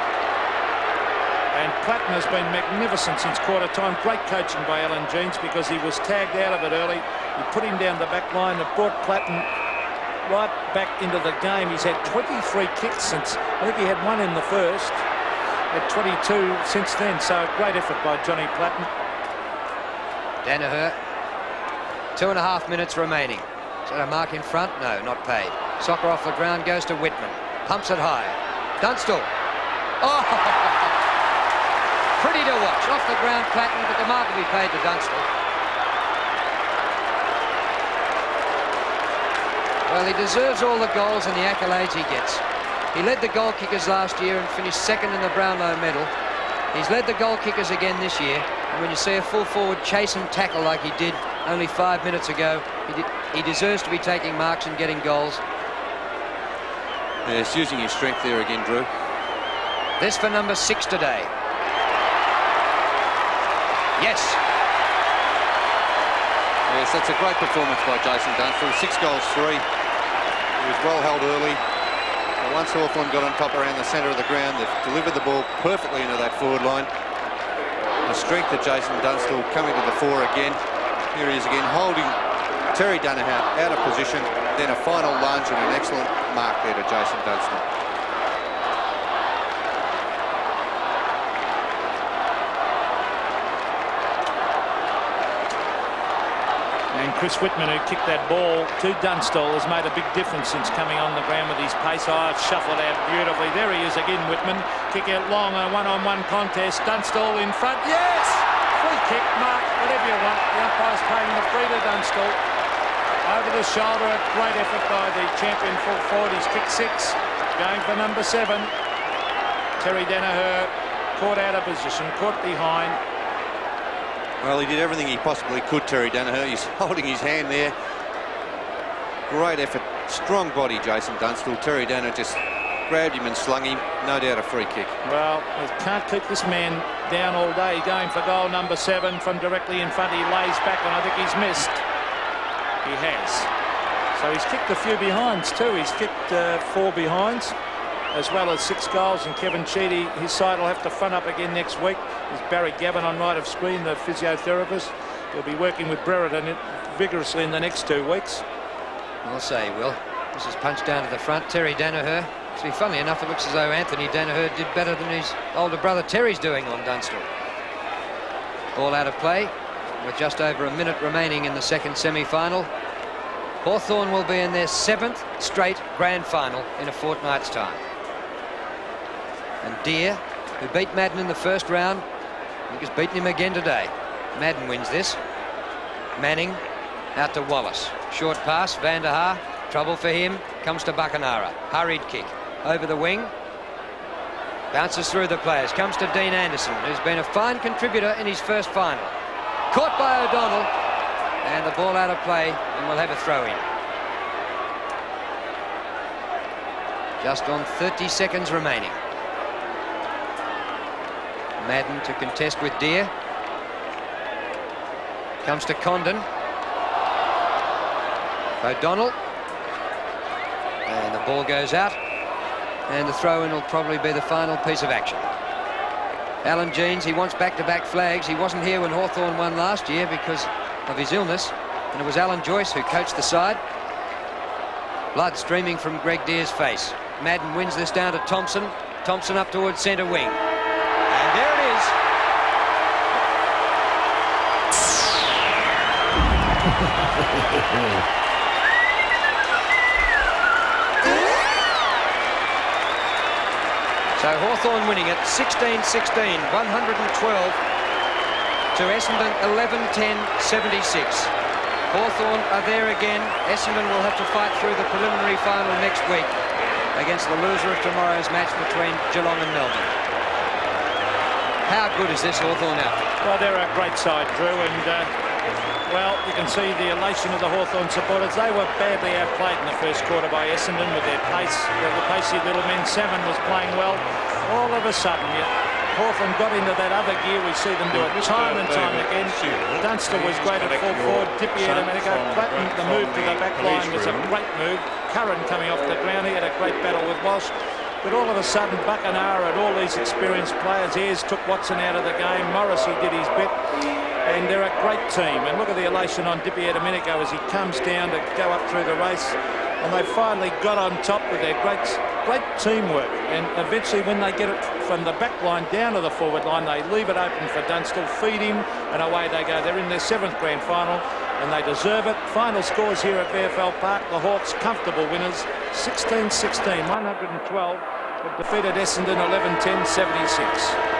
And Platten has been magnificent since quarter time. Great coaching by Alan Jeans, because he was tagged out of it early. He put him down the back line and brought Platten right back into the game. He's had 23 kicks since, I think he had one in the first, had 22 since then. So great effort by Johnny Platten. Danaher, 2.5 minutes remaining. Is that a mark in front? No, not paid. Soccer off the ground, goes to Whitman. Pumps it high. Dunstall. Oh! Pretty to watch. Off the ground, Platten, but the mark will be paid to Dunstall. Well, he deserves all the goals and the accolades he gets. He led the goal kickers last year and finished second in the Brownlow medal. He's led the goal kickers again this year. And when you see a full forward chase and tackle like he did only 5 minutes ago, he deserves to be taking marks and getting goals. Yeah, he's using his strength there again, Drew. This for number 6 today. Yes. Yes, that's a great performance by Jason Dunstall. 6 goals, 3. He was well held early. But once Hawthorn got on top around the centre of the ground, they've delivered the ball perfectly into that forward line. The strength of Jason Dunstall coming to the fore again. Here he is again, holding Terry Danaher out of position. Then a final lunge and an excellent mark there to Jason Dunstall. And Chris Whitman, who kicked that ball to Dunstall, has made a big difference since coming on the ground with his pace. Oh, shuffled out beautifully. There he is again, Whitman. Kick out long, a one-on-one contest. Dunstall in front. Yes! Free kick, mark, whatever you want. The umpire's paying the free to Dunstall. Over the shoulder, a great effort by the champion full forward. He's kicked 6, going for number 7. Terry Danaher caught out of position, caught behind. Well, he did everything he possibly could, Terry Danaher. He's holding his hand there. Great effort. Strong body, Jason Dunstall. Terry Danaher just grabbed him and slung him. No doubt a free kick. Well, we can't keep this man down all day. Going for goal number 7 from directly in front. He lays back, and I think he's missed. He has. So he's kicked a few behinds too. He's kicked 4 behinds, as well as 6 goals. And Kevin Sheedy, his side will have to front up again next week. There's Barry Gavin on right of screen, the physiotherapist. He'll be working with Brereton vigorously in the next 2 weeks. I'll say, Will. This is punched down to the front. Terry Danaher. Actually, funnily enough, it looks as though Anthony Danaher did better than his older brother Terry's doing on Dunstall. Ball out of play with just over a minute remaining in the second semi-final. Hawthorn will be in their 7th straight grand final in a fortnight's time. And Deere, who beat Madden in the first round, I think has beaten him again today. Madden wins this. Manning out to Wallace. Short pass, Van der Haar. Trouble for him. Comes to Buckenara. Hurried kick. Over the wing. Bounces through the players. Comes to Dean Anderson, who's been a fine contributor in his first final. Caught by O'Donnell. And the ball out of play, and we'll have a throw-in. Just on 30 seconds remaining. Madden to contest with Deere. Comes to Condon. O'Donnell. And the ball goes out. And the throw-in will probably be the final piece of action. Alan Jeans, he wants back-to-back flags. He wasn't here when Hawthorn won last year because of his illness. And it was Alan Joyce who coached the side. Blood streaming from Greg Deere's face. Madden wins this down to Thompson. Thompson up towards centre wing. And there it is. So Hawthorn winning it 16-16, 112 to Essendon 11-10-76. Hawthorn are there again. Essendon will have to fight through the preliminary final next week against the loser of tomorrow's match between Geelong and Melbourne. How good is this Hawthorn outfit? Well, they're a great side, Drew, and well, you can see the elation of the Hawthorn supporters. They were badly outplayed in the first quarter by Essendon with their pace. The pacey little men. Salmon was playing well. All of a sudden, Hawthorn got into that other gear. We see them do it time and time again. Dunstall was great at full forward. Dippy had a minute ago. Platten, the move to the back line was a great move. Curran coming off the ground. He had a great battle with Walsh. But all of a sudden, Buckenara and all these experienced players, Ayres took Watson out of the game, Morrissey did his bit, and they're a great team. And look at the elation on Di Domenico as he comes down to go up through the race. And they finally got on top with their great teamwork. And eventually, when they get it from the back line down to the forward line, they leave it open for Dunstall, feed him, and away they go. They're in their 7th grand final, and they deserve it. Final scores here at VFL Park. The Hawks comfortable winners, 16-16, 112, but defeated Essendon 11-10, 76.